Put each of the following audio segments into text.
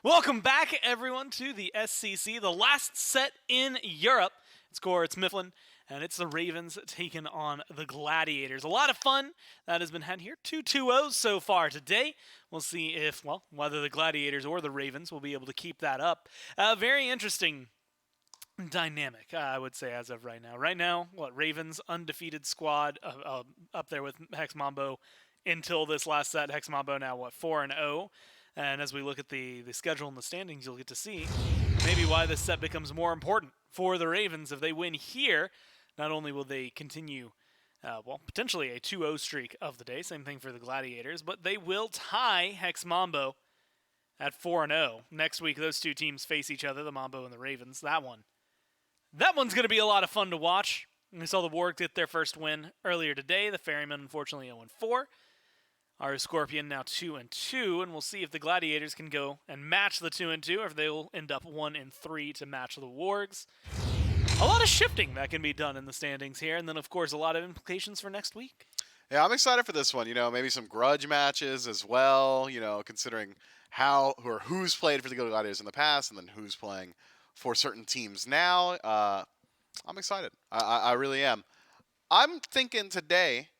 Welcome back, everyone, to the SCC, the last set in Europe. It's Mifflin, and it's the Ravens taking on the Gladiators. A lot of fun that has been had here. 2-2-0s so far today. We'll see if, whether the Gladiators or the Ravens will be able to keep that up. Very interesting dynamic, I would say, as of right now. Right now, Ravens undefeated squad up there with Hex Mambo until this last set. Hex Mambo now, 4-0. And as we look at the schedule and the standings, you'll get to see maybe why this set becomes more important for the Ravens. If they win here, not only will they continue, potentially a 2-0 streak of the day, same thing for the Gladiators, but they will tie Hex Mambo at 4-0. Next week, those two teams face each other, the Mambo and the Ravens. That one's going to be a lot of fun to watch. We saw the Warg get their first win earlier today. The Ferryman, unfortunately, 0-4. Our Scorpion now 2-2, and we'll see if the Gladiators can go and match the 2-2, or if they will end up 1-3 to match the Wargs. A lot of shifting that can be done in the standings here, and then, of course, a lot of implications for next week. Yeah, I'm excited for this one. Maybe some grudge matches as well, considering who's played for the Gilded Gladiators in the past and then who's playing for certain teams now. I'm excited. I really am. I'm thinking today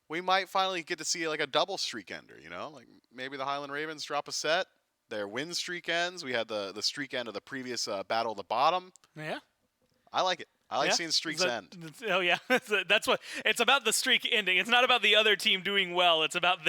we might finally get to see like a double streak ender, like maybe the Highland Ravens drop a set, their win streak ends. We had the streak end of the previous Battle of the Bottom. Yeah. I like it. I like seeing streaks end. Oh, yeah. That's what it's about, the streak ending. It's not about the other team doing well. It's about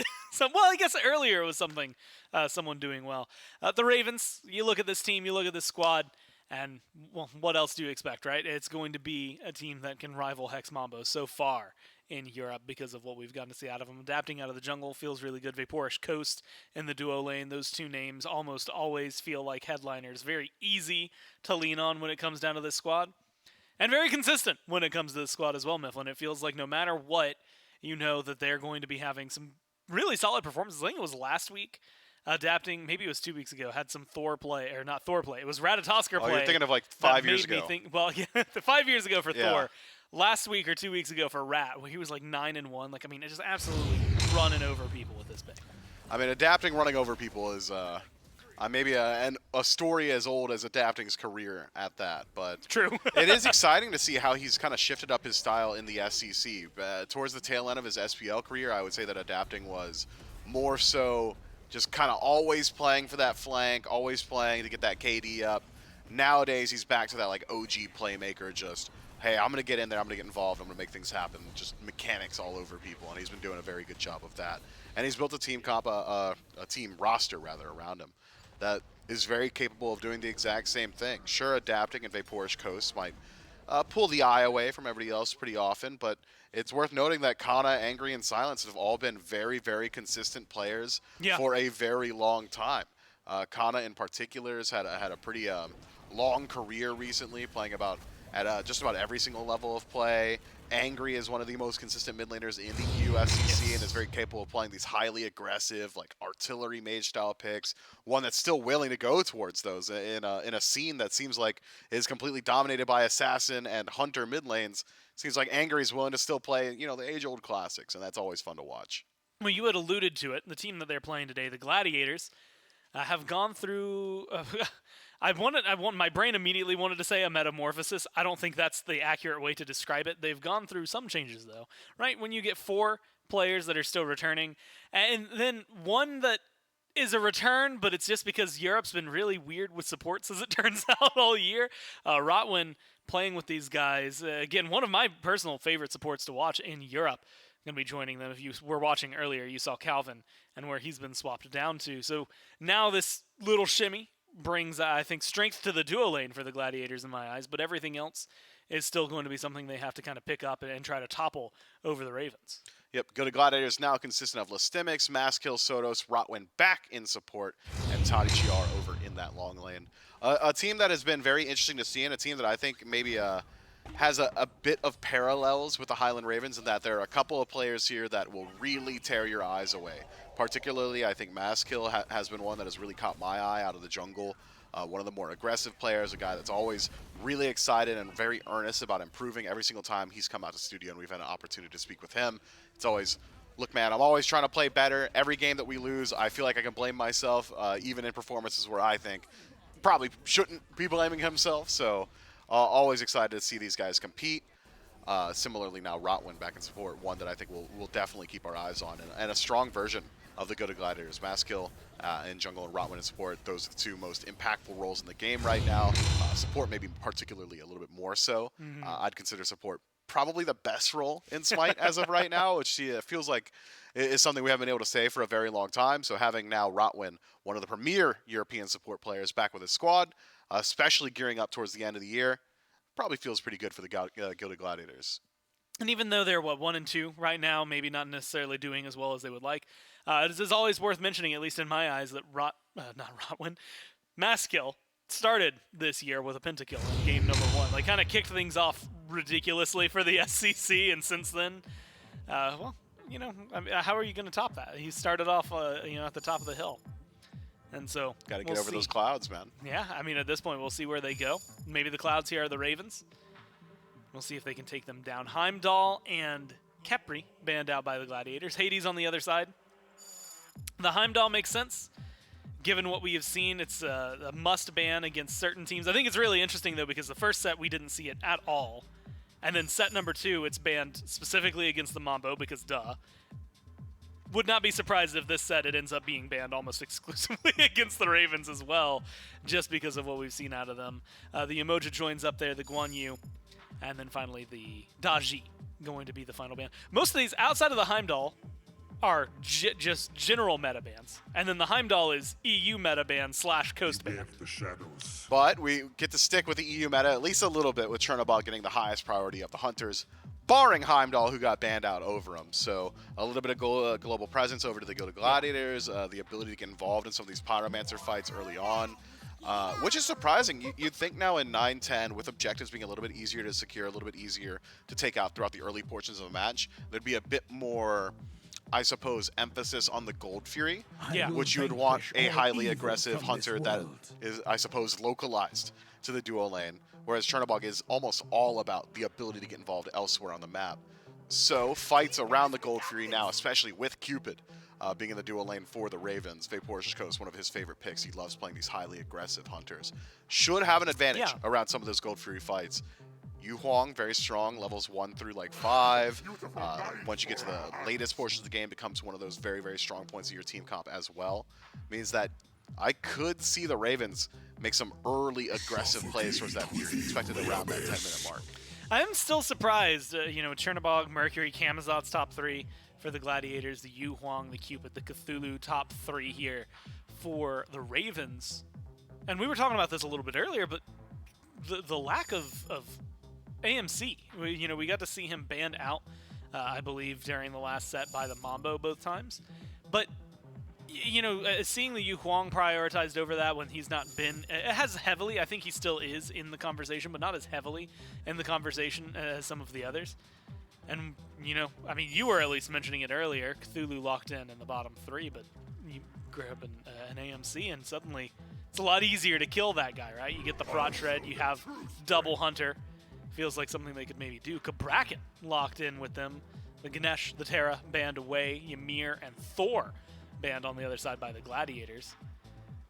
I guess earlier it was someone doing well. The Ravens, you look at this team, you look at this squad, and what else do you expect, right? It's going to be a team that can rival Hex Mambo so far in Europe because of what we've gotten to see out of them. Adapting out of the jungle feels really good. Vaporish Coast in the duo lane, those two names almost always feel like headliners. Very easy to lean on when it comes down to this squad. And very consistent when it comes to this squad as well, Mifflin. It feels like no matter what, you know that they're going to be having some really solid performances. I think it was last week. Adapting, maybe it was 2 weeks ago, had some Thor play, or not Thor play. It was Ratatosker play. Oh, you're thinking of like 5 years ago. 5 years ago for Thor. Last week or 2 weeks ago for Rat, where he was like 9-1. It's just absolutely running over people with this pick. I mean, Adapting running over people is maybe a story as old as Adapting's career at that. But true. It is exciting to see how he's kind of shifted up his style in the SCC. Towards the tail end of his SPL career, I would say that Adapting was more so just kind of always playing for that flank, always playing to get that KD up. Nowadays, he's back to that like OG playmaker, just, hey, I'm going to get in there, I'm going to get involved, I'm going to make things happen. Just mechanics all over people, and he's been doing a very good job of that. And he's built a team team roster rather around him that is very capable of doing the exact same thing. Sure, Adapting and Vaporish Coast might pull the eye away from everybody else pretty often, but it's worth noting that Kana, Angry, and Silence have all been very, very consistent players for a very long time. Kana in particular has had a pretty long career recently, playing at just about every single level of play. Angry is one of the most consistent mid laners in the USCC and is very capable of playing these highly aggressive, like artillery mage style picks. One that's still willing to go towards those in a scene that seems like is completely dominated by assassin and hunter mid lanes. Seems like Angry is willing to still play, the age-old classics, and that's always fun to watch. Well, you had alluded to it. The team that they're playing today, the Gladiators, have gone through. My brain immediately wanted to say a metamorphosis. I don't think that's the accurate way to describe it. They've gone through some changes, though, right? When you get 4 players that are still returning, and then one that is a return, but it's just because Europe's been really weird with supports, as it turns out, all year. Rotwin playing with these guys. Again, one of my personal favorite supports to watch in Europe. Going to be joining them. If you were watching earlier, you saw Calvin and where he's been swapped down to. So now this little shimmy brings, I think, strength to the duo lane for the Gladiators in my eyes, but everything else is still going to be something they have to kind of pick up and try to topple over the Ravens. Yep, Gilded Gladiators now consistent of Listimics, Masskill, Sotos, Rotwin back in support, and Toddy Chiar over in that long lane. A team that has been very interesting to see, and a team that I think maybe has a bit of parallels with the Highland Ravens in that there are a couple of players here that will really tear your eyes away. Particularly, I think Masskill has been one that has really caught my eye out of the jungle. One of the more aggressive players, a guy that's always really excited and very earnest about improving every single time he's come out to studio and we've had an opportunity to speak with him. It's always look, man, I'm always trying to play better. Every game that we lose, I feel like I can blame myself, even in performances where I think probably shouldn't be blaming himself. So always excited to see these guys compete. Similarly, now Rotwin back in support, one that I think we'll definitely keep our eyes on, and a strong version of the Gilded Gladiators. Maskill in jungle and Rotwin in support, those are the two most impactful roles in the game right now. Support maybe particularly a little bit more so. I'd consider support probably the best role in Smite as of right now, which feels like is something we haven't been able to say for a very long time. So having now Rotwin, one of the premier European support players, back with his squad, especially gearing up towards the end of the year, probably feels pretty good for the Gilded Gladiators. And even though they're, 1 and 2 right now, maybe not necessarily doing as well as they would like, it is always worth mentioning, at least in my eyes, that Maskill started this year with a pentakill in game number 1. Like, kind of kicked things off ridiculously for the SCC, and since then, how are you going to top that? He started off, at the top of the hill. And so got to get over those clouds, man. Yeah, I mean, at this point, we'll see where they go. Maybe the clouds here are the Ravens. We'll see if they can take them down. Heimdall and Kepri banned out by the Gladiators. Hades on the other side. The Heimdall makes sense. Given what we have seen, it's a must ban against certain teams. I think it's really interesting, though, because the first set, we didn't see it at all. And then set number 2, it's banned specifically against the Mambo, because duh. Would not be surprised if this set it ends up being banned almost exclusively against the Ravens as well, just because of what we've seen out of them. The Emoja joins up there, the Guan Yu, and then finally the Daji going to be the final ban. Most of these, outside of the Heimdall, are just general meta bans. And then the Heimdall is EU meta ban / coast ban. But we get to stick with the EU meta at least a little bit, with Chernobog getting the highest priority of the Hunters, barring Heimdall, who got banned out over him. So a little bit of global presence over to the Gilded Gladiators, the ability to get involved in some of these Pyromancer fights early on, which is surprising. You'd think now in 9-10, with objectives being a little bit easier to secure, a little bit easier to take out throughout the early portions of a match, there'd be a bit more, I suppose, emphasis on the Gold Fury, which you would want a highly aggressive hunter that is, I suppose, localized to the duo lane, whereas Chernobog is almost all about the ability to get involved elsewhere on the map. So fights around the Gold Fury now, especially with Cupid being in the duo lane for the Ravens. Vapor's Coast, one of his favorite picks. He loves playing these highly aggressive hunters. Should have an advantage around some of those Gold Fury fights. Yu Huang, very strong, levels 1 through like 5. Once you get to the latest portions of the game, becomes one of those very, very strong points of your team comp as well. Means that I could see the Ravens make some early aggressive plays towards that Fury, expected around that 10-minute mark. I am still surprised, Chernobog, Mercury, Camazot's top 3 for the Gladiators, the Yu Huang, the Cupid, the Cthulhu top 3 here for the Ravens. And we were talking about this a little bit earlier, but the lack of AMC, we got to see him banned out, I believe, during the last set by the Mambo both times. But seeing the Yu Huang prioritized over that when he's not been as heavily, I think he still is in the conversation, but not as heavily in the conversation as some of the others. And, you were at least mentioning it earlier, Cthulhu locked in the bottom 3, but you grab an AMC and suddenly it's a lot easier to kill that guy, right? You get the Prot Shred, you have double Hunter. Feels like something they could maybe do. Kabrakan locked in with them. The Ganesh, the Terra banned away. Ymir and Thor banned on the other side by the Gladiators.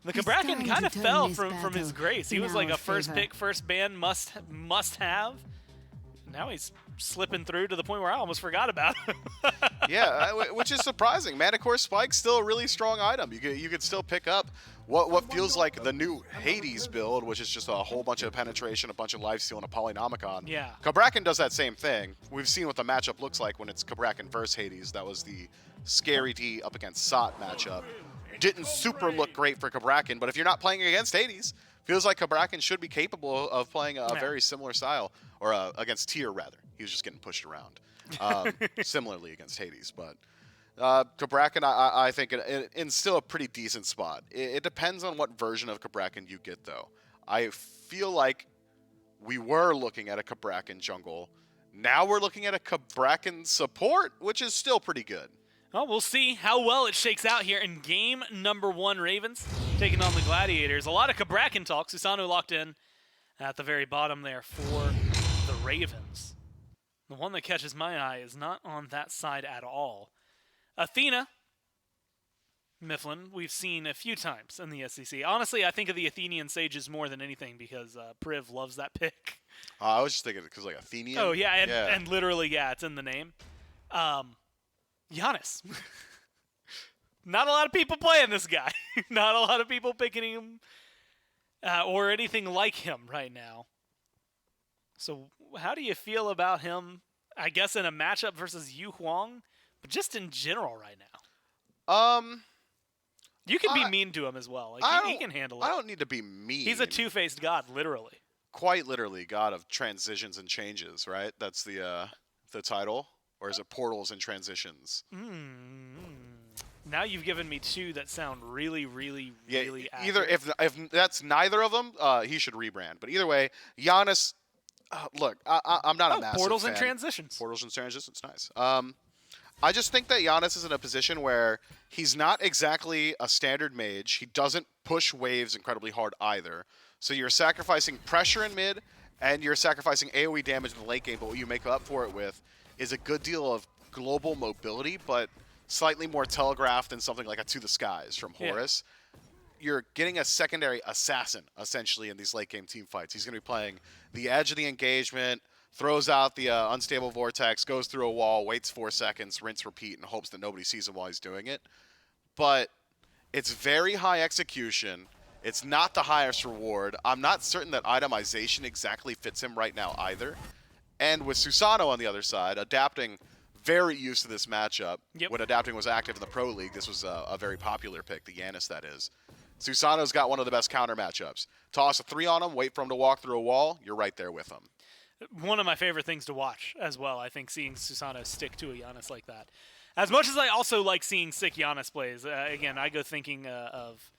The Kabrakan kind of fell from his grace. He was like a first pick, first ban, must have. Now he's slipping through to the point where I almost forgot about him. Yeah, which is surprising. Manicore Spike's still a really strong item. You could still pick up what feels like the new Hades build, which is just a whole bunch of penetration, a bunch of lifesteal, and a Polynomicon. Yeah. Kabrakan does that same thing. We've seen what the matchup looks like when it's Kabrakan versus Hades. That was the Scary D up against Sot matchup. Didn't super look great for Kabrakan, but if you're not playing against Hades, feels like Kabrakan should be capable of playing a very similar style, or against Tyr, rather. He was just getting pushed around. Similarly against Hades, but Kabrakan, I think, in still a pretty decent spot. It depends on what version of Kabrakan you get, though. I feel like we were looking at a Kabrakan jungle. Now we're looking at a Kabrakan support, which is still pretty good. Well, we'll see how well it shakes out here in game number 1. Ravens taking on the Gladiators. A lot of Kabrakan talk. Susano locked in at the very bottom there for the Ravens. The one that catches my eye is not on that side at all. Athena, Mifflin, we've seen a few times in the SEC. Honestly, I think of the Athenian Sages more than anything because Priv loves that pick. I was just thinking because like Athenian. Oh, yeah, and literally, yeah, it's in the name. Giannis. Not a lot of people playing this guy. Not a lot of people picking him or anything like him right now. So how do you feel about him, I guess, in a matchup versus Yu Huang, but just in general right now? You can be mean to him as well. Like he can handle it. I don't need to be mean. He's a two-faced god, literally. Quite literally, god of transitions and changes, right? That's the title. Or is it portals and transitions? Now you've given me two that sound really, really, really either accurate. if that's neither of them, he should rebrand. But either way, Giannis, look, I'm not a massive portals fan. and transitions. Portals and transitions, nice. I just think that Giannis is in a position where he's not exactly a standard mage. He doesn't push waves incredibly hard either. So you're sacrificing pressure in mid, and you're sacrificing AoE damage in the late game, but what you make up for it with is a good deal of global mobility, but slightly more telegraphed than something like a To the Skies from Horus. Yeah. You're getting a secondary assassin, essentially, in these late game team fights. He's going to be playing the edge of the engagement, throws out the unstable vortex, goes through a wall, waits 4 seconds, rinse, repeat, and hopes that nobody sees him while he's doing it. But it's very high execution. It's not the highest reward. I'm not certain that itemization exactly fits him right now either. And with Susano on the other side, adapting, very used to this matchup. Yep. When adapting was active in the Pro League, this was a very popular pick, the Giannis that is. Susano's got one of the best counter matchups. Toss a 3 on him, wait for him to walk through a wall, you're right there with him. One of my favorite things to watch as well, I think, seeing Susano stick to a Giannis like that. As much as I also like seeing sick Giannis plays, again, I go thinking of,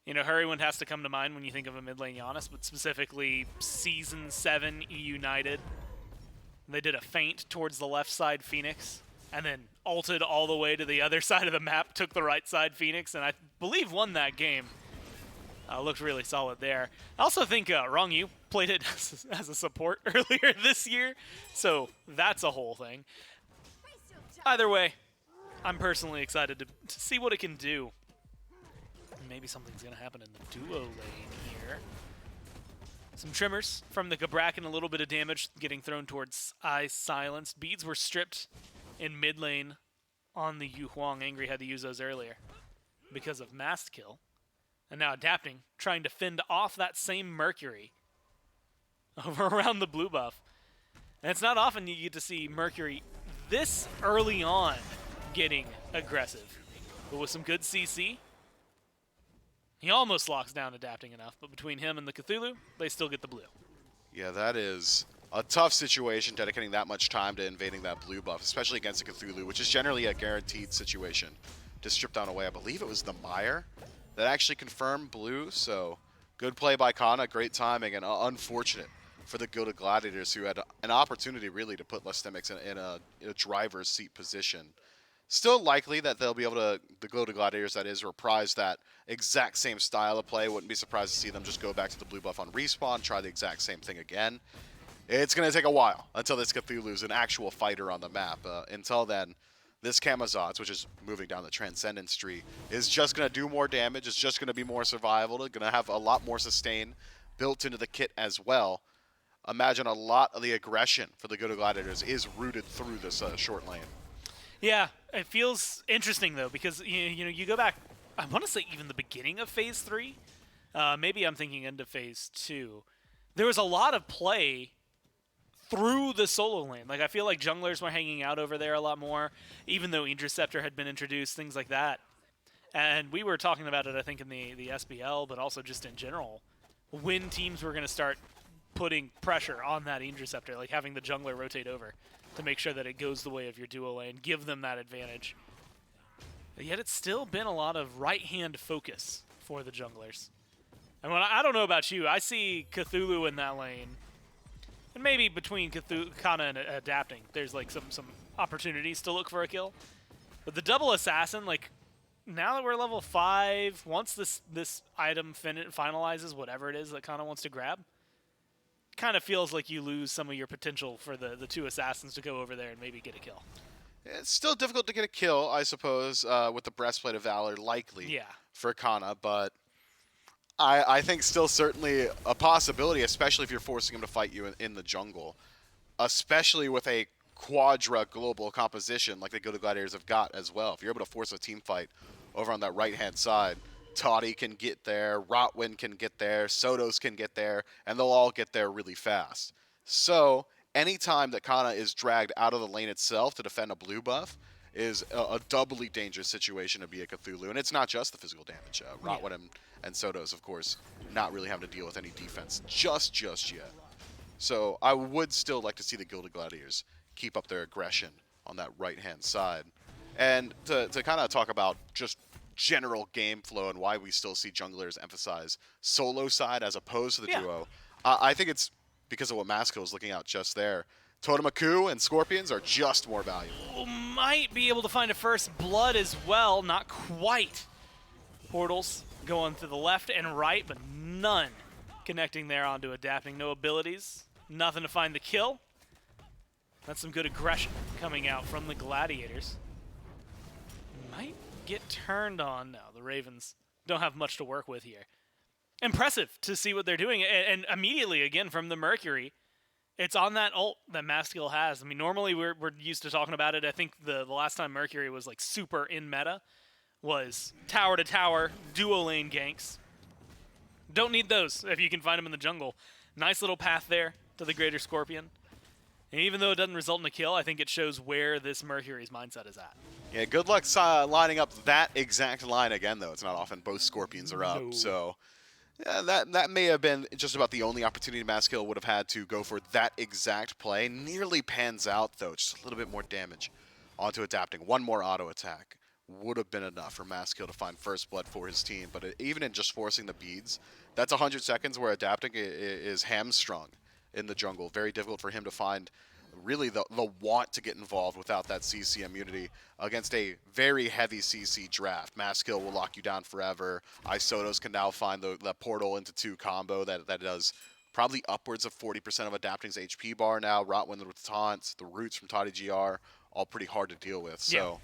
Hurrywind has to come to mind when you think of a mid lane Giannis, but specifically Season 7 United. They did a feint towards the left side Phoenix, and then ulted all the way to the other side of the map, took the right side Phoenix, and I believe won that game. Looked really solid there. I also think Rongyu played it as a support earlier this year, so that's a whole thing. Either way, I'm personally excited to see what it can do. Maybe something's going to happen in the duo lane here. Some trimmers from the Gabrakan, a little bit of damage getting thrown towards Eyes Silenced. Beads were stripped in mid lane on the Yu Huang. Angry had to use those earlier because of Mast Kill. And now adapting, trying to fend off that same Mercury over around the blue buff. And it's not often you get to see Mercury this early on getting aggressive. But with some good CC, he almost locks down adapting enough. But between him and the Cthulhu, they still get the blue. Yeah, that is a tough situation, dedicating that much time to invading that blue buff, especially against a Cthulhu, which is generally a guaranteed situation to strip down away. I believe it was the Mire that actually confirmed blue, so good play by Kana, great timing, and unfortunate for the Gilded Gladiators, who had an opportunity really to put Lestemics in a driver's seat position. Still likely that they'll be able to, the Gilded Gladiators that is, reprise that exact same style of play. Wouldn't be surprised to see them just go back to the blue buff on respawn, try the exact same thing again. It's going to take a while until this Cthulhu's an actual fighter on the map. Until then, this Camazotz, which is moving down the Transcendence tree, is just going to do more damage. It's just going to be more survival. It's going to have a lot more sustain built into the kit as well. Imagine a lot of the aggression for the Gilded Gladiators is rooted through this short lane. Yeah, it feels interesting, though, because you go back, I want to say even the beginning of Phase 3. Maybe I'm thinking end of Phase 2. There was a lot of play through the solo lane. Like, I feel like junglers were hanging out over there a lot more, even though Interceptor had been introduced, things like that. And we were talking about it, I think, in the SPL, but also just in general, when teams were going to start putting pressure on that Interceptor, like having the jungler rotate over to make sure that it goes the way of your duo lane, give them that advantage. But yet it's still been a lot of right-hand focus for the junglers. And I don't know about you, I see Cthulhu in that lane, and maybe between Kana and adapting, there's like some opportunities to look for a kill. But the double assassin, like, now that we're level 5, once this item finalizes whatever it is that Kana wants to grab, kind of feels like you lose some of your potential for the two assassins to go over there and maybe get a kill. It's still difficult to get a kill, I suppose, with the Breastplate of Valor, likely Yeah. for Kana, but I think still certainly a possibility, especially if you're forcing him to fight you in the jungle, especially with a quadra global composition like the Gilded Gladiators have got as well. If you're able to force a team fight over on that right-hand side, Toddy can get there, Rotwin can get there, Sotos can get there, and they'll all get there really fast. So anytime that Kana is dragged out of the lane itself to defend a blue buff is a doubly dangerous situation to be a Cthulhu. And it's not just the physical damage. Rotwin and Sotos, of course, not really having to deal with any defense just yet. So I would still like to see the Gilded Gladiators keep up their aggression on that right-hand side. And to kind of talk about just general game flow and why we still see junglers emphasize solo side as opposed to the duo, I think it's because of what Maskill is looking out just there. Totemaku and Scorpions are just more valuable. Might be able to find a first blood as well. Not quite. Portals going to the left and right, but none connecting there onto adapting. No abilities. Nothing to find the kill. That's some good aggression coming out from the Gladiators. Might get turned on. No, the Ravens don't have much to work with here. Impressive to see what they're doing. And immediately, again, from the Mercury, it's on that ult that Maskill has. I mean, normally we're used to talking about it. I think the last time Mercury was like super in meta was tower to tower, duo lane ganks. Don't need those if you can find them in the jungle. Nice little path there to the Greater Scorpion. And even though it doesn't result in a kill, I think it shows where this Mercury's mindset is at. Yeah, good luck lining up that exact line again, though. It's not often both Scorpions are up, so yeah, that may have been just about the only opportunity Maskill would have had to go for that exact play. Nearly pans out, though, just a little bit more damage onto adapting. One more auto attack would have been enough for Maskill to find first blood for his team, but even in just forcing the beads, that's 100 seconds where adapting is hamstrung in the jungle. Very difficult for him to find really the want to get involved without that CC immunity against a very heavy CC draft. Maskill will lock you down forever. Isotos can now find the portal into 2 combo that does probably upwards of 40% of Adapting's HP bar now. Rotwin with taunts, the roots from Toddy GR, all pretty hard to deal with. So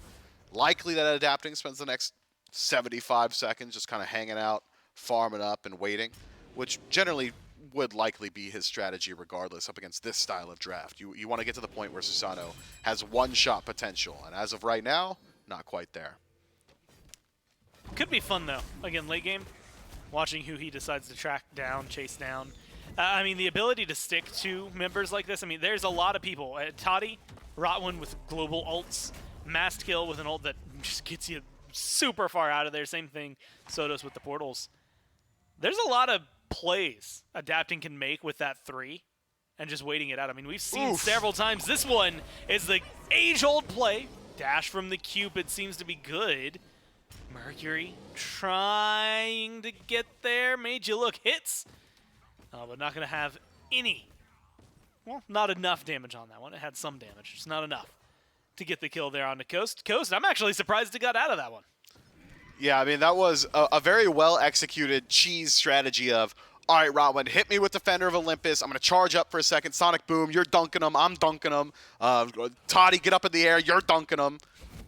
likely that Adapting spends the next 75 seconds just kind of hanging out, farming up, and waiting, which generally would likely be his strategy regardless up against this style of draft. You want to get to the point where Susano has one-shot potential, and as of right now, not quite there. Could be fun, though. Again, late game, watching who he decides to track down, chase down. I mean, the ability to stick to members like this, I mean, there's a lot of people. Toddy, Rotwin with global ults, Maskill with an ult that just gets you super far out of there. Same thing, Sotos with the portals. There's a lot of plays Adapting can make with that 3 and just waiting it out. I mean, we've seen several times. This one is the age-old play. Dash from the Cupid seems to be good. Mercury trying to get there. Made you look hits. But not going to have any. Well, not enough damage on that one. It had some damage. Just not enough to get the kill there on the Coast. I'm actually surprised it got out of that one. Yeah, I mean, that was a very well-executed cheese strategy of, all right, Rotwin, hit me with Defender of Olympus. I'm going to charge up for a second. Sonic Boom, you're dunking him. I'm dunking him. Toddy, get up in the air. You're dunking him.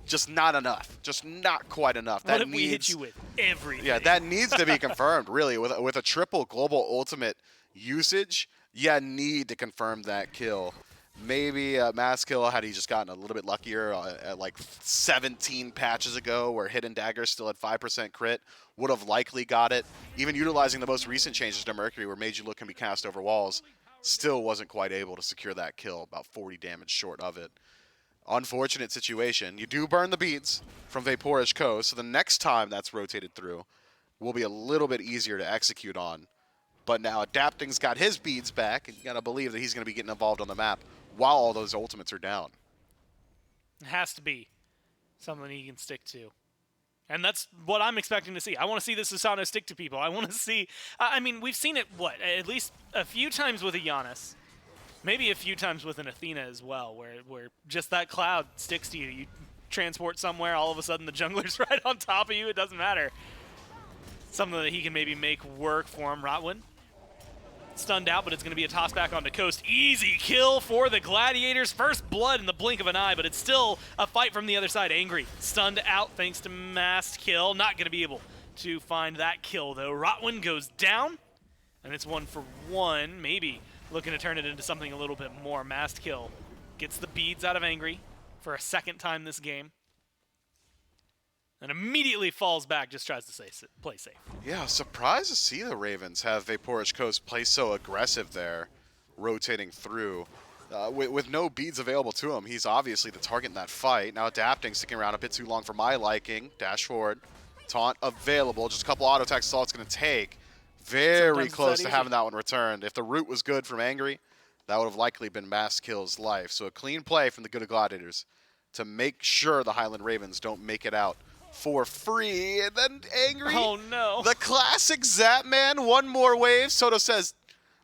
Just not enough. Just not quite enough. What if we hit you with everything? Yeah, that needs to be confirmed, really. With a triple global ultimate usage, you need to confirm that kill. Maybe Maskill, had he just gotten a little bit luckier at like 17 patches ago where Hidden Dagger still had 5% crit, would have likely got it. Even utilizing the most recent changes to Mercury where Made You Look can be cast over walls, still wasn't quite able to secure that kill, about 40 damage short of it. Unfortunate situation. You do burn the beads from Vaporish Coast, so the next time that's rotated through will be a little bit easier to execute on. But now Adapting's got his beads back, and you got to believe that he's going to be getting involved on the map while all those ultimates are down. It has to be something he can stick to. And that's what I'm expecting to see. I want to see this Susano stick to people. I want to see... I mean, we've seen it, at least a few times with a Giannis. Maybe a few times with an Athena as well, where just that cloud sticks to you. You transport somewhere, all of a sudden the jungler's right on top of you. It doesn't matter. Something that he can maybe make work for him. Rotwin stunned out, but it's going to be a toss back onto Coast. Easy kill for the Gladiators. First blood in the blink of an eye, but it's still a fight from the other side. Angry stunned out thanks to Masked Kill. Not going to be able to find that kill, though. Rotwin goes down, and it's 1-for-1. Maybe looking to turn it into something a little bit more. Masked Kill gets the beads out of Angry for a second time this game, and immediately falls back, just tries to play safe. Yeah, surprised to see the Ravens have Vaporish Coast play so aggressive there, rotating through. With no beads available to him, he's obviously the target in that fight. Now adapting, sticking around a bit too long for my liking. Dash forward, taunt available. Just a couple auto attacks is all it's going to take. Very Sometimes close that to easy. having that one returned. If the root was good from Angry, that would have likely been Mass Kill's life. So a clean play from the Gilded Gladiators to make sure the Highland Ravens don't make it out for free. And then Angry, Oh no. the classic Zap Man, one more wave. Soto says,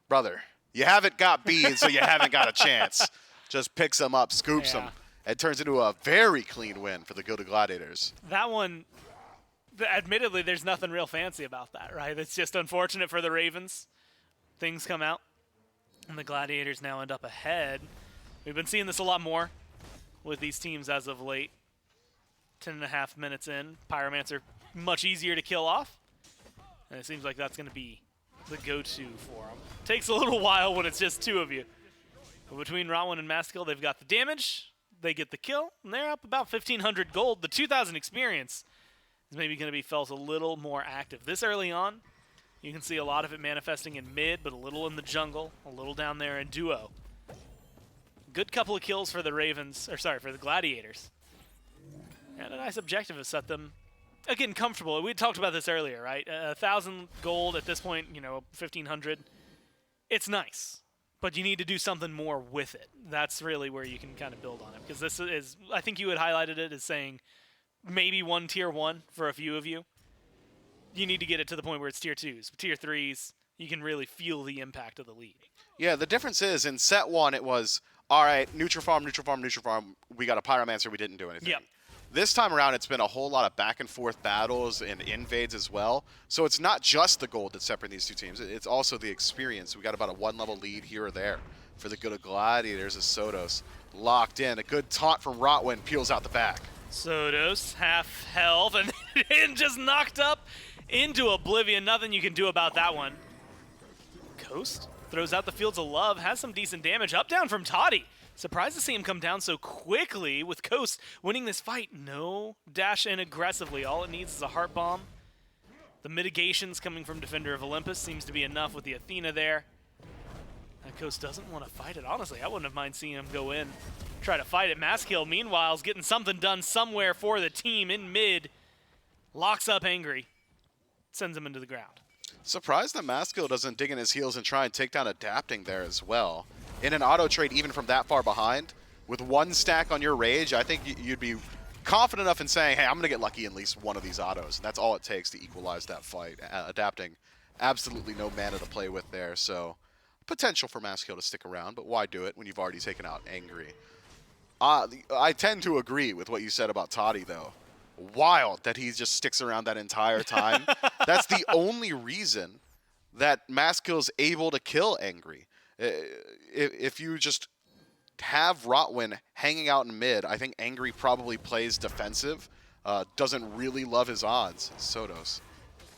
brother, you haven't got beads, so you haven't got a chance. Just picks him up, scoops him, and turns into a very clean win for the Gilded Gladiators. That one, admittedly, there's nothing real fancy about that, right? It's just unfortunate for the Ravens. Things come out, and the Gladiators now end up ahead. We've been seeing this a lot more with these teams as of late. 10.5 minutes in, Pyromancer much easier to kill off, and it seems like that's going to be the go-to for them. Takes a little while when it's just two of you. But between Rotwin and Maskill, they've got the damage, they get the kill, and they're up about 1,500 gold. The 2,000 experience is maybe going to be felt a little more active. This early on, you can see a lot of it manifesting in mid, but a little in the jungle, a little down there in duo. Good couple of kills for the for the Gladiators. And a nice objective has set them, again, comfortable. We talked about this earlier, right? 1,000 gold at this point, 1,500. It's nice, but you need to do something more with it. That's really where you can kind of build on it. Because this is, I think you had highlighted it as saying maybe one tier 1 for a few of you. You need to get it to the point where it's tier 2s. Tier 3s, you can really feel the impact of the lead. Yeah, the difference is in set 1, it was, all right, neutral farm, neutral farm, neutral farm. We got a Pyromancer, we didn't do anything. Yep. This time around, it's been a whole lot of back and forth battles and invades as well. So it's not just the gold that's separating these two teams. It's also the experience. We got about a 1-level lead here or there for the Gilded Gladiators as Sotos locked in. A good taunt from Rotwin peels out the back. Sotos, half health, and just knocked up into oblivion. Nothing you can do about that one. Coast throws out the Fields of Love, has some decent damage. Up down from Toddy. Surprised to see him come down so quickly with Coast winning this fight. No dash in aggressively. All it needs is a heart bomb. The mitigations coming from Defender of Olympus seems to be enough with the Athena there. That Coast doesn't want to fight it. Honestly, I wouldn't have mind seeing him go in, try to fight it. Maskill, meanwhile, is getting something done somewhere for the team in mid. Locks up Angry. Sends him into the ground. Surprised that Maskill doesn't dig in his heels and try and take down Adapting there as well. In an auto trade, even from that far behind, with one stack on your rage, I think you'd be confident enough in saying, hey, I'm going to get lucky in at least one of these autos. And that's all it takes to equalize that fight. Adapting, absolutely no mana to play with there. So potential for Maskill to stick around, but why do it when you've already taken out Angry? I tend to agree with what you said about Toddy, though. Wild that he just sticks around that entire time. That's the only reason that Maskill's able to kill Angry. If you just have Rotwin hanging out in mid, I think Angry probably plays defensive, doesn't really love his odds. Sotos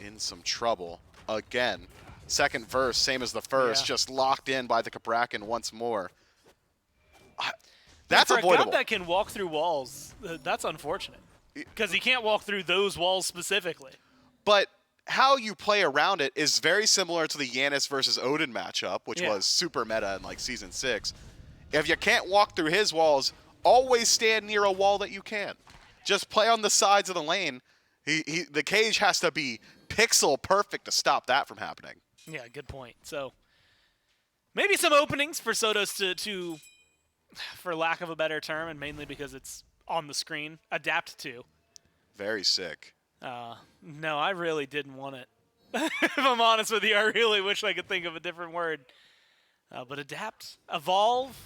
in some trouble again. Second verse, same as the first, just locked in by the Cabrakan once more. That's for avoidable. a god that can walk through walls, that's unfortunate. Because he can't walk through those walls specifically. But how you play around it is very similar to the Yanis versus Odin matchup, which was super meta in like Season 6. If you can't walk through his walls, always stand near a wall that you can. Just play on the sides of the lane. The cage has to be pixel perfect to stop that from happening. Yeah, good point. So maybe some openings for Sotos to, for lack of a better term, and mainly because it's on the screen, adapt to. Very sick. No, I really didn't want it. If I'm honest with you, I really wish I could think of a different word. But adapt, evolve,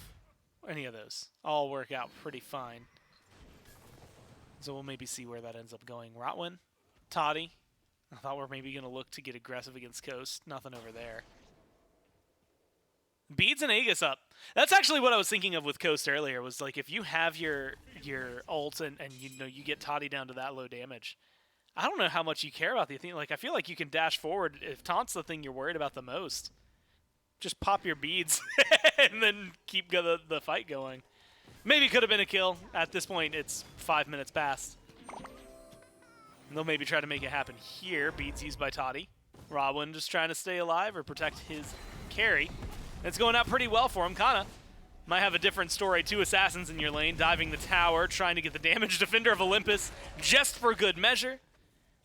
any of those all work out pretty fine. So we'll maybe see where that ends up going. Rotwin, Toddy. I thought we're maybe going to look to get aggressive against Coast. Nothing over there. Beads and Aegis up. That's actually what I was thinking of with Coast earlier. Was like if you have your ult and you get Toddy down to that low damage. I don't know how much you care about the thing. Like I feel like you can dash forward if taunt's the thing you're worried about the most. Just pop your beads and then keep the fight going. Maybe could have been a kill. At this point, it's 5 minutes past. And they'll maybe try to make it happen here. Beads used by Toddy. Rodwin just trying to stay alive or protect his carry. It's going out pretty well for him. Kana might have a different story. 2 assassins in your lane, diving the tower, trying to get the damage. Defender of Olympus, just for good measure.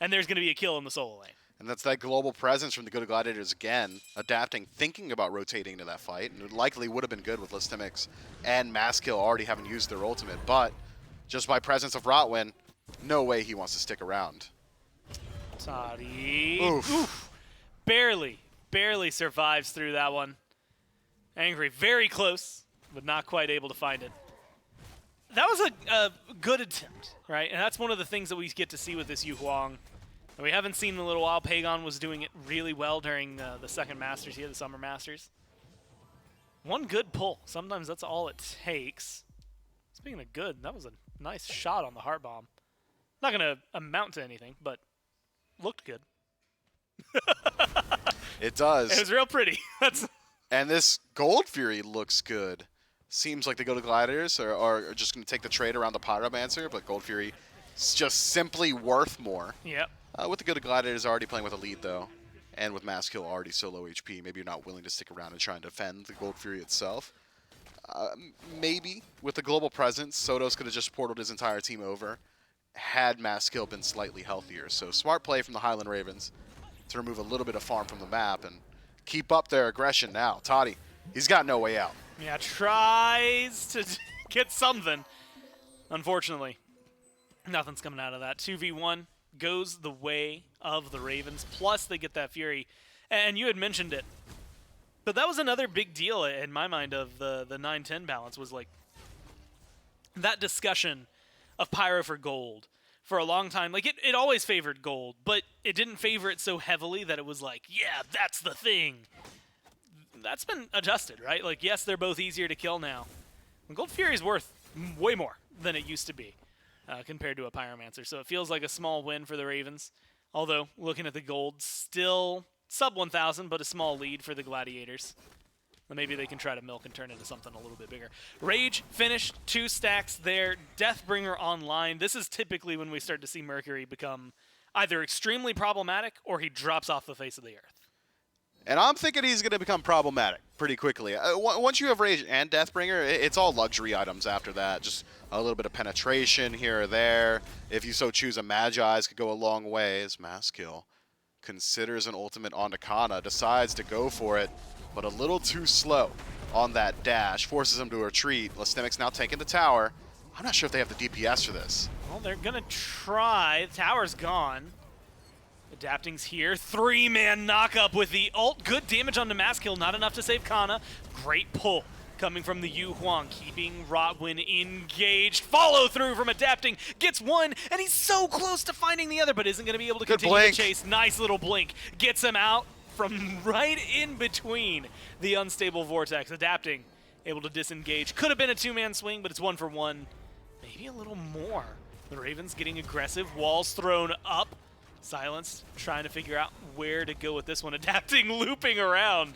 And there's going to be a kill in the solo lane. And that's that global presence from the Gilded Gladiators again, adapting, thinking about rotating to that fight. And it likely would have been good with Listimics and Maskill already having used their ultimate. But just by presence of Rotwin, no way he wants to stick around. Toddy. Oof. Oof. Barely survives through that one. Angry, very close, but not quite able to find it. That was a good attempt, right? And that's one of the things that we get to see with this Yu Huang. And we haven't seen in a little while. Pagon was doing it really well during the second Masters here, the Summer Masters. One good pull. Sometimes that's all it takes. Speaking of good, that was a nice shot on the heart bomb. Not going to amount to anything, but looked good. It does. It was real pretty. And this Gold Fury looks good. Seems like the Gilded Gladiators are just going to take the trade around the Pyromancer, but Gold Fury is just simply worth more. Yep. With the Gilded Gladiators already playing with a lead, though, and with Maskill already so low HP, maybe you're not willing to stick around and try and defend the Gold Fury itself. Maybe with the global presence, Sotos could have just portaled his entire team over had Maskill been slightly healthier. So smart play from the Highland Ravens to remove a little bit of farm from the map and keep up their aggression now. Toddy, he's got no way out. Yeah, tries to get something. Unfortunately, nothing's coming out of that. 2v1 goes the way of the Ravens, plus they get that Fury. And you had mentioned it. But that was another big deal in my mind of the 9-10 balance was like that discussion of Pyro for gold for a long time. Like it always favored gold, but it didn't favor it so heavily that it was like, yeah, that's the thing. That's been adjusted, right? Like, yes, they're both easier to kill now. Gold Fury is worth way more than it used to be compared to a Pyromancer. So it feels like a small win for the Ravens. Although, looking at the gold, still sub 1,000, but a small lead for the Gladiators. Maybe they can try to milk and turn into something a little bit bigger. Rage finished, 2 stacks there. Deathbringer online. This is typically when we start to see Mercury become either extremely problematic or he drops off the face of the earth. And I'm thinking he's going to become problematic pretty quickly. Once you have Rage and Deathbringer, it's all luxury items after that. Just a little bit of penetration here or there. If you so choose, a Magi's could go a long way. As Maskill considers an ultimate on Kana, decides to go for it, but a little too slow on that dash. Forces him to retreat. Listimics now taking the tower. I'm not sure if they have the DPS for this. Well, they're going to try. The tower's gone. Adapting's here. 3-man knock-up with the ult. Good damage on the Maskill. Not enough to save Kana. Great pull coming from the Yu Huang, keeping Rotwin engaged. Follow through from Adapting. Gets one, and he's so close to finding the other, but isn't going to be able to continue to chase. Nice little blink. Gets him out from right in between the unstable vortex. Adapting, able to disengage. Could have been a 2-man swing, but it's 1 for 1. Maybe a little more. The Ravens getting aggressive. Walls thrown up. Silenced, trying to figure out where to go with this one. Adapting, looping around.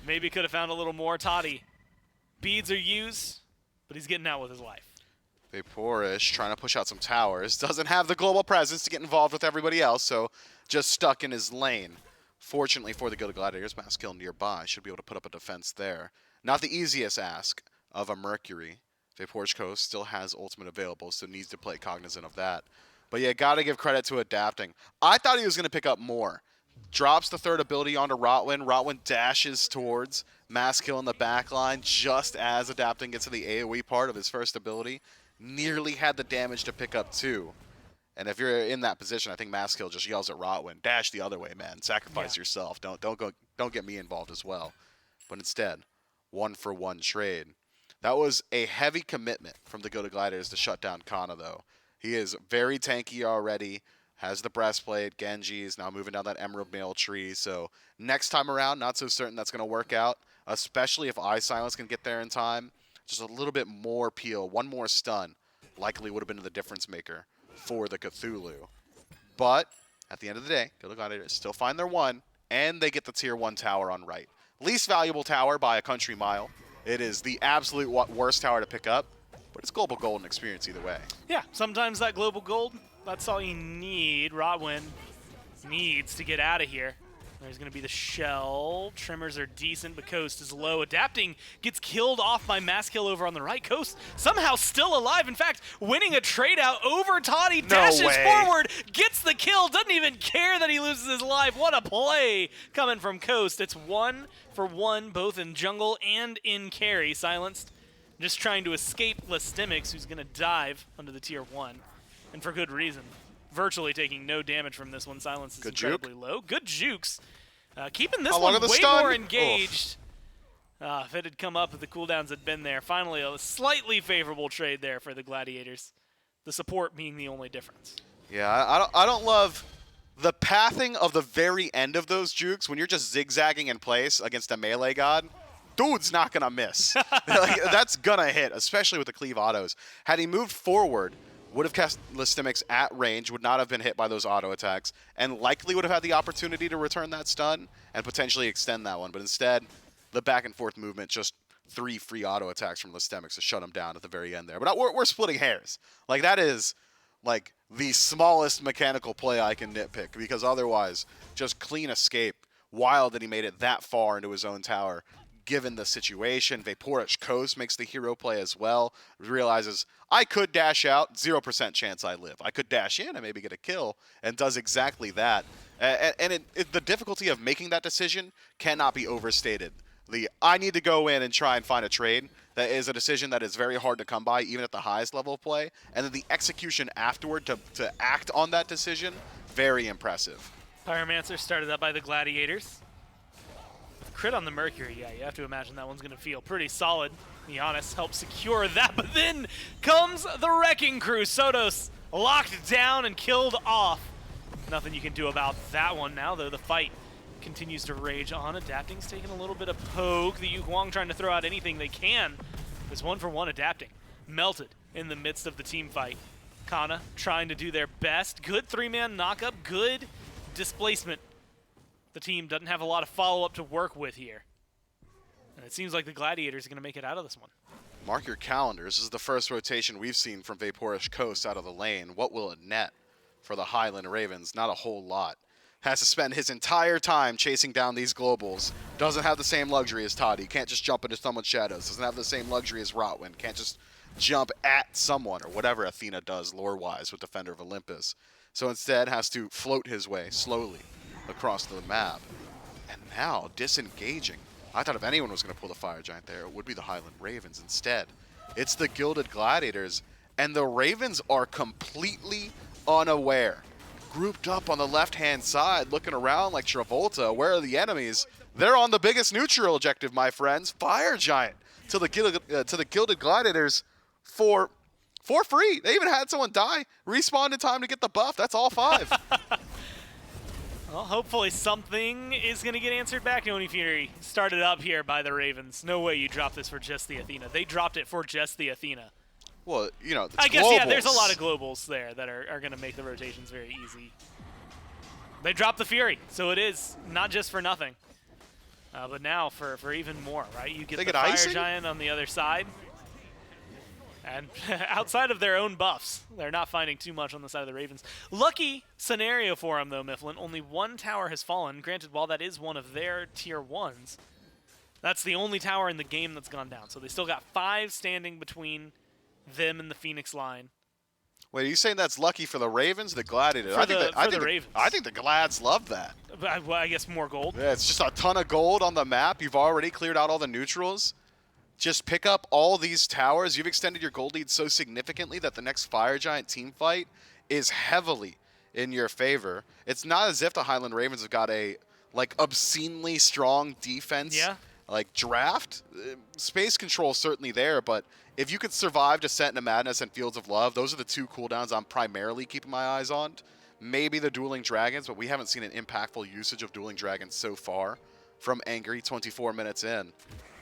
Maybe could have found a little more. Toddy. Beads are used, but he's getting out with his life. Vaporish trying to push out some towers. Doesn't have the global presence to get involved with everybody else, so just stuck in his lane. Fortunately for the Gilded Gladiators, Maskill nearby should be able to put up a defense there. Not the easiest ask of a Mercury. Vaporish Coast still has ultimate available, so needs to play cognizant of that. But yeah, got to give credit to Adapting. I thought he was going to pick up more. Drops the third ability onto Rotwin. Rotwin dashes towards Maskill in the backline just as Adapting gets to the AoE part of his first ability. Nearly had the damage to pick up 2. And if you're in that position, I think Maskill just yells at Rotwin, dash the other way, man. Sacrifice yourself. Don't get me involved as well. But instead, 1-for-1 trade. That was a heavy commitment from the Gilded Gladiators to shut down Kana, though. He is very tanky already, has the breastplate, Genji's now moving down that Emerald Mail tree. So next time around, not so certain that's going to work out. especially if Eye Silence can get there in time. Just a little bit more peel, one more stun, likely would have been the difference maker for the Cthulhu. But at the end of the day, Gilded Gladiators still find their one, and they get the tier 1 tower on right. Least valuable tower by a country mile. It is the absolute worst tower to pick up, but it's global golden experience either way. Yeah, sometimes that global gold, that's all you need. Rotwin needs to get out of here. There's going to be the shell. Trimmers are decent, but Coast is low. Adapting gets killed off by Mass Kill over on the right. Coast somehow still alive. In fact, winning a trade out over Toddy. Dashes forward, gets the kill, doesn't even care that he loses his life. What a play coming from Coast. It's 1 for 1, both in jungle and in carry. Silenced, just trying to escape Listemics, who's going to dive under the tier 1. And for good reason. Virtually taking no damage from this one. Silence is incredibly low. Good jukes. Keeping this one way more engaged. If it had come up, if the cooldowns had been there. Finally, a slightly favorable trade there for the Gladiators. The support being the only difference. Yeah, I don't love the pathing of the very end of those jukes when you're just zigzagging in place against a melee god. Dude's not going to miss. That's going to hit, especially with the cleave autos. Had he moved forward, would have cast Listemics at range, would not have been hit by those auto attacks, and likely would have had the opportunity to return that stun and potentially extend that one. But instead, the back and forth movement, just 3 free auto attacks from Listemics to shut him down at the very end there. But we're splitting hairs. Like, that is like the smallest mechanical play I can nitpick, because otherwise, just clean escape. Wild that he made it that far into his own tower. Given the situation, Vaporish Coast makes the hero play as well. Realizes, I could dash out, 0% chance I live. I could dash in and maybe get a kill, and does exactly that. And the difficulty of making that decision cannot be overstated. I need to go in and try and find a trade. That is a decision that is very hard to come by, even at the highest level of play. And then the execution afterward to act on that decision, very impressive. Pyromancer started up by the Gladiators. Crit on the Mercury, yeah, you have to imagine that one's going to feel pretty solid. Giannis helps secure that, but then comes the Wrecking Crew. Sotos locked down and killed off. Nothing you can do about that one now, though. The fight continues to rage on. Adapting's taking a little bit of poke. The Yu Huang trying to throw out anything they can. There's 1 for 1 Adapting. Melted in the midst of the team fight. Kana trying to do their best. Good 3-man knockup, good displacement. The team doesn't have a lot of follow-up to work with here. And it seems like the Gladiators are going to make it out of this one. Mark your calendars. This is the first rotation we've seen from Vaporish Coast out of the lane. What will it net for the Highland Ravens? Not a whole lot. Has to spend his entire time chasing down these globals. Doesn't have the same luxury as Toddy. Can't just jump into someone's shadows. Doesn't have the same luxury as Rotwin. Can't just jump at someone, or whatever Athena does lore-wise with Defender of Olympus. So instead has to float his way slowly across the map. And now, disengaging. I thought if anyone was going to pull the Fire Giant there, it would be the Highland Ravens. Instead, it's the Gilded Gladiators, and the Ravens are completely unaware. Grouped up on the left-hand side, looking around like Travolta. Where are the enemies? They're on the biggest neutral objective, my friends. Fire Giant to the Gilded Gladiators for free. They even had someone die, respawn in time to get the buff. That's all 5. Well, hopefully something is going to get answered back. Oni Fury started up here by the Ravens. No way you drop this for just the Athena. They dropped it for just the Athena. Well, you know, I guess, yeah, there's a lot of globals there that are going to make the rotations very easy. They dropped the Fury, so it is not just for nothing. But now for even more, right? You get the Fire Giant on the other side. And outside of their own buffs, they're not finding too much on the side of the Ravens. Lucky scenario for them, though, Mifflin. Only 1 tower has fallen. Granted, while that is one of their tier 1s, that's the only tower in the game that's gone down. So they still got 5 standing between them and the Phoenix line. Wait, are you saying that's lucky for the Ravens, the Gladiators? For the Ravens. I think the Glads love that. Well, I guess more gold. Yeah, it's just a ton of gold on the map. You've already cleared out all the neutrals. Just pick up all these towers. You've extended your gold lead so significantly that the next Fire Giant team fight is heavily in your favor. It's not as if the Highland Ravens have got a obscenely strong defense. Yeah. Draft. Space control is certainly there, but if you could survive Descent into Madness and Fields of Love, those are the 2 cooldowns I'm primarily keeping my eyes on. Maybe the Dueling Dragons, but we haven't seen an impactful usage of Dueling Dragons so far from Angry 24 minutes in.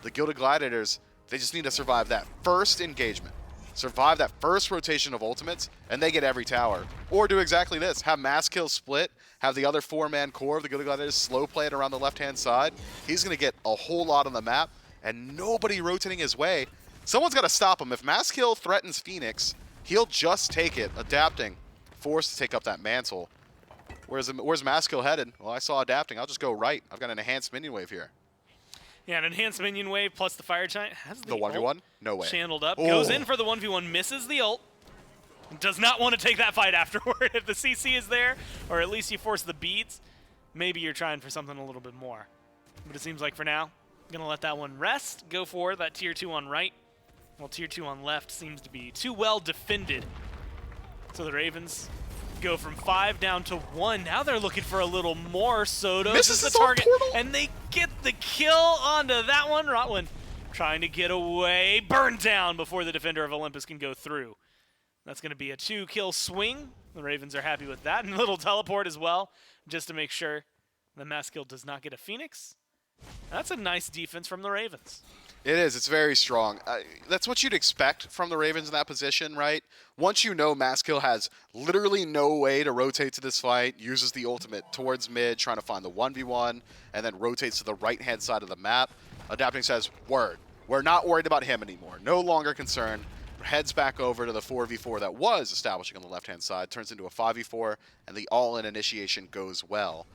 The Gilded Gladiators, they just need to survive that first engagement, survive that first rotation of ultimates, and they get every tower. Or do exactly this, have mass kill split, have the other 4-man core of the Gilded Gladiators slow play it around the left-hand side. He's going to get a whole lot on the map, and nobody rotating his way. Someone's got to stop him. If mass kill threatens Phoenix, he'll just take it, adapting, forced to take up that mantle. Where's Maskill headed? Well, I saw adapting. I'll just go right. I've got an enhanced minion wave here. Yeah, an enhanced minion wave plus the Fire Giant has the 1v1? No way. Channeled up. Oh. Goes in for the 1v1, misses the ult. Does not want to take that fight afterward. If the CC is there, or at least you force the beads, maybe you're trying for something a little bit more. But it seems like for now, going to let that one rest. Go for that tier 2 on right. Well, tier 2 on left seems to be too well defended. So the Ravens go from 5 down to 1. Now they're looking for a little more. Soto misses the his own target, portal. and they get the kill onto that one. Rotwin trying to get away, burned down before the defender of Olympus can go through. That's going to be a 2-kill swing. The Ravens are happy with that, and a little teleport as well, just to make sure the Maskill does not get a Phoenix. That's a nice defense from the Ravens. It is. It's very strong. That's what you'd expect from the Ravens in that position, right? Once you know Maskill has literally no way to rotate to this fight, uses the ultimate towards mid, trying to find the 1v1, and then rotates to the right-hand side of the map, adapting says, word. We're not worried about him anymore. No longer concerned. Heads back over to the 4v4 that was establishing on the left-hand side, turns into a 5v4, and the all-in initiation goes well.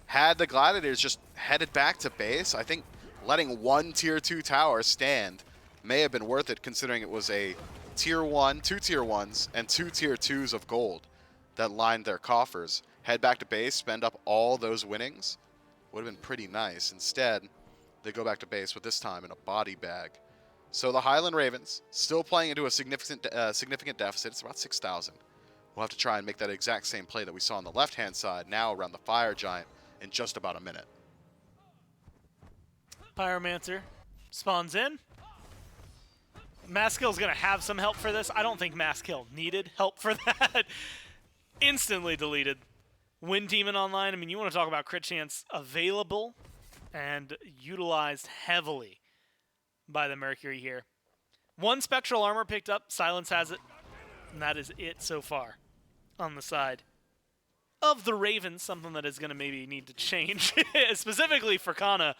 Had the Gladiators just headed back to base, I think letting one tier 2 tower stand may have been worth it, considering it was a tier 1, 2 tier 1s, and 2 tier 2s of gold that lined their coffers. Head back to base, spend up all those winnings. Would have been pretty nice. Instead, they go back to base, but this time in a body bag. So the Highland Ravens still playing into a significant deficit. It's about 6,000. We'll have to try and make that exact same play that we saw on the left-hand side, now around the Fire Giant, in just about a minute. Pyromancer spawns in. Maskill's going to have some help for this. I don't think Maskill needed help for that. Instantly deleted. Wind Demon online. I mean, you want to talk about crit chance available and utilized heavily by the Mercury here. One Spectral Armor picked up. Silence has it. And that is it so far on the side of the Ravens. Something that is going to maybe need to change. Specifically for Kana.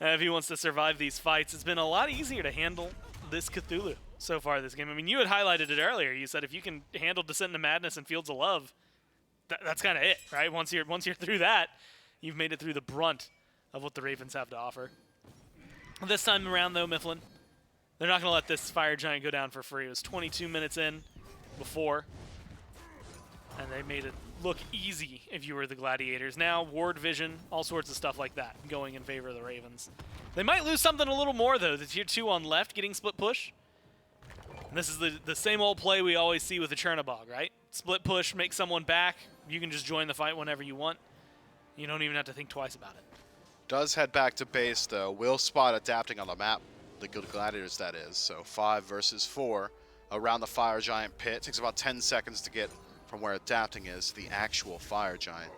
If he wants to survive these fights, it's been a lot easier to handle this Cthulhu so far this game. I mean, you had highlighted it earlier. You said if you can handle Descent into Madness and Fields of Love, that's kind of it, right? Once you're through that, you've made it through the brunt of what the Ravens have to offer. This time around, though, Mifflin, they're not going to let this Fire Giant go down for free. It was 22 minutes in before, and they made it look easy if you were the Gladiators. Now, ward vision, all sorts of stuff like that going in favor of the Ravens. They might lose something a little more, though. The tier 2 on left getting split push. And this is the same old play we always see with the Chernobog, right? Split push, make someone back. You can just join the fight whenever you want. You don't even have to think twice about it. Does head back to base, though. Will spot adapting on the map. The Gilded Gladiators, that is. So 5 versus 4 around the Fire Giant pit. Takes about 10 seconds to get from where adapting is to the actual Fire Giant.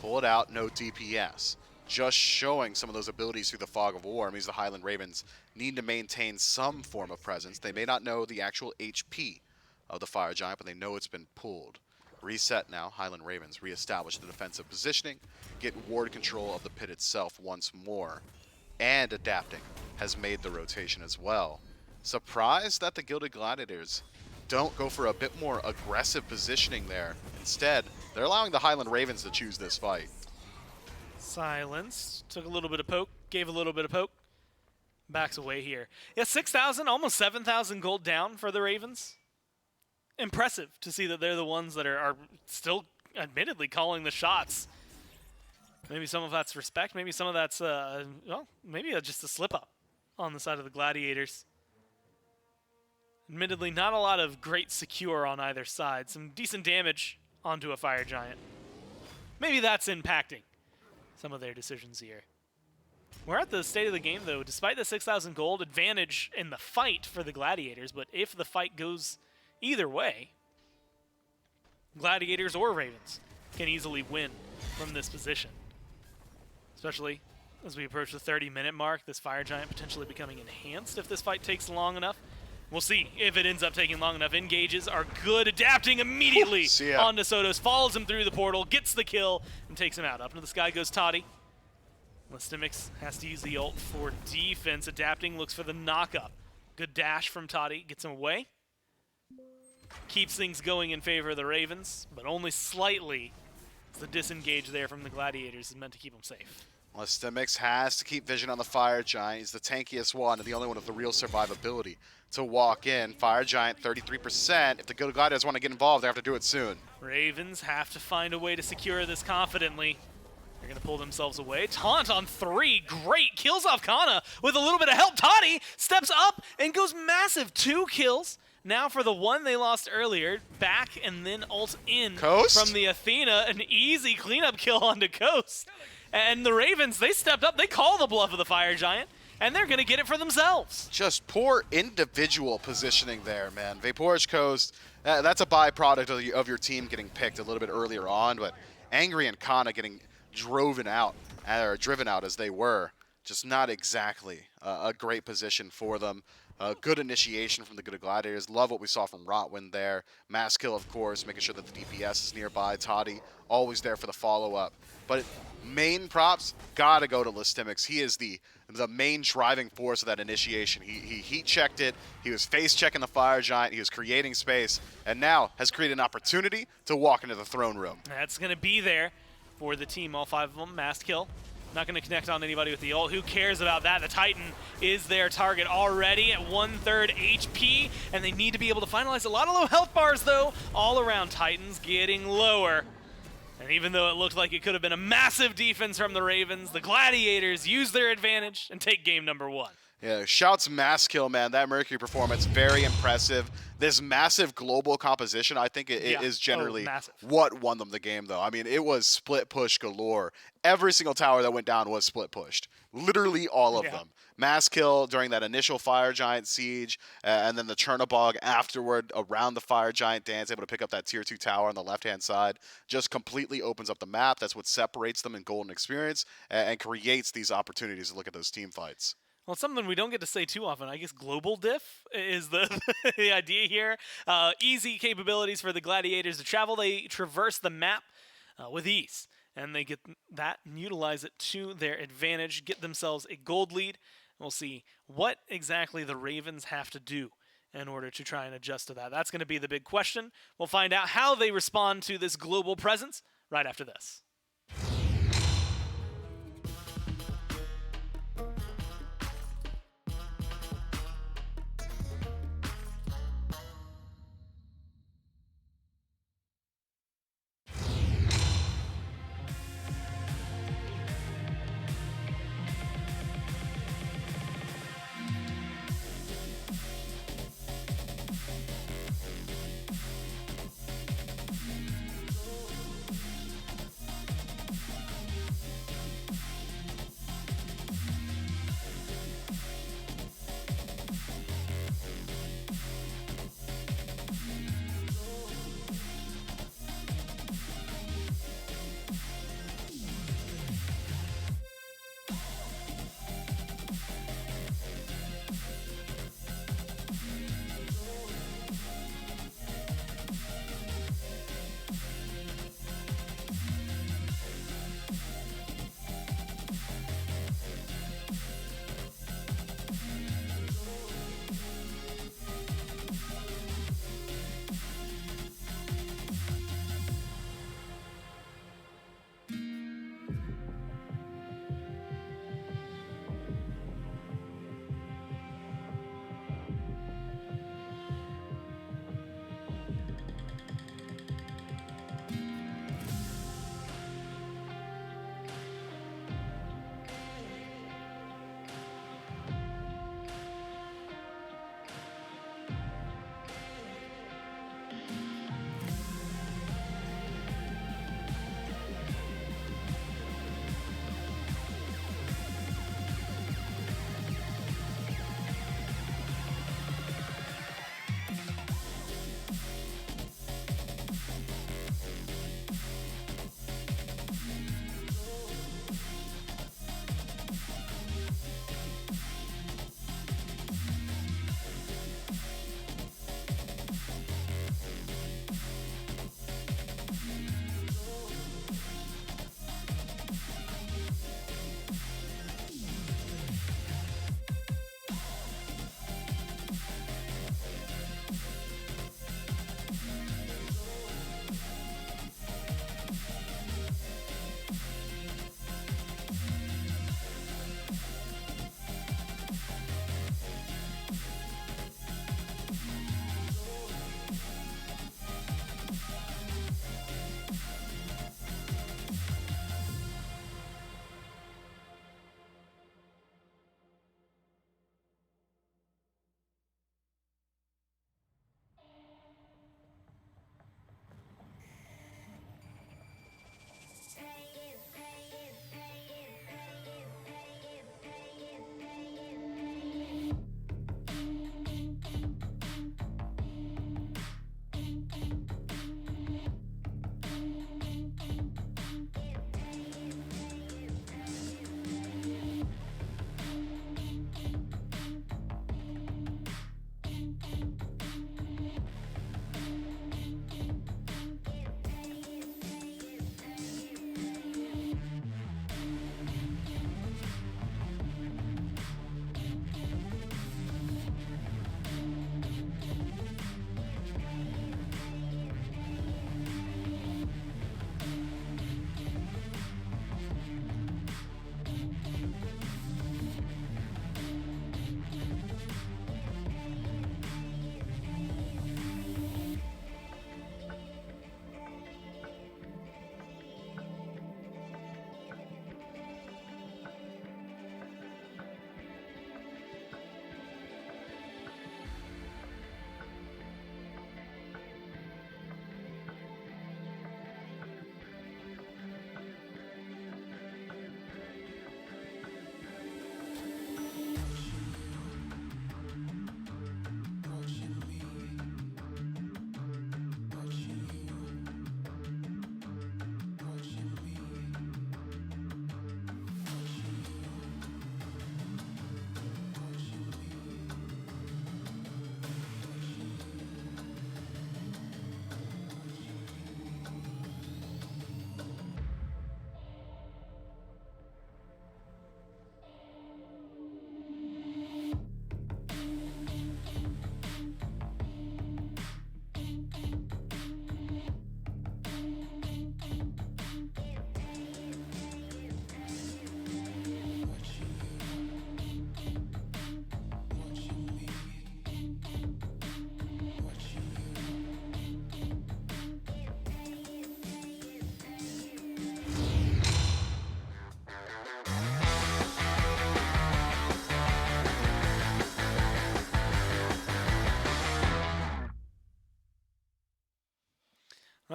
Pull it out, no DPS. Just showing some of those abilities through the Fog of War means the Highland Ravens need to maintain some form of presence. They may not know the actual HP of the Fire Giant, but they know it's been pulled. Reset now, Highland Ravens reestablish the defensive positioning, get ward control of the pit itself once more, and adapting has made the rotation as well. Surprised that the Gilded Gladiators don't go for a bit more aggressive positioning there. Instead, they're allowing the Highland Ravens to choose this fight. Silence. Took a little bit of poke. Gave a little bit of poke. Backs away here. Yeah, 6,000, almost 7,000 gold down for the Ravens. Impressive to see that they're the ones that are still, admittedly, calling the shots. Maybe some of that's respect. Maybe some of that's, well, maybe just a slip-up on the side of the Gladiators. Admittedly, not a lot of great secure on either side. Some decent damage onto a Fire Giant. Maybe that's impacting some of their decisions here. We're at the state of the game, though. Despite the 6,000 gold, advantage in the fight for the Gladiators, but if the fight goes either way, Gladiators or Ravens can easily win from this position. Especially As we approach the 30-minute mark, this Fire Giant potentially becoming enhanced if this fight takes long enough. We'll see if it ends up taking long enough. Engages are good, adapting immediately onto Sotos, follows him through the portal, gets the kill, and takes him out. Up into the sky goes Toddy. Listimix has to use the ult for defense. Adapting, looks for the knock-up. Good dash from Toddy, gets him away. Keeps things going in favor of the Ravens, but only slightly. The disengage there from the Gladiators is meant to keep them safe. Listimix has to keep vision on the Fire Giant. He's the tankiest one and the only one with the real survivability to walk in. Fire Giant, 33%. If the Gladiators want to get involved, they have to do it soon. Ravens have to find a way to secure this confidently. They're going to pull themselves away. Taunt on 3. Great. Kills off Kana with a little bit of help. Toddy steps up and goes massive. 2 kills. Now for the one they lost earlier. Back and then ult in Coast? from the Athena. An easy cleanup kill onto Coast. And the Ravens, they stepped up. They call the bluff of the Fire Giant. And they're going to get it for themselves. Just poor individual positioning there, man. Vaporage Coast, that's a byproduct of your team getting picked a little bit earlier on, but Angry and Kana getting driven out as they were, just not exactly a great position for them. Good initiation from the good Gladiators. Love what we saw from Rotwin there. Mass kill, of course, making sure that the DPS is nearby. Toddy, always there for the follow-up. But main props, gotta go to Listimix. He is the main driving force of that initiation. He heat checked it. He was face checking the Fire Giant. He was creating space, and now has created an opportunity to walk into the throne room. That's going to be there for the team, all 5 of them. Mass kill. Not going to connect on anybody with the ult. Who cares about that? The Titan is their target already at 1/3 HP, and they need to be able to finalize a lot of low health bars, though, all around. Titans getting lower. And even though it looked like it could have been a massive defense from the Ravens, the Gladiators use their advantage and take game number 1. Yeah, shouts mass kill, man. That Mercury performance, very impressive. This massive global composition, I think it is generally what won them the game, though. I mean, it was split push galore. Every single tower that went down was split pushed. Literally all of them. Mass kill during that initial Fire Giant siege, and then the Chernobog afterward around the Fire Giant dance, able to pick up that tier 2 tower on the left-hand side. Just completely opens up the map. That's what separates them in Golden Experience and creates these opportunities to look at those team fights. Well, it's something we don't get to say too often. I guess global diff is the idea here. Easy capabilities for the Gladiators to travel. They traverse the map with ease, and they get that and utilize it to their advantage, get themselves a gold lead. We'll see what exactly the Ravens have to do in order to try and adjust to that. That's going to be the big question. We'll find out how they respond to this global presence right after this.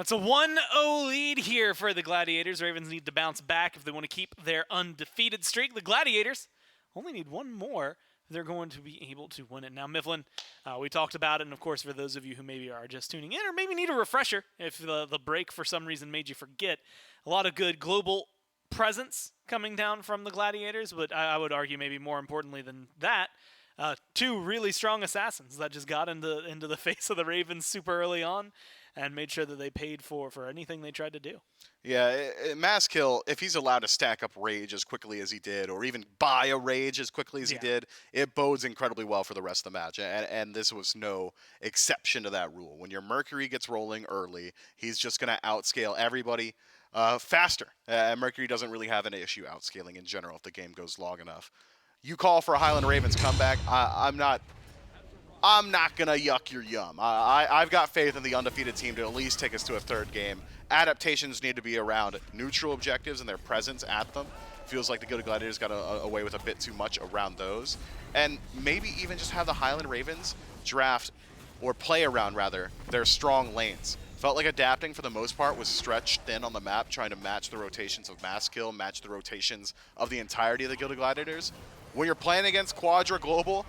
It's a 1-0 lead here for the Gladiators. Ravens need to bounce back if they want to keep their undefeated streak. The Gladiators only need one more. They're going to be able to win it. Now, Mifflin, we talked about it, and of course, for those of you who maybe are just tuning in or maybe need a refresher if the break for some reason made you forget, a lot of good global presence coming down from the Gladiators, but I would argue maybe more importantly than that, two really strong assassins that just got into the face of the Ravens super early on and made sure that they paid for anything they tried to do. Yeah, Maskill, if he's allowed to stack up rage as quickly as he did, or even buy a rage as quickly as he did, it bodes incredibly well for the rest of the match. And this was no exception to that rule. When your Mercury gets rolling early, he's just going to outscale everybody faster. Mercury doesn't really have an issue outscaling in general if the game goes long enough. You call for a Highland Ravens comeback. I'm not going to yuck your yum. I've got faith in the undefeated team to at least take us to a third game. Adaptations need to be around neutral objectives and their presence at them. Feels like the Gilded Gladiators got away with a bit too much around those. And maybe even just have the Highland Ravens draft, or play around, rather, their strong lanes. Felt like adapting, for the most part, was stretched thin on the map, trying to match the rotations of Maskill, match the rotations of the entirety of the Gilded Gladiators. When you're playing against Quadra Global,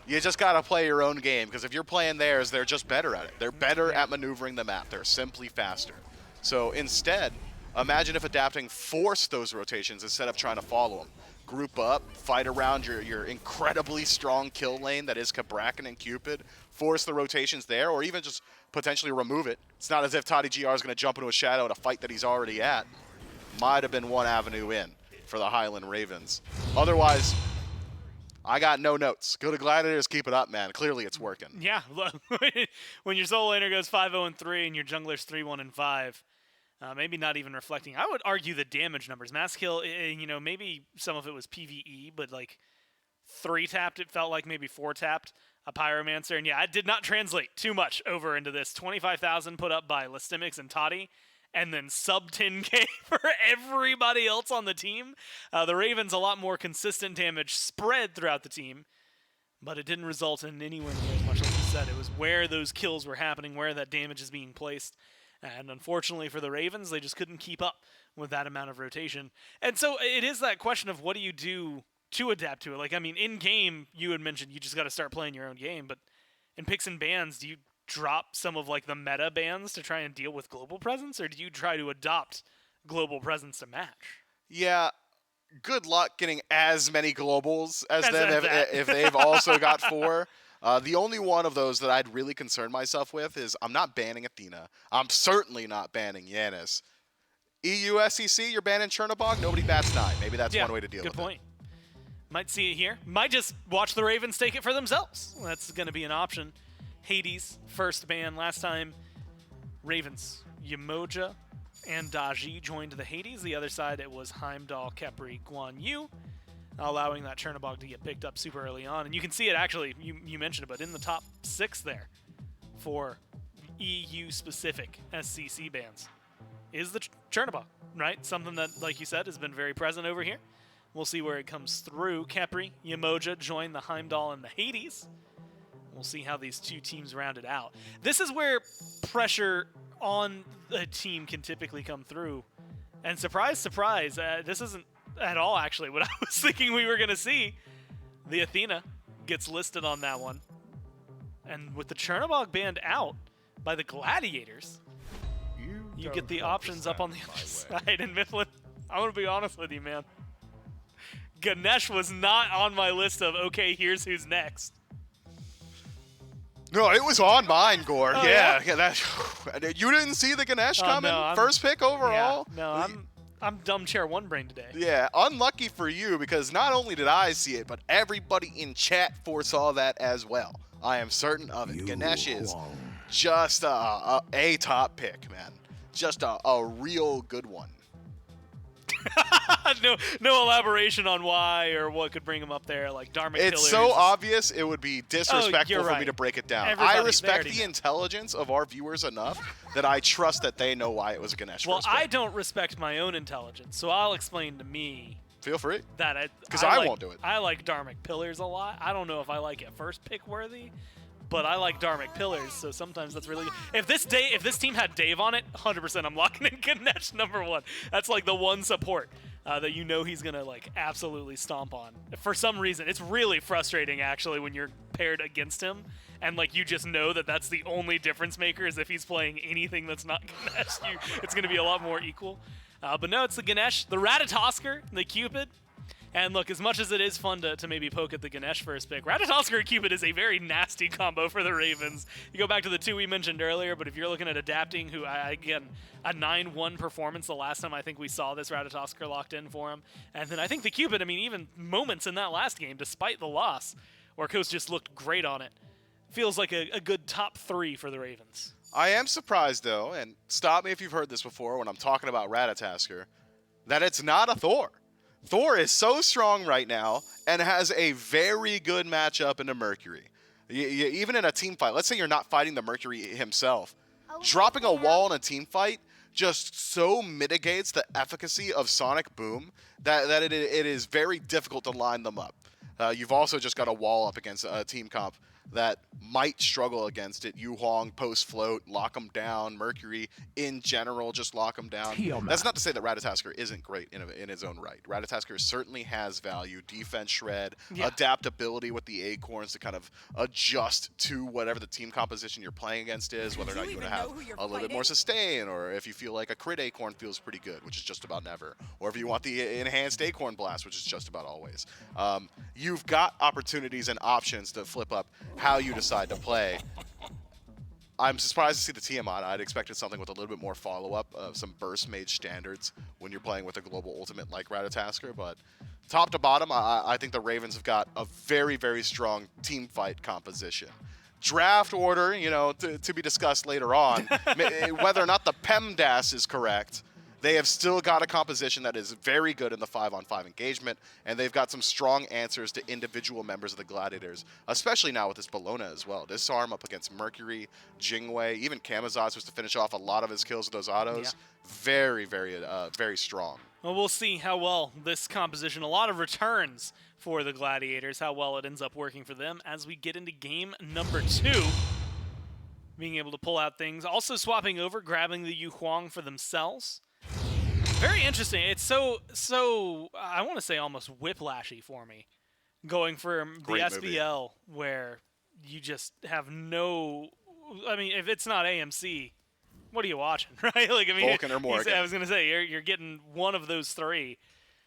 you just got to play your own game, because if you're playing theirs, they're just better at it. They're better at maneuvering the map. They're simply faster. So instead, imagine if adapting forced those rotations instead of trying to follow them. Group up, fight around your incredibly strong kill lane that is Cabrakan and Cupid, force the rotations there, or even just potentially remove it. It's not as if Toddy GR is going to jump into a shadow in a fight that he's already at. Might have been one avenue in for the Highland Ravens. Otherwise, I got no notes. Go to Gladiators, keep it up, man. Clearly it's working. Yeah, when your solo laner goes 5-0-3 and your jungler's 3-1-5, maybe not even reflecting. I would argue the damage numbers. Maskill, maybe some of it was PvE, but like 3-tapped, it felt like maybe 4-tapped a Pyromancer. And yeah, it did not translate too much over into this. 25,000 put up by Listimics and Toddy, and then sub 10k for everybody else on the team. The Ravens, a lot more consistent damage spread throughout the team, but it didn't result in anywhere near as much like you said. It was where those kills were happening, where that damage is being placed. And unfortunately for the Ravens, they just couldn't keep up with that amount of rotation. And so it is that question of what do you do to adapt to it? Like, I mean, in-game, you had mentioned you just got to start playing your own game, but in picks and bans, do you drop some of like the meta bans to try and deal with global presence, or do you try to adopt global presence to match? Yeah, good luck getting as many globals as them if they've also got 4. The only one of those that I'd really concern myself with is I'm not banning Athena. I'm certainly not banning Yanis. EU SEC, you're banning Chernobog, nobody bats an eye. Maybe that's one way to deal with it. Good point. Might see it here. Might just watch the Ravens take it for themselves. That's going to be an option. Hades, first ban. Last time, Ravens, Yamoja, and Daji joined the Hades. The other side, it was Heimdall, Kepri, Guan Yu, allowing that Chernobog to get picked up super early on. And you can see it actually, you mentioned it, but in the top 6 there for EU-specific SCC bans is the Chernobog, right? Something that, like you said, has been very present over here. We'll see where it comes through. Kepri, Yamoja join the Heimdall and the Hades. We'll see how these two teams round it out. This is where pressure on a team can typically come through. And surprise, surprise, this isn't at all actually what I was thinking we were going to see. The Athena gets listed on that one. And with the Chernobog banned out by the Gladiators, you get the options up on the other side. And Mifflin, I'm going to be honest with you, man. Ganesh was not on my list of, okay, here's who's next. No, it was on mine, Gore. Oh, yeah. You didn't see the Ganesh coming? No, first pick overall? Yeah, no, I'm dumb chair one brain today. Yeah, unlucky for you, because not only did I see it, but everybody in chat foresaw that as well. I am certain of it. Ganesh is just a top pick, man. Just a real good one. no elaboration on why or what could bring him up there, like Dharmic It's Killers. so obvious it would be disrespectful for right. me to break it down. Everybody, I respect the know. intelligence of our viewers enough that I trust that they know why it was a Ganesh. Well, I don't respect my own intelligence, so I'll explain to me. Feel free. That because I like, won't do it. I like Dharmic Pillars a lot. I don't know if I like it first pick worthy, but I like Dharmic Pillars, so sometimes that's really good. If this team had Dave on it, 100% I'm locking in Ganesh #1. That's like the one support that you know he's gonna like absolutely stomp on. For some reason, it's really frustrating actually when you're paired against him, and like you just know that that's the only difference maker is if he's playing anything that's not Ganesh. It's gonna be a lot more equal. But no, it's the Ganesh, the Ratatosker, the Cupid. And look, as much as it is fun to maybe poke at the Ganesh first pick, Ratatosker and Cupid is a very nasty combo for the Ravens. You go back to the two we mentioned earlier, but if you're looking at adapting, who, again, a 9-1 performance the last time I think we saw this Ratatosker locked in for him. And then I think the Cupid, I mean, even moments in that last game, despite the loss, where Coast just looked great on it, feels like a good top 3 for the Ravens. I am surprised, though, and stop me if you've heard this before when I'm talking about Ratatosker, that it's not a Thor. Thor is so strong right now and has a very good matchup into Mercury. Even in a team fight, let's say you're not fighting the Mercury himself, dropping a wall in a team fight just so mitigates the efficacy of Sonic Boom that it is very difficult to line them up. You've also just got a wall up against a team comp that might struggle against it. Yu Huang, post float, lock them down. Mercury, in general, just lock them down. That's not to say that Ratatosker isn't great in his own right. Ratatosker certainly has value. Defense shred, adaptability with the acorns to kind of adjust to whatever the team composition you're playing against is, whether or not you want to have a little bit more sustain, or if you feel like a crit acorn feels pretty good, which is just about never, or if you want the enhanced acorn blast, which is just about always. You've got opportunities and options to flip up how you decide to play. I'm surprised to see the Tiamat. I'd expected something with a little bit more follow-up, some burst mage standards when you're playing with a global ultimate like Ratatosker, but top to bottom, I think the Ravens have got a very, very strong team fight composition. Draft order, you know, to be discussed later on, whether or not the PEMDAS is correct, they have still got a composition that is very good in the 5-on-5 engagement, and they've got some strong answers to individual members of the Gladiators, especially now with this Bologna as well. Disarm up against Mercury, Jingwei, even Kamazaz was to finish off a lot of his kills with those autos. Yeah. Very, very strong. Well, we'll see how well this composition, a lot of returns for the Gladiators, how well it ends up working for them as we get into game #2. Being able to pull out things. Also swapping over, grabbing the Yu Huang for themselves. Very interesting. It's so I want to say almost whiplashy for me, going from the SBL where you just have no. I mean, if it's not AMC, what are you watching, right? Like, I mean, Vulcan or Morgan. I was gonna say you're getting one of those three.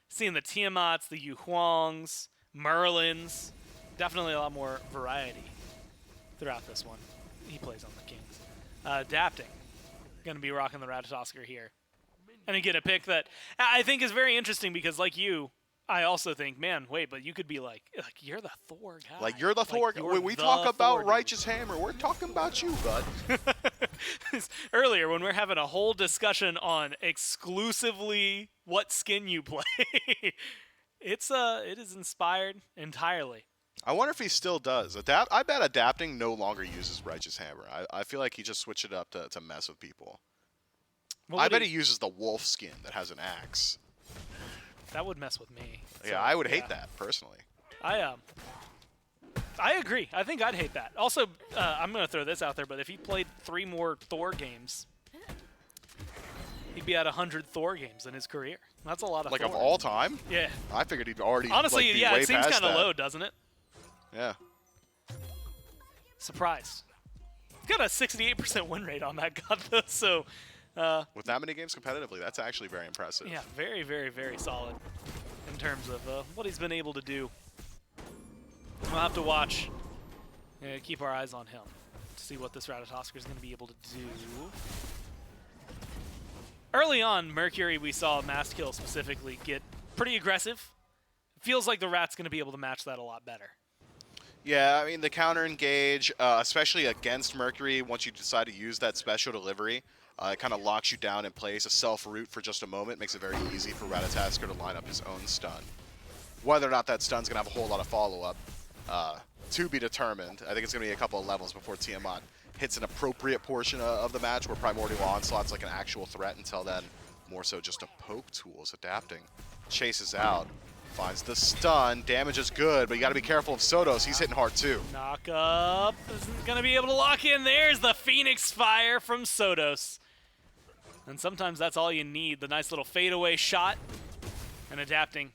Seeing the Tiamats, the Yu Huangs, Merlins, definitely a lot more variety throughout this one. He plays on the Kings. Adapting, gonna be rocking the Ratatosker here. And you get a pick that I think is very interesting because, like you, I also think, man, wait, but you could be like you're the Thor guy. Like, you're the Thor guy. When we talk about Righteous Hammer, we're talking about you, bud. Earlier, when we're having a whole discussion on exclusively what skin you play, it is inspired entirely. I wonder if he still does. I bet adapting no longer uses Righteous Hammer. I feel like he just switched it up to mess with people. I bet he uses the wolf skin that has an axe. That would mess with me. Yeah, so, I would hate that, personally. I agree. I think I'd hate that. Also, I'm going to throw this out there, but if he played 3 more Thor games, he'd be at 100 Thor games in his career. That's a lot of Like, Thor. of all time? Yeah. I figured he'd already Honestly, be yeah, way it seems past kind of that. low, doesn't it? Yeah. Surprised. He's got a 68% win rate on that god, though, so... with that many games competitively, that's actually very impressive. Yeah, very, very, very solid in terms of what he's been able to do. We'll have to watch, keep our eyes on him to see what this Ratatosker is going to be able to do. Early on, Mercury, we saw Mastkill specifically get pretty aggressive. Feels like the Rat's going to be able to match that a lot better. Yeah, I mean, the counter engage, especially against Mercury, once you decide to use that special delivery, it kind of locks you down in place. A self-root for just a moment makes it very easy for Ratatosker to line up his own stun. Whether or not that stun's going to have a whole lot of follow-up, to be determined. I think it's going to be a couple of levels before Tiamat hits an appropriate portion of the match where Primordial Onslaught's like an actual threat. Until then, more so just a poke tool is adapting. Chases out. Finds the stun. Damage is good, but you got to be careful of Sotos. He's hitting hard too. Knock up. Isn't going to be able to lock in. There's the Phoenix Fire from Sotos. And sometimes that's all you need. The nice little fadeaway shot. And adapting.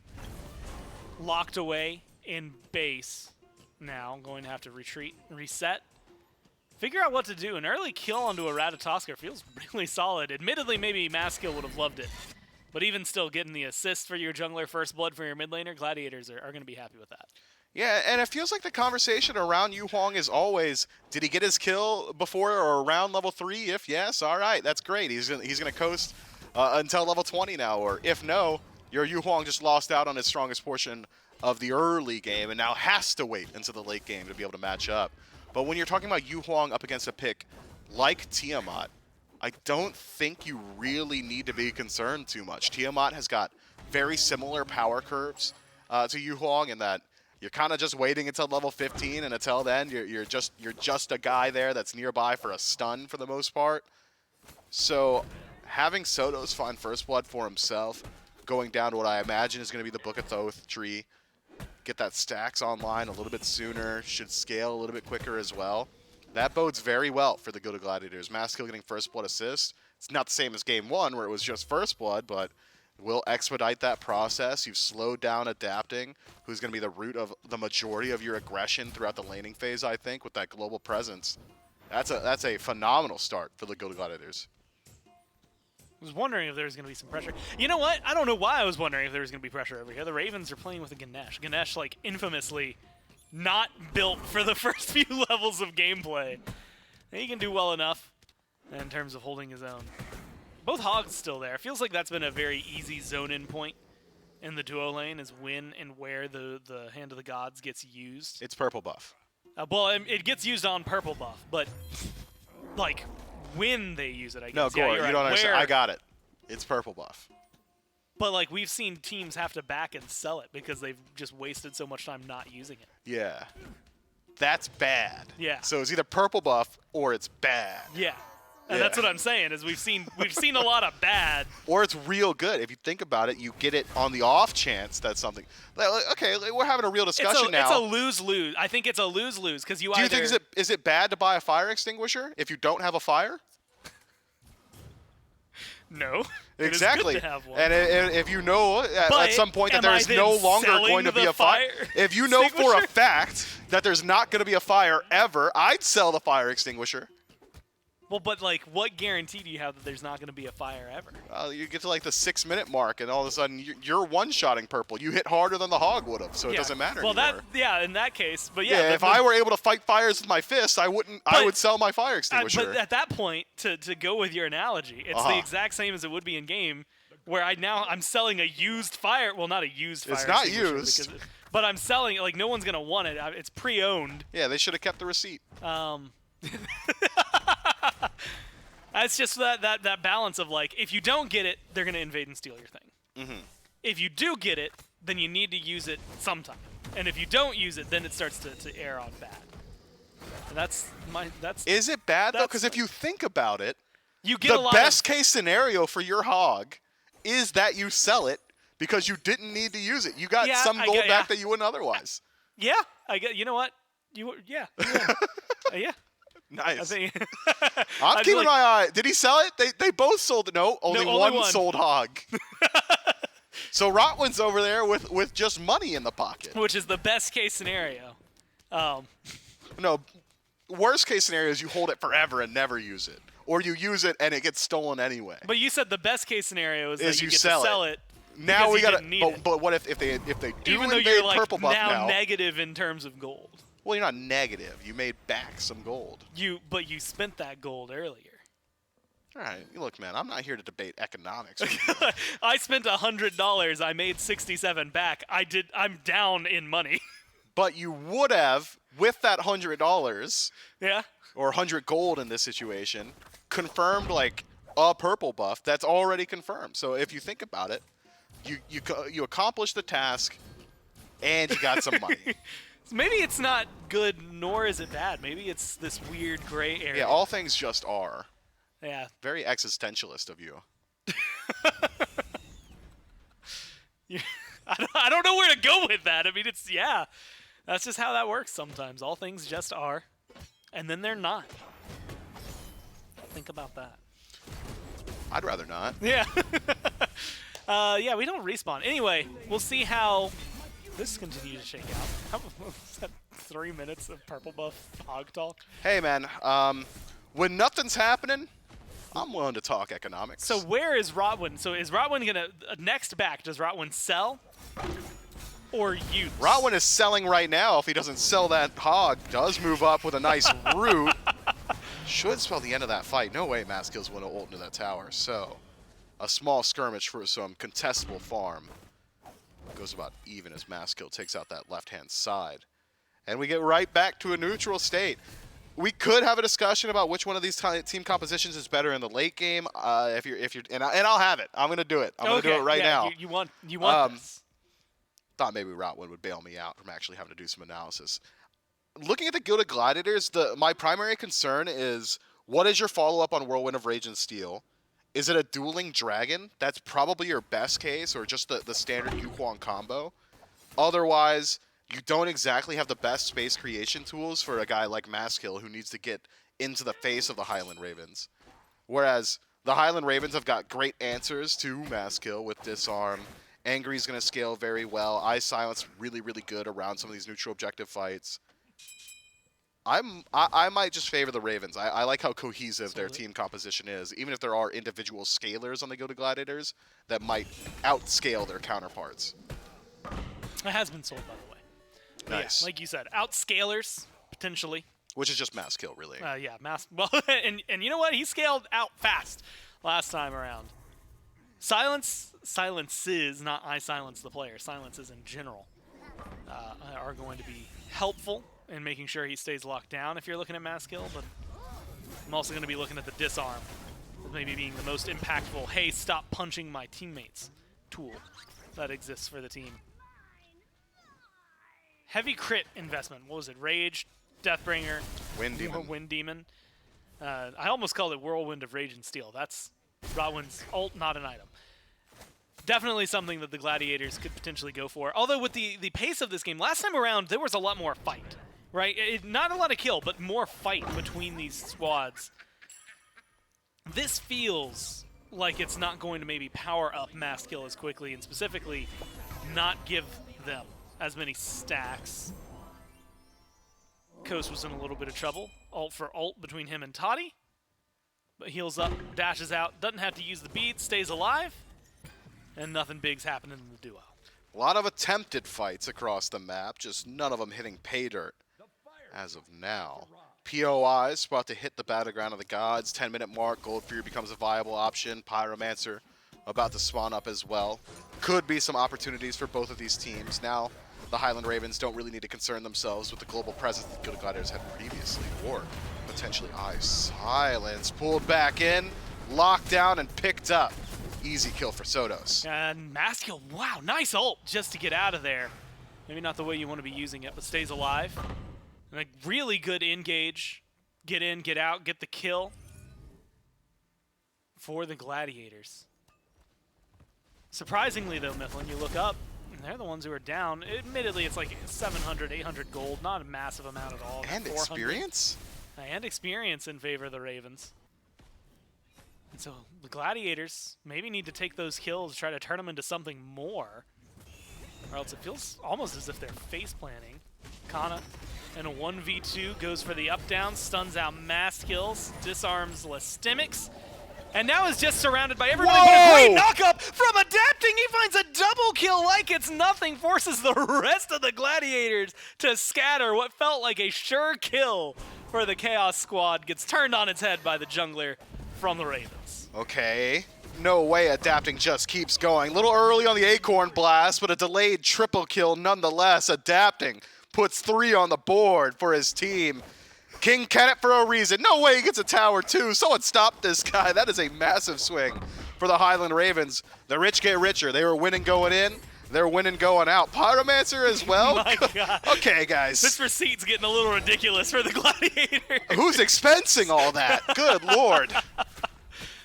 Locked away in base. Now going to have to retreat, reset. Figure out what to do. An early kill onto a Ratatoskr feels really solid. Admittedly, maybe Maskill would have loved it. But even still, getting the assist for your jungler, first blood for your mid laner, Gladiators are going to be happy with that. Yeah, and it feels like the conversation around Yu Huang is always, did he get his kill before or around level 3? If yes, all right, that's great. He's gonna coast until level 20 now. Or if no, your Yu Huang just lost out on his strongest portion of the early game and now has to wait until the late game to be able to match up. But when you're talking about Yu Huang up against a pick like Tiamat, I don't think you really need to be concerned too much. Tiamat has got very similar power curves to Yu Huang in that you're kind of just waiting until level 15, and until then, you're just a guy there that's nearby for a stun for the most part. So having Sotos find first blood for himself, going down to what I imagine is going to be the Book of Thoth tree, get that stacks online a little bit sooner, should scale a little bit quicker as well. That bodes very well for the Gilded Gladiators. Maskill getting first blood assist. It's not the same as game 1 where it was just first blood, but will expedite that process. You've slowed down adapting, who's going to be the root of the majority of your aggression throughout the laning phase, I think, with that global presence. That's a phenomenal start for the Gilded Gladiators. I was wondering if there was going to be some pressure. You know what? I don't know why I was wondering if there was going to be pressure over here. The Ravens are playing with a Ganesh. Ganesh, like, infamously not built for the first few levels of gameplay. He can do well enough in terms of holding his own. Both Hogs still there. Feels like that's been a very easy zone-in point in the duo lane, is when and where the Hand of the Gods gets used. It's purple buff. Well, it gets used on purple buff, but, like, when they use it, I guess. No, Gore, yeah, you don't understand. I got it. It's purple buff. But, like, we've seen teams have to back and sell it because they've just wasted so much time not using it. Yeah. That's bad. Yeah. So it's either purple buff or it's bad. Yeah. And Yeah. that's what I'm saying, is we've seen a lot of bad. Or it's real good. If you think about it, you get it on the off chance that something. Okay, we're having a real discussion now. It's a lose-lose. I think it's a lose-lose because you either. Do you think is it bad to buy a fire extinguisher if you don't have a fire? No. Exactly. It is good to have one. And if you know at some point that am I there's then no longer selling going to be the a fire, if you know for a extinguisher? fact that there's not going to be a fire ever, I'd sell the fire extinguisher. Well, but, like, what guarantee do you have that there's not going to be a fire ever? You get to like the 6-minute mark, and all of a sudden you're one-shotting purple. You hit harder than the hog would have, so it doesn't matter Well, anymore. in that case, but yeah. If I were able to fight fires with my fist, I would sell my fire extinguisher. But at that point, to go with your analogy, it's the exact same as it would be in game, where I'm selling a used fire. Well, not a used fire. It's not extinguisher used. But I'm selling, like, no one's gonna want it. It's pre-owned. Yeah, they should have kept the receipt. It's just that balance of, like, if you don't get it, they're gonna invade and steal your thing. Mm-hmm. If you do get it, then you need to use it sometime. And if you don't use it, then it starts to err on bad. And Is it bad though? Because if you think about it, you get the best case scenario for your hog is that you sell it because you didn't need to use it. You got some gold back that you wouldn't otherwise. Yeah, I get. You know what? Yeah. Nice. I'm keeping my eye. Did he sell it? They both sold it. No, only one sold hog. So Rotwin's over there with just money in the pocket. Which is the best case scenario. No, worst case scenario is you hold it forever and never use it. Or you use it and it gets stolen anyway. But you said the best case scenario is that you get sell to sell it. Now we got to. But what if they do even though invade you're, like, purple buff now negative in terms of gold? Well, you're not negative. You made back some gold. But you spent that gold earlier. All right, look, man, I'm not here to debate economics. I spent $100. I made 67 back. I'm down in money. But you would have, with that $100, yeah, or 100 gold in this situation, confirmed like a purple buff that's already confirmed. So if you think about it, you accomplished the task, and you got some money. Maybe it's not good, nor is it bad. Maybe it's this weird gray area. Yeah, all things just are. Yeah. Very existentialist of you. I don't know where to go with that. I mean, yeah, that's just how that works sometimes. All things just are, and then they're not. Think about that. I'd rather not. Yeah. Yeah, we don't respawn. Anyway, we'll see how this continues to shake out. How was that 3 minutes of purple buff hog talk? Hey, man, when nothing's happening, I'm willing to talk economics. So where is Rotwin? So is Rotwin going to, next back, does Rotwin sell or use? Rotwin is selling right now. If he doesn't sell that hog, does move up with a nice root. Should spell the end of that fight. No way Maskill's going to ult into that tower. So a small skirmish for some contestable farm. Goes about even as Maskill takes out that left-hand side. And we get right back to a neutral state. We could have a discussion about which one of these team compositions is better in the late game. If you're, and I'll have it. I'm gonna do it. I'm gonna do it right now. You want this. Thought maybe Rotwin would bail me out from actually having to do some analysis. Looking at the Gilded Gladiators, my primary concern is what is your follow-up on Whirlwind of Rage and Steel? Is it a dueling dragon? That's probably your best case, or just the standard Yu-Huang combo. Otherwise, you don't exactly have the best space creation tools for a guy like Maskill who needs to get into the face of the Highland Ravens. Whereas the Highland Ravens have got great answers to Maskill with Disarm. Angry's going to scale very well. Eye Silence really, really good around some of these neutral objective fights. I might just favor the Ravens. I like how cohesive their team composition is, even if there are individual scalers on the Gilded Gladiators that might outscale their counterparts. It has been sold, by the way. Nice. Yeah, like you said, outscalers, potentially. Which is just Maskill, really. Yeah, well, and you know what? He scaled out fast last time around. Silences, not I silence the player. Silences in general are going to be helpful in making sure he stays locked down if you're looking at Maskill, but I'm also going to be looking at the disarm as maybe being the most impactful, hey, stop punching my teammates tool that exists for the team. Heavy crit investment. What was it? Rage, Deathbringer, Wind Demon. Wind Demon. I almost called it Whirlwind of Rage and Steel. That's Rotwin's ult, not an item. Definitely something that the Gladiators could potentially go for. Although with the pace of this game, last time around, there was a lot more fight. Right? Not a lot of kill, but more fight between these squads. This feels like it's not going to maybe power up Maskill as quickly, and specifically not give them as many stacks. Coast was in a little bit of trouble. Ult for ult between him and Toddy. But heals up, dashes out, doesn't have to use the bead, stays alive. And nothing big's happening in the duo. A lot of attempted fights across the map, just none of them hitting pay dirt as of now. POI is about to hit the battleground of the gods. 10-minute mark, Gold Fury becomes a viable option. Pyromancer about to spawn up as well. Could be some opportunities for both of these teams. Now, the Highland Ravens don't really need to concern themselves with the global presence that the Gilded Gladiators had previously, or potentially Eye Silence. Pulled back in, locked down, and picked up. Easy kill for Sotos. And Maskill, wow, nice ult just to get out of there. Maybe not the way you want to be using it, but stays alive. And a really good engage. Get in, get out, get the kill for the Gladiators. Surprisingly, though, Mifflin, you look up, and they're the ones who are down. Admittedly, it's like 700, 800 gold, not a massive amount at all. And experience? And experience in favor of the Ravens. And so the Gladiators maybe need to take those kills, try to turn them into something more. Or else it feels almost as if they're face planning. Kana in a 1v2 goes for the up-down, stuns out Maskills, disarms Lastimics, and now is just surrounded by everybody. But a great knock-up from Adapting! He finds a double kill like it's nothing, forces the rest of the Gladiators to scatter. What felt like a sure kill for the Chaos Squad gets turned on its head by the jungler from the Ravens. Okay. No way Adapting just keeps going. Little early on the Acorn Blast, but a delayed triple kill nonetheless. Adapting puts 3 on the board for his team. King Kenneth for a reason. No way he gets a tower too. Someone stop this guy. That is a massive swing for the Highland Ravens. The rich get richer. They were winning going in. They're winning going out. Pyromancer as well? My God. Okay, guys. This receipt's getting a little ridiculous for the Gladiators. Who's expensing all that? Good Lord.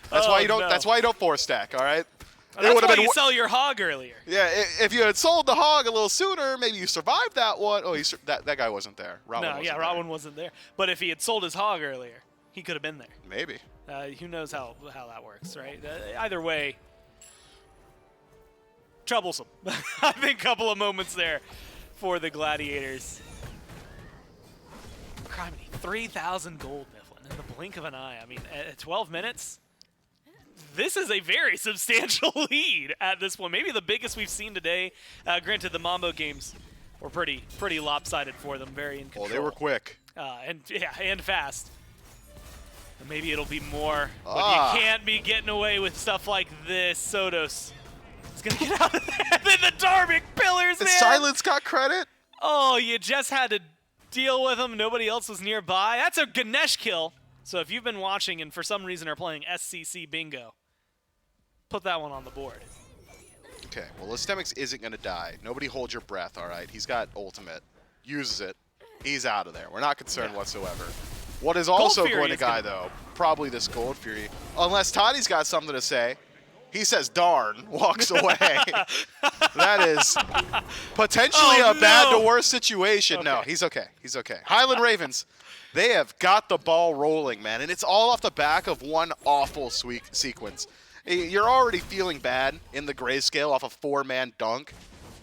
That's why you don't. No. That's why you don't 4-stack. All right. That's would have why been. you sell your hog earlier. Yeah, if you had sold the hog a little sooner, maybe you survived that one. Oh, that guy wasn't there. Rodwin wasn't there. But if he had sold his hog earlier, he could have been there. Maybe. Who knows how that works, right? Either way, troublesome. I think a couple of moments there for the Gladiators. Criminy, 3,000 gold, Mifflin, in the blink of an eye. I mean, at 12 minutes, this is a very substantial lead at this point. Maybe the biggest we've seen today. Granted, the Mambo games were pretty lopsided for them, very in control. Oh, they were quick. And fast. And maybe it'll be more, but you can't be getting away with stuff like this. Sodos is going to get out of there. Then the Dharmic Pillars, man. Silence got credit? Oh, you just had to deal with them. Nobody else was nearby. That's a Ganesh kill. So if you've been watching and for some reason are playing SCC Bingo, put that one on the board. Okay, well, Listemix isn't going to die. Nobody hold your breath, all right? He's got ultimate. Uses it. He's out of there. We're not concerned whatsoever. What is also going to die, though, probably this Gold Fury, unless Toddy's got something to say. He says, darn, walks away. That is potentially a bad to worse situation. Okay. No, he's okay. He's okay. Highland Ravens, they have got the ball rolling, man, and it's all off the back of one awful sequence. You're already feeling bad in the grayscale off a four-man dunk.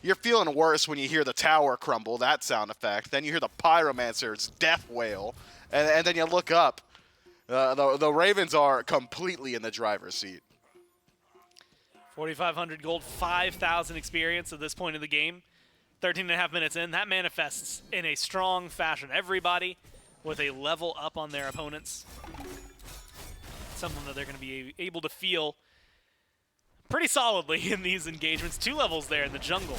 You're feeling worse when you hear the tower crumble, that sound effect. Then you hear the Pyromancer's death wail, and then you look up. The Ravens are completely in the driver's seat. 4,500 gold, 5,000 experience at this point of the game. 13.5 minutes in, that manifests in a strong fashion. Everybody with a level up on their opponents. Something that they're going to be able to feel pretty solidly in these engagements. 2 levels there in the jungle,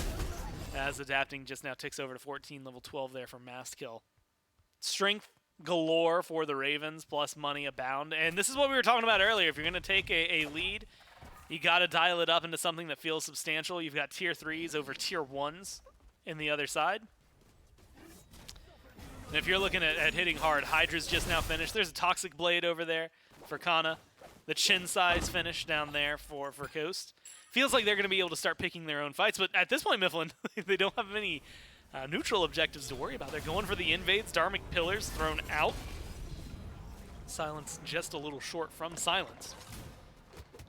as Adapting just now ticks over to 14, level 12 there for Mast Kill. Strength galore for the Ravens, plus money abound. And this is what we were talking about earlier. If you're going to take a lead, you got to dial it up into something that feels substantial. You've got tier 3s over tier 1s in the other side. And if you're looking at hitting hard, Hydra's just now finished. There's a Toxic Blade over there for Kana. The chin size finish down there for Coast. Feels like they're going to be able to start picking their own fights, but at this point, Mifflin, they don't have any neutral objectives to worry about. They're going for the invades. Dharmic Pillars thrown out. Silence just a little short from Silence.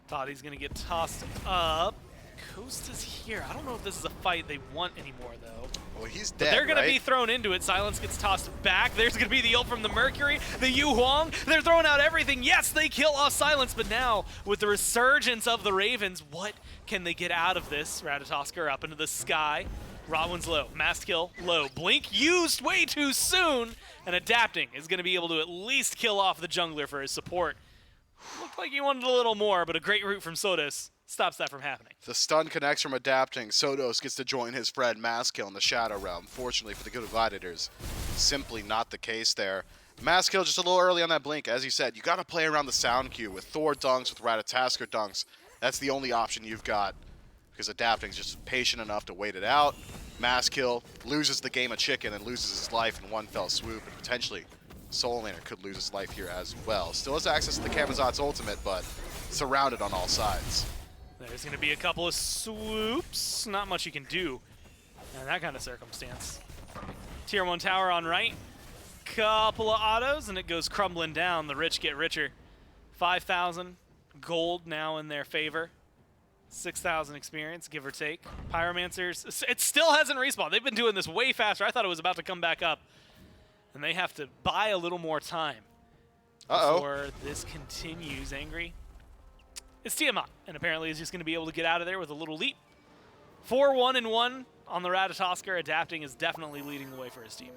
Thought he's going to get tossed up. Coast is here. I don't know if this is a fight they want anymore, though. Well, he's dead, but they're going right? to be thrown into it. Silence gets tossed back. There's going to be the ult from the Mercury, the Yu Huang. They're throwing out everything. Yes, they kill off Silence, but now with the resurgence of the Ravens, what can they get out of this? Ratatoskr up into the sky. Rodwin's low. Mast Kill low. Blink used way too soon, and Adapting is going to be able to at least kill off the jungler for his support. Looked like he wanted a little more, but a great route from Sodos stops that from happening. The stun connects from Adapting. Sodos gets to join his friend Maskill in the Shadow Realm. Fortunately for the Gilded Gladiators, simply not the case there. Maskill just a little early on that blink. As you said, you got to play around the sound cue with Thor dunks, with Ratatasker dunks. That's the only option you've got because Adapting's just patient enough to wait it out. Maskill loses the game of chicken and loses his life in one fell swoop, and potentially Soul Laner could lose his life here as well. Still has access to the Camazot's ultimate, but surrounded on all sides. There's going to be a couple of swoops. Not much you can do in that kind of circumstance. Tier 1 tower on right. Couple of autos, and it goes crumbling down. The rich get richer. 5,000 gold now in their favor. 6,000 experience, give or take. Pyromancers, it still hasn't respawned. They've been doing this way faster. I thought it was about to come back up. And they have to buy a little more time before this continues. Angry. It's Tiamat, and apparently he's just going to be able to get out of there with a little leap. 4-1-1 on the Ratatoskr. Adapting is definitely leading the way for his team.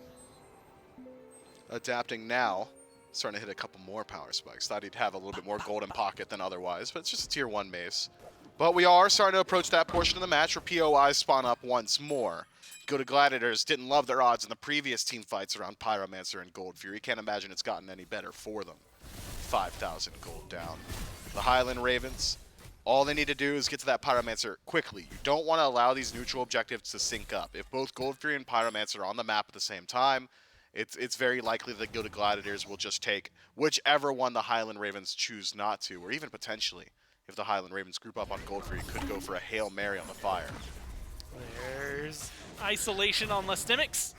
Adapting now, starting to hit a couple more power spikes. Thought he'd have a little bit more golden pocket than otherwise, but it's just a tier 1 mace. But we are starting to approach that portion of the match where POIs spawn up once more. Gilded Gladiators didn't love their odds in the previous team fights around Pyromancer and Gold Fury. Can't imagine it's gotten any better for them. 5,000 gold down. The Highland Ravens, all they need to do is get to that Pyromancer quickly. You don't want to allow these neutral objectives to sync up. If both Gold Fury and Pyromancer are on the map at the same time, it's very likely that Gilded Gladiators will just take whichever one the Highland Ravens choose not to, or even potentially, if the Highland Ravens group up on Goldfree, could go for a Hail Mary on the fire. There's isolation on Lestimics,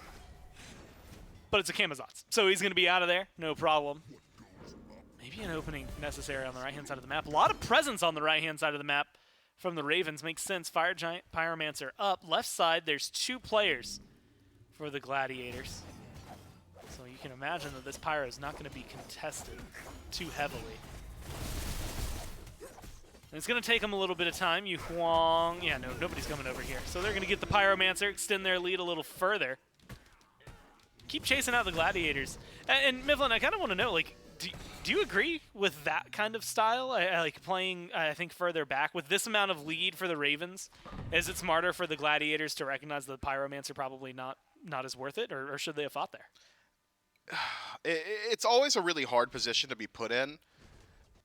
but it's a Camazotz, so he's going to be out of there, no problem. Maybe an opening necessary on the right-hand side of the map. A lot of presence on the right-hand side of the map from the Ravens. Makes sense. Fire Giant, Pyromancer up. Left side, there's 2 players for the Gladiators. So you can imagine that this Pyro is not going to be contested too heavily. And it's going to take them a little bit of time. Yu Huang, yeah, no, nobody's coming over here. So they're going to get the Pyromancer, extend their lead a little further. Keep chasing out the Gladiators. And Mifflin, I kind of want to know, like, do you agree with that kind of style? I like playing, I think, further back. With this amount of lead for the Ravens, is it smarter for the Gladiators to recognize that the Pyromancer probably not as worth it, or should they have fought there? It's always a really hard position to be put in.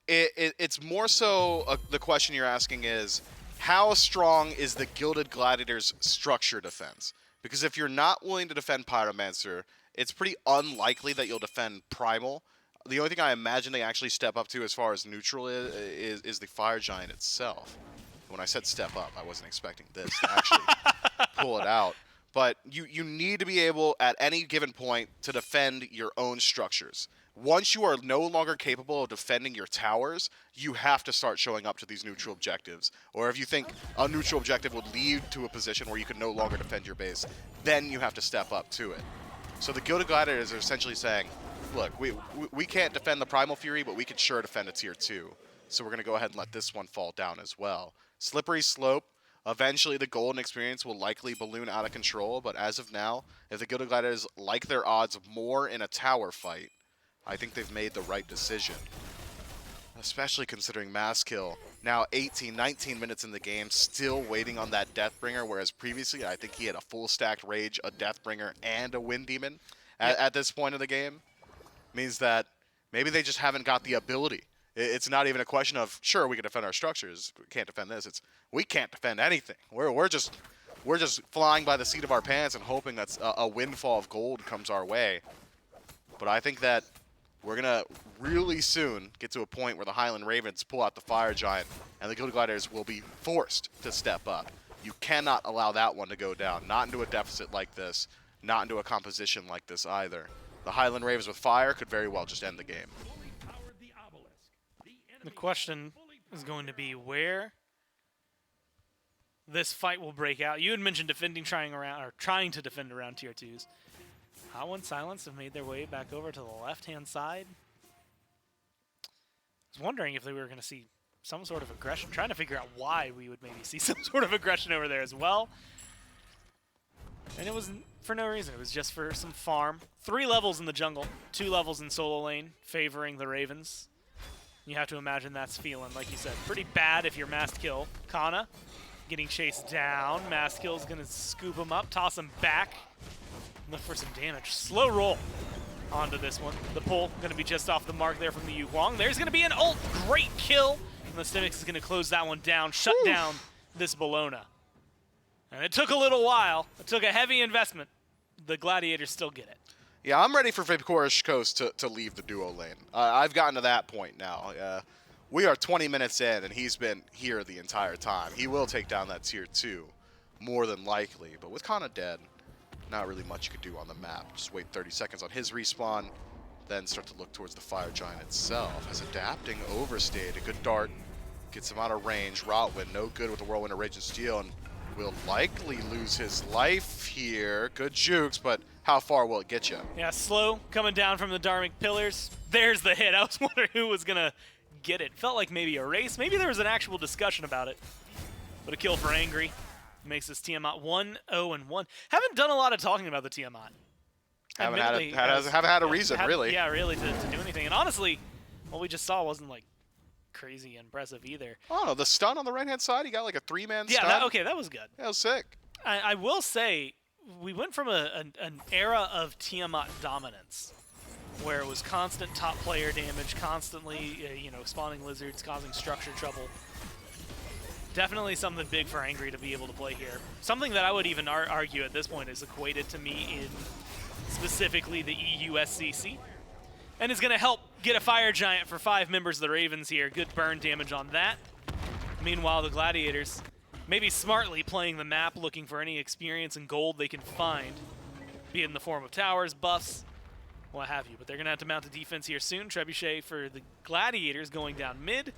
It's more so the question you're asking is, how strong is the Gilded Gladiators' structure defense? Because if you're not willing to defend Pyromancer, it's pretty unlikely that you'll defend Primal. The only thing I imagine they actually step up to as far as neutral is the Fire Giant itself. When I said step up, I wasn't expecting this to actually pull it out. But you need to be able, at any given point, to defend your own structures. Once you are no longer capable of defending your towers, you have to start showing up to these neutral objectives. Or if you think a neutral objective would lead to a position where you can no longer defend your base, then you have to step up to it. So the Gilded Gladiators are essentially saying, look, we can't defend the Primal Fury, but we can sure defend a tier 2. So we're going to go ahead and let this one fall down as well. Slippery slope. Eventually, the golden experience will likely balloon out of control, but as of now, if the Gilded Gladiators like their odds more in a tower fight, I think they've made the right decision. Especially considering Masskill, now 18, 19 minutes in the game, still waiting on that Deathbringer, whereas previously I think he had a full stacked Rage, a Deathbringer, and a Wind Demon at this point of the game. Means that maybe they just haven't got the ability. It's not even a question of, sure, we can defend our structures, we can't defend this. It's, we can't defend anything. We're just flying by the seat of our pants and hoping that a windfall of gold comes our way. But I think that we're going to really soon get to a point where the Highland Ravens pull out the Fire Giant and the Gilded Gladiators will be forced to step up. You cannot allow that one to go down. Not into a deficit like this, not into a composition like this either. The Highland Ravens with fire could very well just end the game. The question is going to be where this fight will break out. You had mentioned trying to defend around tier 2s. How and Silence have made their way back over to the left-hand side. I was wondering if we were going to see some sort of aggression, trying to figure out why we would maybe see some sort of aggression over there as well. And it was for no reason. It was just for some farm. 3 levels in the jungle, 2 levels in solo lane, favoring the Ravens. You have to imagine that's feeling, like you said, pretty bad if you're Masskill. Kana getting chased down. Masskill's going to scoop him up, toss him back. Look for some damage. Slow roll onto this one. The pull going to be just off the mark there from the Yu Huang. There's going to be an ult. Great kill. And the Stimix is going to close that one down, shut down this Bologna. And it took a little while. It took a heavy investment. The Gladiators still get it. Yeah, I'm ready for Viporish Coast to leave the duo lane. I've gotten to that point now. We are 20 minutes in, and he's been here the entire time. He will take down that tier 2, more than likely. But with Kana dead, not really much you could do on the map. Just wait 30 seconds on his respawn, then start to look towards the Fire Giant itself. As adapting overstayed, a good dart gets him out of range. Rotwind, no good with the Whirlwind of Rage and Steel, and will likely lose his life here. Good jukes, but how far will it get you? Yeah, slow coming down from the Dharmic Pillars. There's the hit. I was wondering who was going to get it. Felt like maybe a race. Maybe there was an actual discussion about it. But a kill for Angry. Makes this Tiamat 1-0-1. Haven't done a lot of talking about the Tiamat. Haven't had a reason, really. Yeah, really, to do anything. And honestly, what we just saw wasn't like crazy impressive either. Oh, no, the stun on the right-hand side, he got like a 3-man stun. Yeah, that was good. That was sick. I will say, we went from an era of Tiamat dominance, where it was constant top player damage, constantly spawning lizards, causing structure trouble. Definitely something big for Angry to be able to play here. Something that I would even argue at this point is equated to me in specifically the EU SCC, and is going to help get a Fire Giant for 5 members of the Ravens here. Good burn damage on that. Meanwhile, the Gladiators, maybe smartly playing the map, looking for any experience and gold they can find, be it in the form of towers, buffs, what have you. But they're going to have to mount a defense here soon. Trebuchet for the Gladiators going down mid.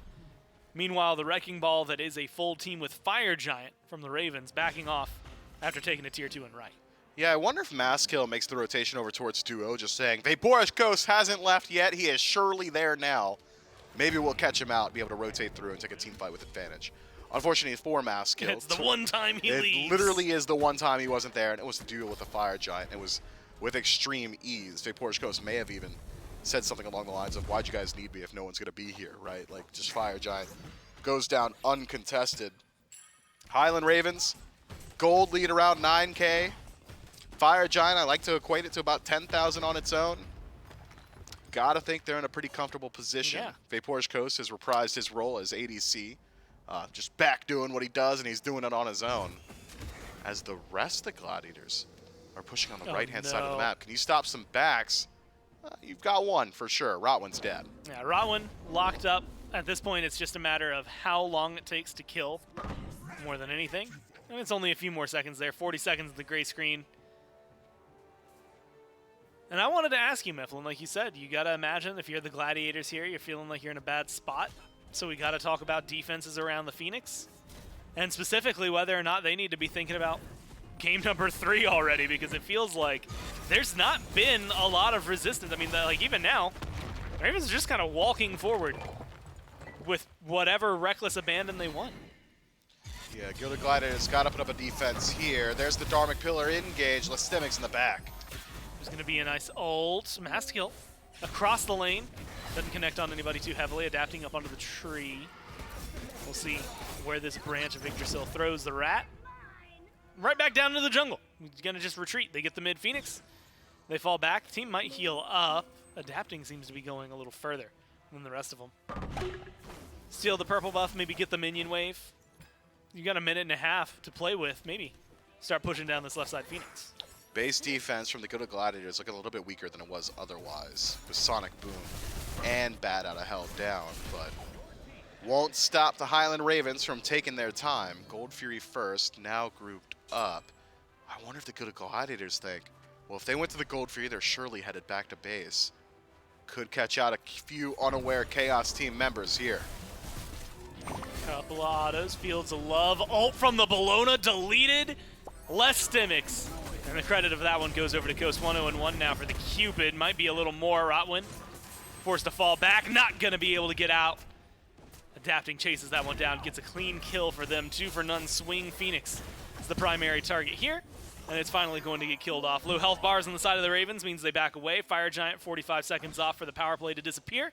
Meanwhile, the Wrecking Ball that is a full team with Fire Giant from the Ravens backing off after taking a tier 2 and right. Yeah, I wonder if Masskill makes the rotation over towards Duo, just saying, Vaporishkos hasn't left yet. He is surely there now. Maybe we'll catch him out, be able to rotate through and take a team fight with advantage. Unfortunately for Masskill, it's the one time he leaves. It literally is the one time he wasn't there, and it was to deal with the Fire Giant. It was with extreme ease. Vaporishkos may have even said something along the lines of, why'd you guys need me if no one's going to be here, right? Like, just Fire Giant goes down uncontested. Highland Ravens, gold lead around 9K. Fire Giant, I like to equate it to about 10,000 on its own. Gotta think they're in a pretty comfortable position. Yeah. Vaporishkos has reprised his role as ADC. Just back doing what he does, and he's doing it on his own. As the rest of the Gladiators are pushing on the right-hand side of the map. Can you stop some backs? You've got one for sure. Rotwin's dead. Yeah, Rotwin locked up. At this point, it's just a matter of how long it takes to kill more than anything. And it's only a few more seconds there. 40 seconds of the gray screen. And I wanted to ask you, Mifflin, like you said, you got to imagine if you're the Gladiators here, you're feeling like you're in a bad spot. So we got to talk about defenses around the Phoenix. And specifically whether or not they need to be thinking about game number 3 already, because it feels like there's not been a lot of resistance. I mean, like even now, Ravens are just kind of walking forward with whatever reckless abandon they want. Yeah, Gilded Gladiators got to put up a defense here. There's the Dharmic Pillar engaged. Lystemic's in the back. There's going to be a nice ult. Mass kill across the lane. Doesn't connect on anybody too heavily, adapting up onto the tree. We'll see where this branch of Yggdrasil throws the rat. Right back down into the jungle. He's going to just retreat. They get the mid Phoenix. They fall back. The team might heal up. Adapting seems to be going a little further than the rest of them. Steal the purple buff, maybe get the minion wave. You got a minute and a half to play with. Maybe start pushing down this left side Phoenix. Base defense from the Gilded Gladiators looking a little bit weaker than it was otherwise, with Sonic Boom and Bat Out of Hell down, but won't stop the Highland Ravens from taking their time. Gold Fury first, now grouped up. I wonder if the Gilded Gladiators think, well, if they went to the Gold Fury, they're surely headed back to base. Could catch out a few unaware Chaos team members here. Couple of autos, Fields of Love, ult from the Bologna, deleted. Less Stimmix. And the credit of that one goes over to Coast 1-0-1 now for the Cupid. Might be a little more. Rotwin forced to fall back. Not going to be able to get out. Adapting chases that one down. Gets a clean kill for them. 2 for none. Swing Phoenix is the primary target here. And it's finally going to get killed off. Low health bars on the side of the Ravens means they back away. Fire Giant 45 seconds off for the power play to disappear.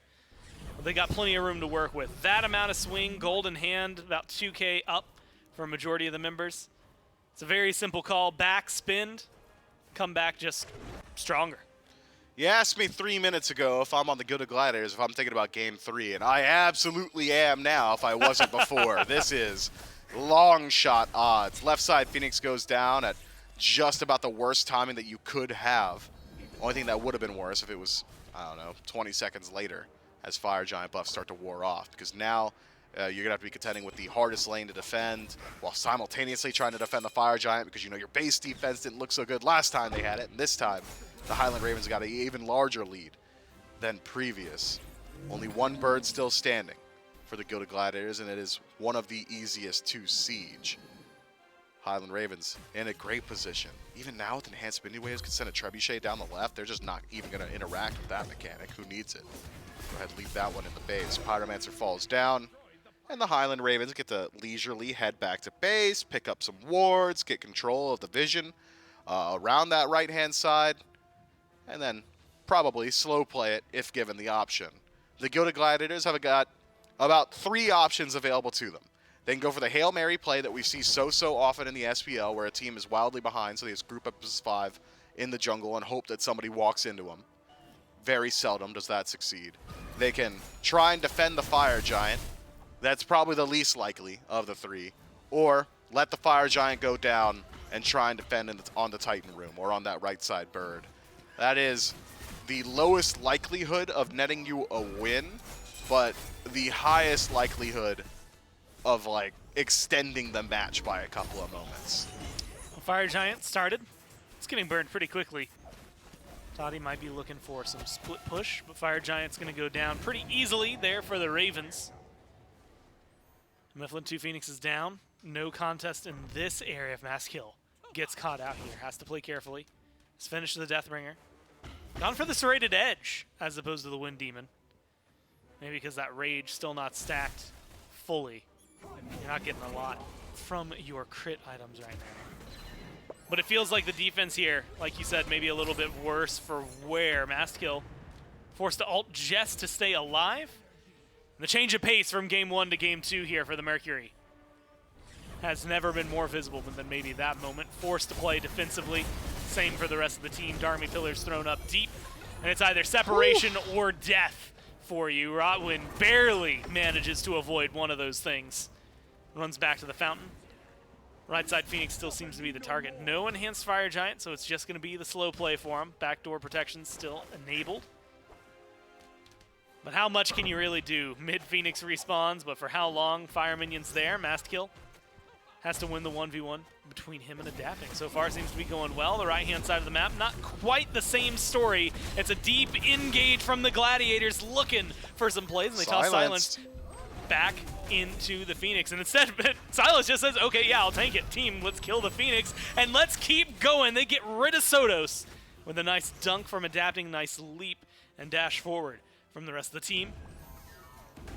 But they got plenty of room to work with. That amount of swing, gold in hand, about 2K up for a majority of the members. It's a very simple call. Back, spin, come back just stronger. You asked me 3 minutes ago if I'm on the Gilded Gladiators, if I'm thinking about Game 3, and I absolutely am now if I wasn't before. This is long shot odds. Left side Phoenix goes down at just about the worst timing that you could have. Only thing that would have been worse if it was, I don't know, 20 seconds later as Fire Giant buffs start to war off, because now you're going to have to be contending with the hardest lane to defend while simultaneously trying to defend the Fire Giant, because you know your base defense didn't look so good last time they had it, and this time the Highland Ravens got an even larger lead than previous. Only one bird still standing for the Gilded Gladiators, and it is one of the easiest to siege. Highland Ravens in a great position. Even now with enhanced spinning waves, could send a Trebuchet down the left. They're just not even going to interact with that mechanic. Who needs it? Go ahead and leave that one in the base. Pyromancer falls down. And the Highland Ravens get to leisurely head back to base, pick up some wards, get control of the vision around that right-hand side, and then probably slow play it if given the option. The Gilded Gladiators have got about 3 options available to them. They can go for the Hail Mary play that we see so often in the SPL, where a team is wildly behind, so they just group up as 5 in the jungle and hope that somebody walks into them. Very seldom does that succeed. They can try and defend the Fire Giant. That's probably the least likely of the 3. Or let the Fire Giant go down and try and defend on the Titan room or on that right side bird. That is the lowest likelihood of netting you a win, but the highest likelihood of like extending the match by a couple of moments. Fire Giant started. It's getting burned pretty quickly. Thought he might be looking for some split push, but Fire Giant's going to go down pretty easily there for the Ravens. Mifflin 2 Phoenix is down. No contest in this area of Mass Kill. Gets caught out here. Has to play carefully. Has finished the Deathbringer. Gone for the Serrated Edge as opposed to the Wind Demon. Maybe because that Rage still not stacked fully. You're not getting a lot from your crit items right now. But it feels like the defense here, like you said, maybe a little bit worse for where Mastkill forced to ult just to stay alive. And the change of pace from game 1 to game 2 here for the Mercury has never been more visible than maybe that moment. Forced to play defensively. Same for the rest of the team. Darmy Pillars thrown up deep. And it's either separation or death for you. Rotwin barely manages to avoid one of those things. Runs back to the fountain. Right side Phoenix still seems to be the target. No enhanced Fire Giant, so it's just going to be the slow play for him. Backdoor protection still enabled. But how much can you really do? Mid-Phoenix respawns, but for how long? Fire Minion's there. Mastkill has to win the 1v1 between him and Adapting. So far seems to be going well. The right-hand side of the map, not quite the same story. It's a deep engage from the Gladiators looking for some plays, and they toss Silence back into the Phoenix. And instead, Silas just says, okay, yeah, I'll tank it. Team, let's kill the Phoenix, and let's keep going. They get rid of Sotos with a nice dunk from Adapting, nice leap and dash forward from the rest of the team.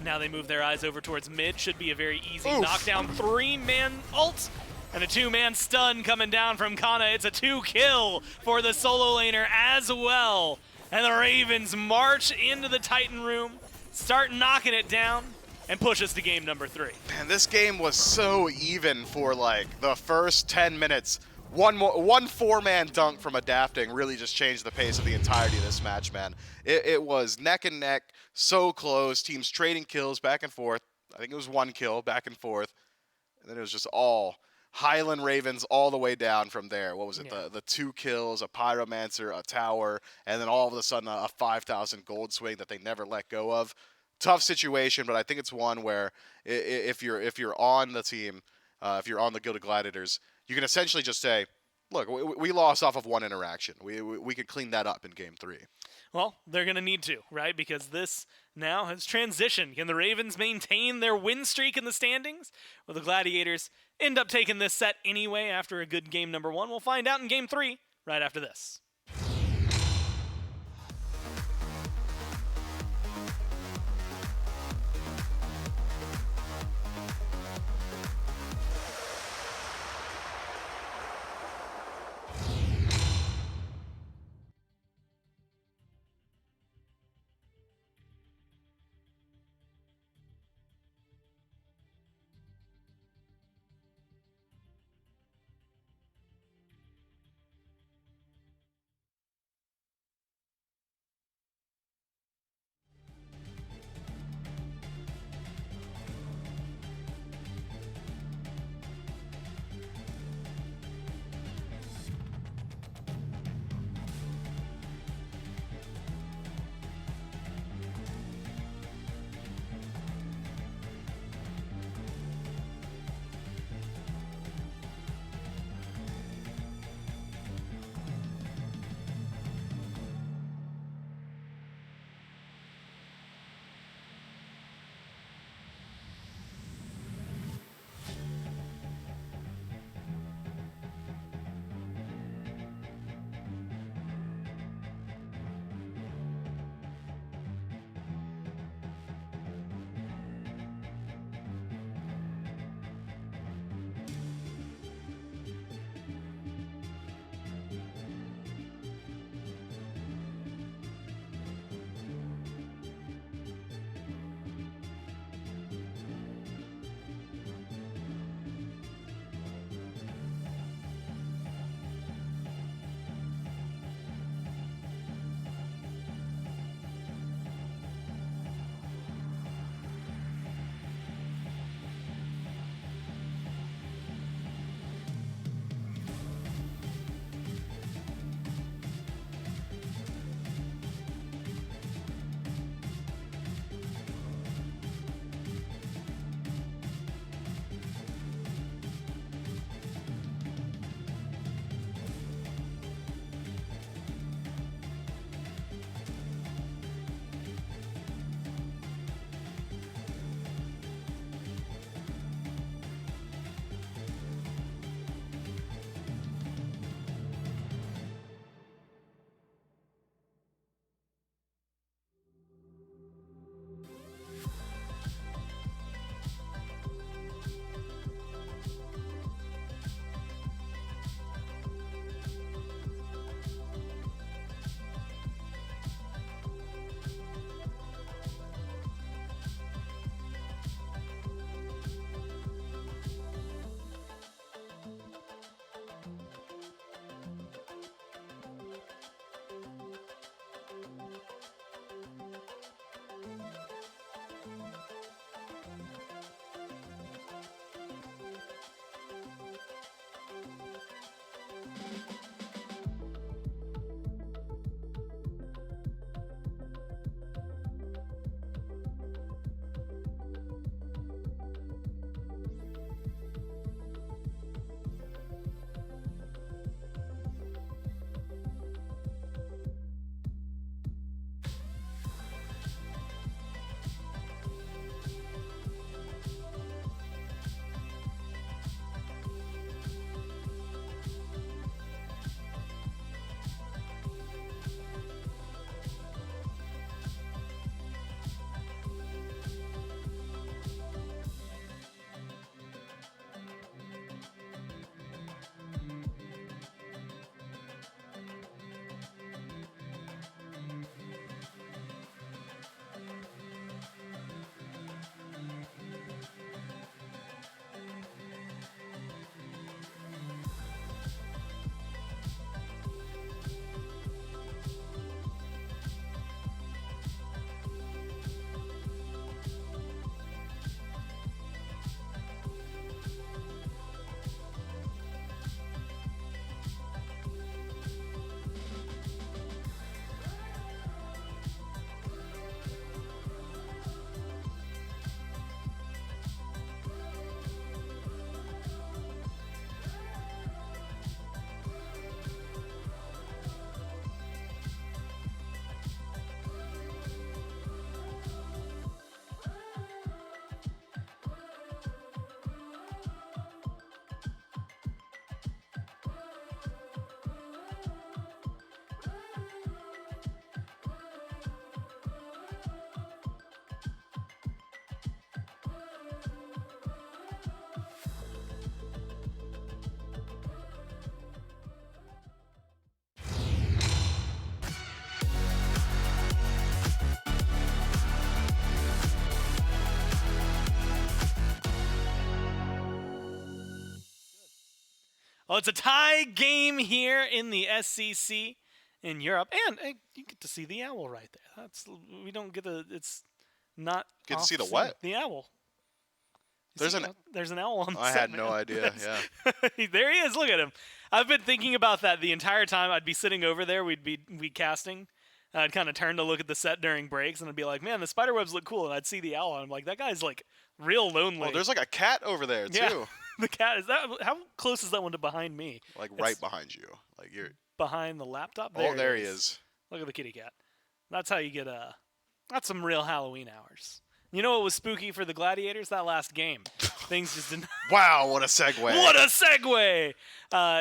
Now they move their eyes over towards mid. Should be a very easy knockdown. 3-man ult and a 2-man stun coming down from Kana. It's a 2-kill for the solo laner as well. And the Ravens march into the Titan room, start knocking it down, and push us to game number 3. Man, this game was so even for like the first 10 minutes. One 4-man dunk from Adapting really just changed the pace of the entirety of this match, man. It was neck and neck, so close, teams trading kills back and forth. I think it was 1 kill back and forth. And then it was just all Highland Ravens all the way down from there. What was it? Yeah. The 2 kills, a Pyromancer, a tower, and then all of a sudden a 5,000 gold swing that they never let go of. Tough situation, but I think it's one where if you're on the team, if you're on the Gilded Gladiators, you can essentially just say, look, we lost off of 1 interaction. We could clean that up in game 3. Well, they're going to need to, right? Because this now has transitioned. Can the Ravens maintain their win streak in the standings? Will the Gladiators end up taking this set anyway after a good game number 1? We'll find out in game 3 right after this. Well, it's a tie game here in the SCC in Europe, and you get to see the owl right there. We don't get the. It's not Get to see the off-scene. what? The owl. There's There's an owl on the I set, had no man. idea. Yeah. There he is. Look at him. I've been thinking about that the entire time. I'd be sitting over there. We'd casting. I'd kind of turn to look at the set during breaks, and I'd be like, "Man, the spider webs look cool." And I'd see the owl, and I'm like, "That guy's like real lonely." Oh, there's like a cat over there too. Yeah. The cat is that. How close is that one to behind me? Like right behind you. Like you're Behind the laptop. Oh, there he is. Look at the kitty cat. That's how you get That's some real Halloween hours. You know what was spooky for the Gladiators? That last game. Things just didn't. Wow, what a segue. What a segue!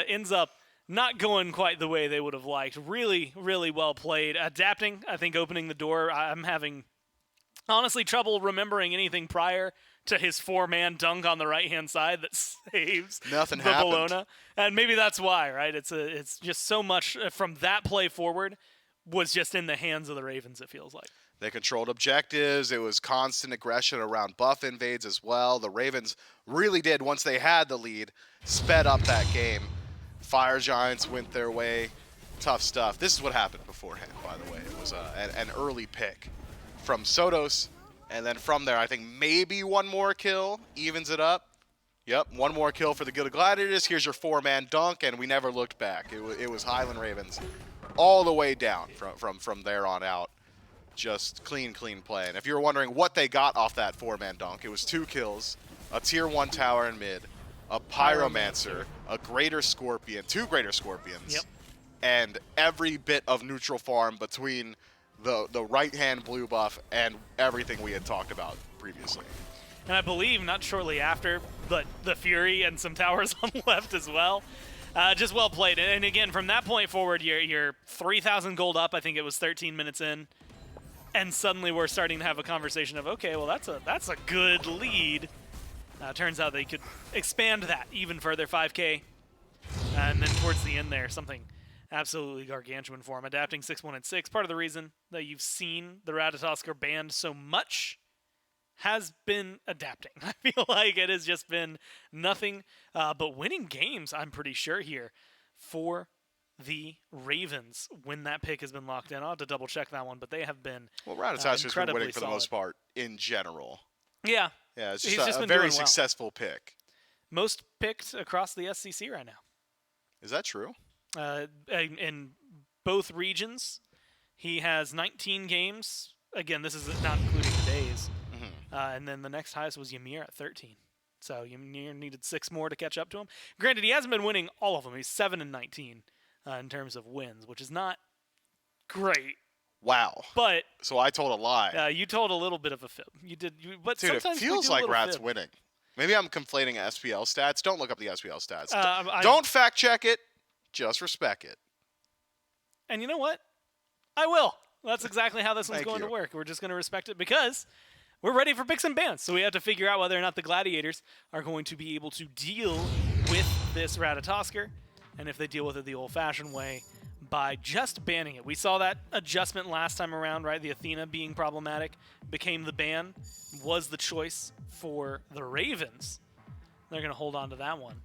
Ends up not going quite the way they would have liked. Really, really well played. Adapting, I think, opening the door. I'm having, honestly, trouble remembering anything prior to his 4-man dunk on the right-hand side that saves Nothing the happened. Bologna. And maybe that's why, right? It's just so much from that play forward was just in the hands of the Ravens, it feels like. They controlled objectives. It was constant aggression around buff invades as well. The Ravens really did, once they had the lead, sped up that game. Fire Giants went their way. Tough stuff. This is what happened beforehand, by the way. It was an early pick from Sotos. And then from there, I think maybe one more kill evens it up. Yep, one more kill for the Gilded Gladiators. Here's your 4-man dunk, and we never looked back. It was Highland Ravens all the way down from there on out. Just clean play. And if you were wondering what they got off that 4-man dunk, it was 2 kills, a tier 1 tower in mid, a pyromancer, a greater scorpion, 2 greater scorpions, Yep. and every bit of neutral farm between the right-hand blue buff and everything we had talked about previously. And I believe not shortly after, but the Fury and some towers on left as well. Just well played. And again, from that point forward, you're 3,000 gold up. I think it was 13 minutes in. And suddenly we're starting to have a conversation of, okay, well, that's a good lead. Turns out they could expand that even further, 5K. And then towards the end there, something absolutely gargantuan for him. Adapting 6-1 and 6. Part of the reason that you've seen the Ratatoskr banned so much has been adapting. I feel like it has just been nothing but winning games, I'm pretty sure, here for the Ravens when that pick has been locked in. I'll have to double check that one, but they have been Well, Ratatosk's been winning for solid. the most part in general. Yeah. Yeah, it's He's just just a been very doing well. successful pick. Most picked across the SCC right now. Is that true? In both regions, he has 19 games. Again, this is not including the days. And then the next highest was Ymir at 13. So Ymir needed 6 more to catch up to him. Granted, he hasn't been winning all of them. He's 7 and 19 in terms of wins, which is not great. Wow. But So I told a lie. you told a little bit of a fib. You did, but Dude, it sometimes we feels do a like little Rat's fib. winning. Maybe I'm conflating SPL stats. Don't look up the SPL stats. I- Don't fact check it. Just respect it. And you know what? I will. That's exactly how this one's Thank going you. to work. We're just going to respect it because we're ready for picks and bans. So we have to figure out whether or not the Gladiators are going to be able to deal with this Ratatoskr, and if they deal with it the old-fashioned way by just banning it. We saw that adjustment last time around, right? The Athena being problematic became the ban, was the choice for the Ravens. They're going to hold on to that one.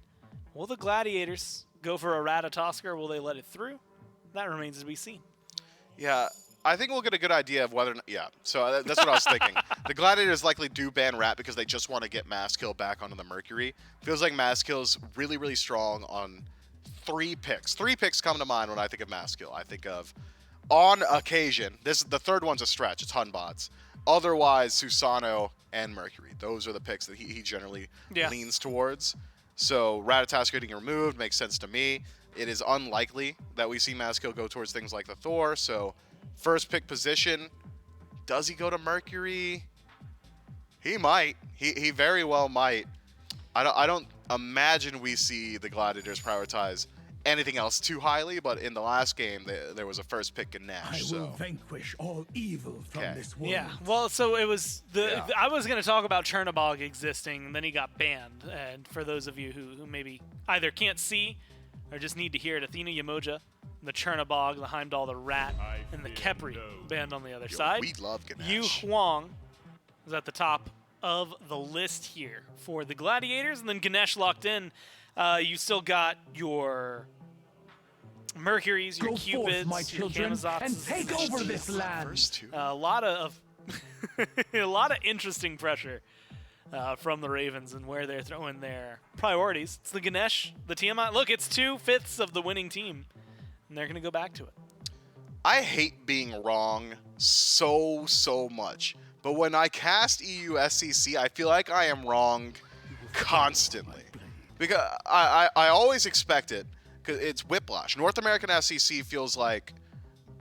Will the Gladiators go for a Ratatoskr? Will they let it through? That remains to be seen. Yeah, I think we'll get a good idea of whether or not, yeah, so that's what I was thinking. The Gladiators likely do ban Rat because they just want to get Maskill back onto the Mercury. Feels like Maskill's really, really strong on 3 picks. 3 picks come to mind when I think of Maskill. I think of, on occasion, the third one's a stretch, it's Hunbots. Otherwise, Susano and Mercury. Those are the picks that he generally leans towards. So Ratatoskr getting removed makes sense to me. It is unlikely that we see Maskill go towards things like the Thor, so first pick position, does he go to Mercury? He might. He very well might. I don't imagine we see the Gladiators prioritize anything else too highly, but in the last game, there was a first pick Ganesh. I will vanquish all evil from this world. Yeah, well, so it was Yeah. I was going to talk about Chernobog existing, and then he got banned. And for those of you who maybe either can't see or just need to hear it, Athena Yamoja, the Chernobog, the Heimdall, the Rat, and the Kepri banned on the other side. We love Ganesh. Yu Huang is at the top of the list here for the Gladiators, and then Ganesh locked in. You still got your Mercuries, your Go forth, Cupids, my your children, Camazotz, and take over this land. First two. a lot of a lot of interesting pressure from the Ravens and where they're throwing their priorities. It's the Ganesh, the Tiamat. Look, it's 2/5 of the winning team, and they're going to go back to it. I hate being wrong so much, but when I cast EU SCC, I feel like I am wrong constantly. Because I always expect it, because it's whiplash. North American SCC feels like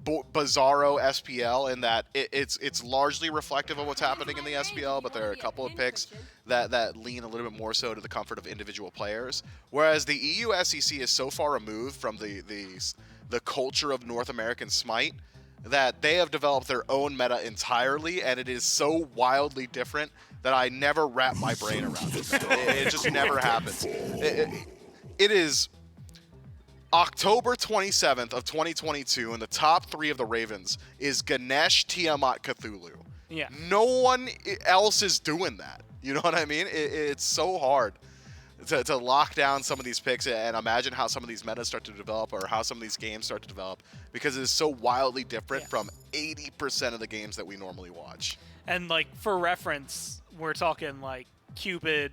bizarro SPL in that it's largely reflective of what's happening in the SPL, but there are a couple of picks that lean a little bit more so to the comfort of individual players. Whereas the EU SEC is so far removed from the culture of North American SMITE that they have developed their own meta entirely, and it is so wildly different that I never wrap my brain around it. It just never happens. It is October 27th of 2022, and the top 3 of the Ravens is Ganesh, Tiamat, Cthulhu. Yeah. No one else is doing that. You know what I mean? It's so hard to lock down some of these picks and imagine how some of these metas start to develop or how some of these games start to develop, because it is so wildly different from 80% of the games that we normally watch. And like for reference, we're talking like Cupid,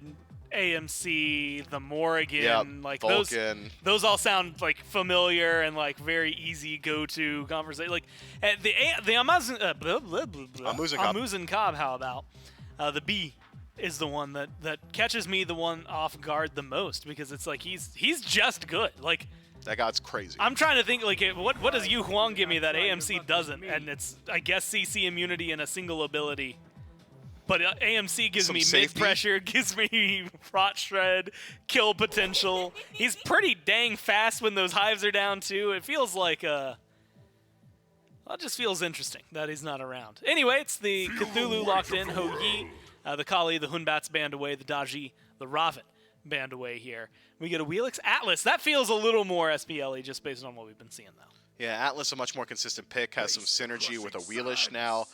AMC, the Morrigan, like Vulcan. those all sound like familiar and like very easy go-to conversation. Like the Amazon Amuzin Cobb, how about the B is the one that catches me the one off guard the most, because it's like he's just good. Like that guy's crazy. I'm trying to think like what does Yu Huang give me that AMC doesn't, and it's I guess CC immunity and a single ability. But AMC gives Some me safety. mid-pressure, gives me rot shred, kill potential. He's pretty dang fast when those hives are down, too. It feels like, well, it just feels interesting that he's not around. Anyway, it's the Cthulhu locked in, Ho Yi, the Kali, the Hunbats band away, the Daji, the Raven band away here. We get a Wheelix Atlas. That feels a little more SPL-y just based on what we've been seeing, though. Yeah, Atlas, a much more consistent pick, has some synergy with a Wheelish now.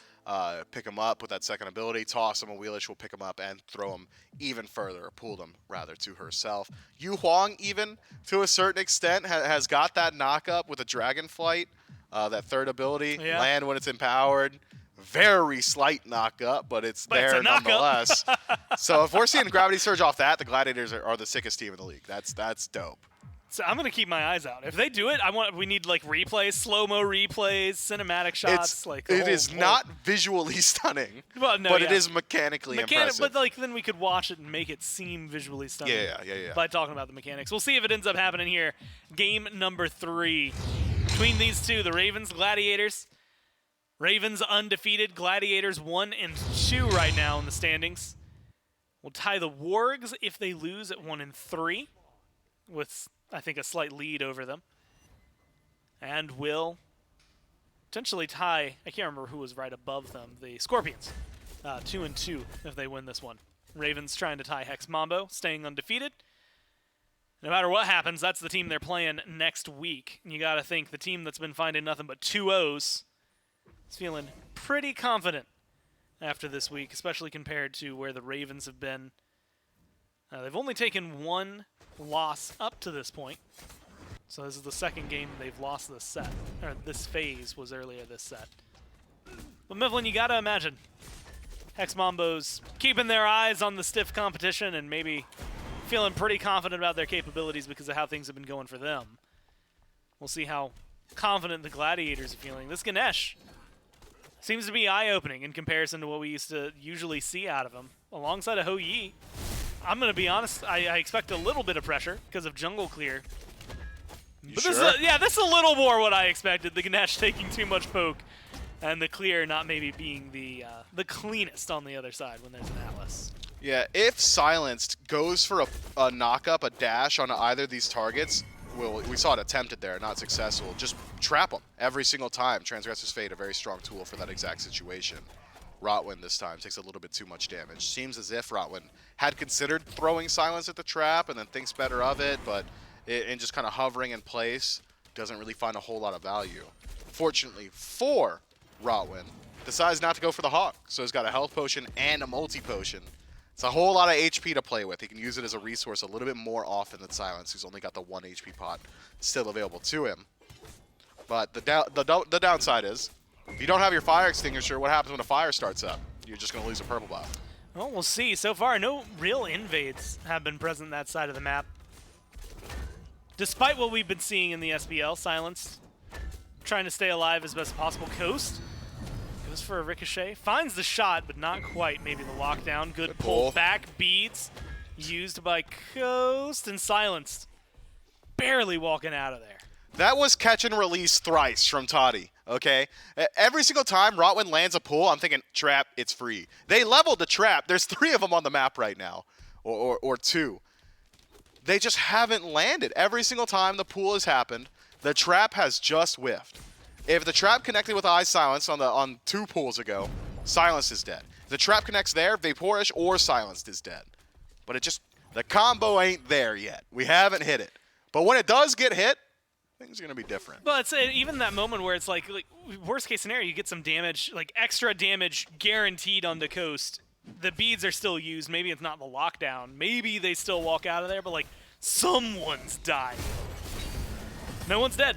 Pick him up with that second ability, toss him a Wheelish, will pick him up and throw him even further, or pull them rather to herself. Yu Huang, even to a certain extent, has got that knock-up with a Dragonflight, that third ability, land when it's empowered. Very slight knock-up, but it's there nonetheless. So if we're seeing Gravity Surge off that, the Gladiators are the sickest team in the league. That's dope. So I'm gonna keep my eyes out. If they do it, we need like replays, slow-mo replays, cinematic shots. It is not visually stunning, well, no, but it is mechanically impressive. But like then we could watch it and make it seem visually stunning. Yeah. By talking about the mechanics, we'll see if it ends up happening here. Game number 3 between these two, the Ravens, Gladiators. Ravens undefeated, Gladiators 1-2 right now in the standings. We'll tie the Wargs if they lose at 1-3, with I think a slight lead over them, and will potentially tie. I can't remember who was right above them. The Scorpions, 2-2 if they win this one. Ravens trying to tie Hex Mambo, staying undefeated. No matter what happens, that's the team they're playing next week. And you got to think the team that's been finding nothing but 2-0s is feeling pretty confident after this week, especially compared to where the Ravens have been. They've only taken one loss up to this point. So this is the second game they've lost this set. Or this phase was earlier this set. But Mifflin, you gotta imagine Hex Mambo's keeping their eyes on the stiff competition and maybe feeling pretty confident about their capabilities because of how things have been going for them. We'll see how confident the Gladiators are feeling. This Ganesh seems to be eye-opening in comparison to what we used to usually see out of him. Alongside a Ho Yi, I'm going to be honest, I expect a little bit of pressure because of jungle clear. But sure? This is a little more what I expected. The Ganesh taking too much poke, and the clear not maybe being the cleanest on the other side when there's an Atlas. Yeah, if Silenced goes for a knock-up, a dash on either of these targets, we saw it attempted there, not successful. Just trap them every single time. Transgressor's Fate, a very strong tool for that exact situation. Rotwin this time takes a little bit too much damage. Seems as if Rotwin had considered throwing Silence at the trap and then thinks better of it, but in just kind of hovering in place, doesn't really find a whole lot of value. Fortunately for Rotwin, decides not to go for the Hawk, so he's got a health potion and a multi-potion It's a whole lot of HP to play with. He can use it as a resource a little bit more often than Silence, who's only got the 1 HP pot still available to him. But the downside is, if you don't have your fire extinguisher, what happens when a fire starts up? You're just going to lose a purple buff. Well, we'll see. So far, no real invades have been present that side of the map. Despite what we've been seeing in the SPL, Silence trying to stay alive as best possible. Coast goes for a ricochet. Finds the shot, but not quite. Maybe the lockdown. Good pull back. Beads used by Coast and Silenced. Barely walking out of there. That was catch and release thrice from Toddy, okay? Every single time Rotwin lands a pull, I'm thinking, trap, it's free. They leveled the trap. There's 3 of them on the map right now, or 2. They just haven't landed. Every single time the pull has happened, the trap has just whiffed. If the trap connected with Eye Silence on 2 pulls ago, Silence is dead. If the trap connects there, Vaporish or Silenced is dead. But the combo ain't there yet. We haven't hit it. But when it does get hit, things are going to be different. Well, it's even that moment where it's like worst case scenario, you get some damage, like extra damage guaranteed on the Coast. The beads are still used. Maybe it's not the lockdown. Maybe they still walk out of there, but like someone's dying. No one's dead.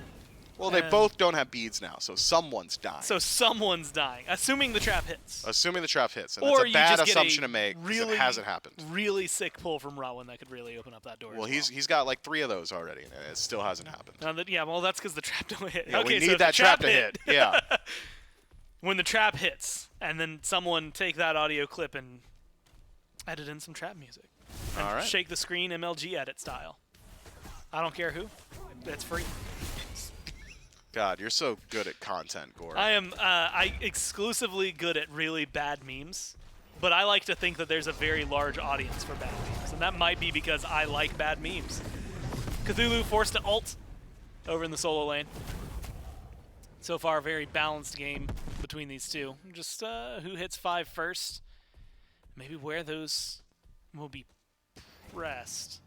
Well, they both don't have beads now, so someone's dying. So someone's dying, assuming the trap hits. Assuming the trap hits, and or that's a bad just assumption to make really, because it hasn't happened. Really sick pull from Rotwin that could really open up that door. Well, he's got like 3 of those already, and it still hasn't happened. Yeah, well, that's because the trap don't hit. Yeah, okay, we need so that trap to hit. Yeah. When the trap hits, and then someone take that audio clip and edit in some trap music. And all right. Shake the screen MLG edit style. I don't care who. It's free. God, you're so good at content, Gore. I am exclusively good at really bad memes, but I like to think that there's a very large audience for bad memes, and that might be because I like bad memes. Cthulhu forced to ult over in the solo lane. So far, a very balanced game between these two. Just who hits 5 first, maybe where those will be pressed.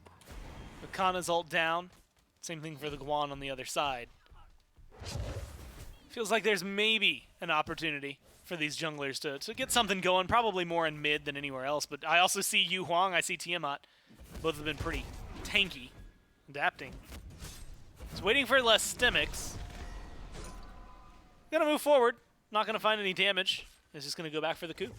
Akana's ult down. Same thing for the Guan on the other side. Feels like there's maybe an opportunity for these junglers to get something going, probably more in mid than anywhere else. But I also see Yu Huang, I see Tiamat. Both have been pretty tanky, adapting. Just waiting for less stomachs. Gonna move forward, not gonna find any damage. It's just gonna go back for the coup.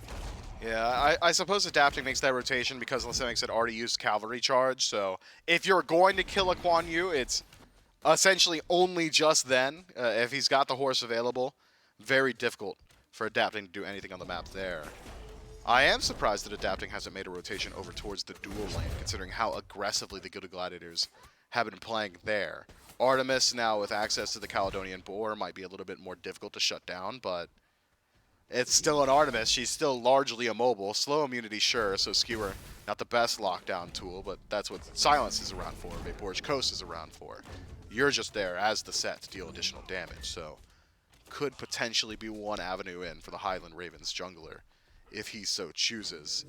Yeah, I suppose adapting makes that rotation because Lysimix had already used Cavalry Charge, so if you're going to kill a Quan Yu, it's essentially only just then. If he's got the horse available, very difficult for adapting to do anything on the map there. I am surprised that adapting hasn't made a rotation over towards the dual lane, considering how aggressively the Gilded Gladiators have been playing there. Artemis now with access to the Caledonian Boar might be a little bit more difficult to shut down, but it's still an Artemis. She's still largely immobile. Slow immunity, sure, so Skewer, not the best lockdown tool, but that's what Silence is around for, Vaporage Coast is around for. You're just there as the set to deal additional damage, so could potentially be one avenue in for the Highland Ravens jungler if he so chooses.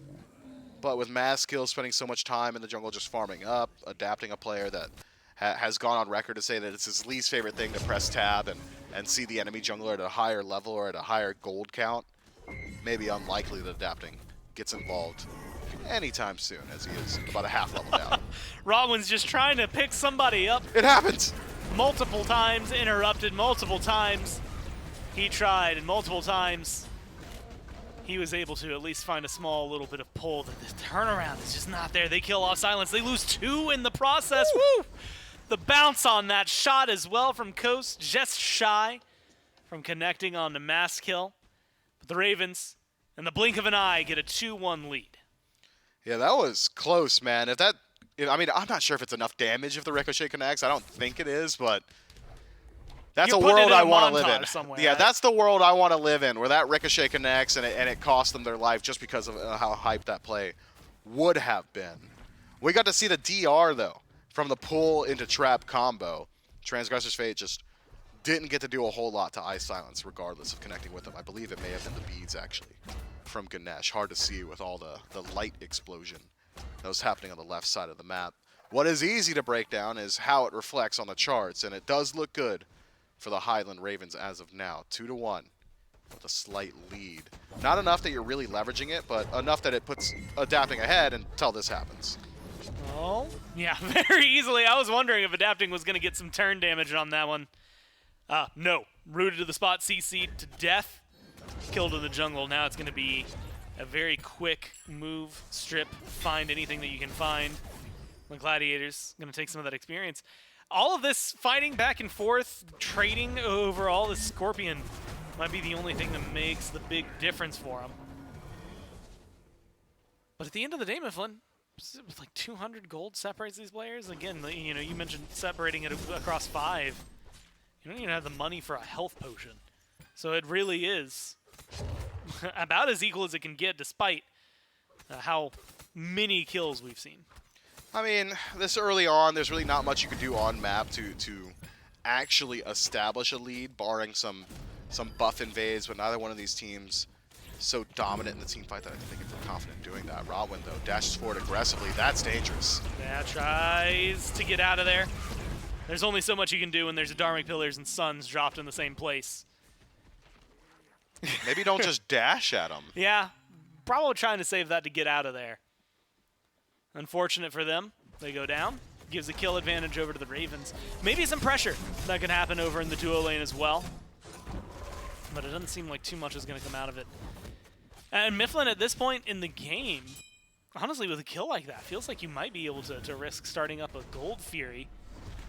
But with Maskill spending so much time in the jungle just farming up, adapting a player that has gone on record to say that it's his least favorite thing to press tab and see the enemy jungler at a higher level or at a higher gold count, maybe unlikely that adapting gets involved anytime soon, as he is about a half level down. Rotwin's just trying to pick somebody up. It happens! Multiple times, interrupted multiple times. He tried, and multiple times he was able to at least find a small little bit of pull. The turnaround is just not there. They kill off Silence. They lose 2 in the process. Woo! The bounce on that shot as well from Coast, just shy from connecting on the mass kill. But the Ravens, in the blink of an eye, get a 2-1 lead. Yeah, that was close, man. I mean, I'm not sure if it's enough damage if the Ricochet connects. I don't think it is, but that's a world I want to live in. Somewhere, yeah, right? that's the world I want to live in, where that Ricochet connects and it costs them their life just because of how hyped that play would have been. We got to see the DR, though, from the pull into trap combo. Transgressor's Fate just didn't get to do a whole lot to Ice Silence, regardless of connecting with them. I believe it may have been the beads, actually, from Ganesh. Hard to see with all the light explosion that was happening on the left side of the map. What is easy to break down is how it reflects on the charts, and it does look good for the Highland Ravens as of now. 2-1 with a slight lead. Not enough that you're really leveraging it, but enough that it puts adapting ahead until this happens. Oh, yeah, very easily. I was wondering if adapting was going to get some turn damage on that one. No. Rooted to the spot, CC'd to death. Killed in the jungle. Now it's going to be a very quick move, strip, find anything that you can find. The Gladiators going to take some of that experience. All of this fighting back and forth, trading overall, the Scorpion might be the only thing that makes the big difference for him. But at the end of the day, Mifflin, with like 200 gold separates these players. Again, you know, you mentioned separating it across 5. You don't even have the money for a health potion. So it really is about as equal as it can get, despite how many kills we've seen. I mean, this early on, there's really not much you can do on map to actually establish a lead, barring some buff invades, but neither one of these teams so dominant in the team fight that I think they can feel confident doing that. Rodwin, though, dashes forward aggressively. That's dangerous. Yeah, tries to get out of there. There's only so much you can do when there's Dharmic Pillars and Suns dropped in the same place. Maybe don't just dash at them. Yeah, probably trying to save that to get out of there. Unfortunate for them. They go down. Gives a kill advantage over to the Ravens. Maybe some pressure that could happen over in the duo lane as well. But it doesn't seem like too much is going to come out of it. And Mifflin at this point in the game, honestly, with a kill like that, feels like you might be able to risk starting up a Gold Fury,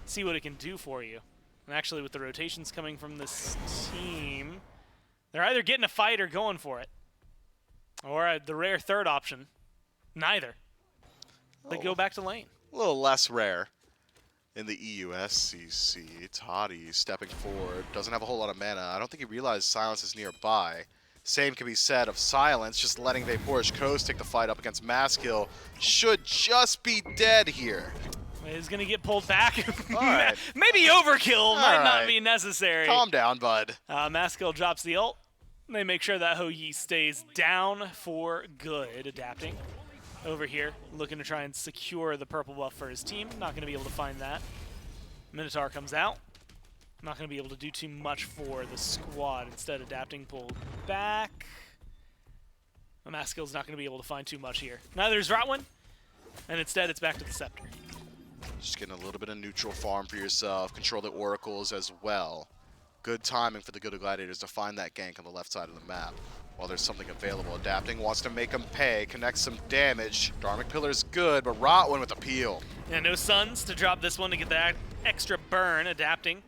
see what it can do for you. And actually, with the rotations coming from this team, they're either getting a fight or going for it. Or the rare third option, neither. They go back to lane. A little less rare in the EUSCC. Toddy stepping forward. Doesn't have a whole lot of mana. I don't think he realized Silence is nearby. Same can be said of Silence, just letting Vaporish Coast take the fight up against Maskill. Should just be dead here. He's going to get pulled back. All right. Maybe overkill might not right. be necessary. Calm down, bud. Maskill drops the ult. They make sure that Ho Yi stays down for good. Adapting over here, looking to try and secure the purple buff for his team. Not going to be able to find that. Minotaur comes out. Not going to be able to do too much for the squad. Instead, adapting pulled back. Maskill's not going to be able to find too much here. Neither is Rotwin. And instead, it's back to the Scepter. Just getting a little bit of neutral farm for yourself. Control the oracles as well. Good timing for the Gilded Gladiators to find that gank on the left side of the map. While there's something available, adapting wants to make them pay, connect some damage. Dharmic Pillar's good, but Rotwin with a peel. Yeah, no Suns to drop this one to get that extra burn. Adapting.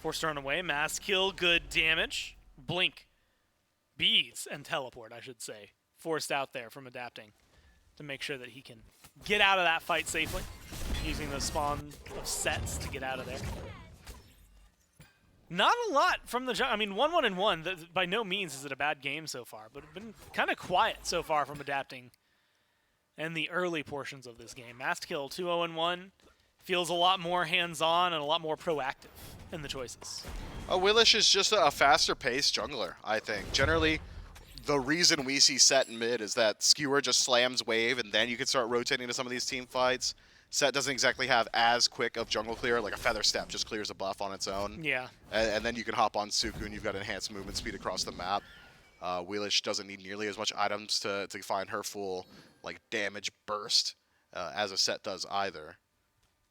Forced run away. Mass kill, good damage. Blink. Beads and teleport, I should say. Forced out there from adapting to make sure that he can get out of that fight safely. Using those spawn of sets to get out of there. Not a lot from the jungle. I mean, 1-1-1. By no means is it a bad game so far, but it's been kind of quiet so far from adapting in the early portions of this game. Mass kill 2-0-1 feels a lot more hands-on and a lot more proactive in the choices. Willish is just a faster-paced jungler, I think. Generally, the reason we see Set in mid is that Skewer just slams wave, and then you can start rotating to some of these team fights. Set doesn't exactly have as quick of jungle clear, like a Feather Step just clears a buff on its own. Yeah. And then you can hop on Suku, and you've got enhanced movement speed across the map. Wheelish doesn't need nearly as much items to find her full like damage burst as a Set does either.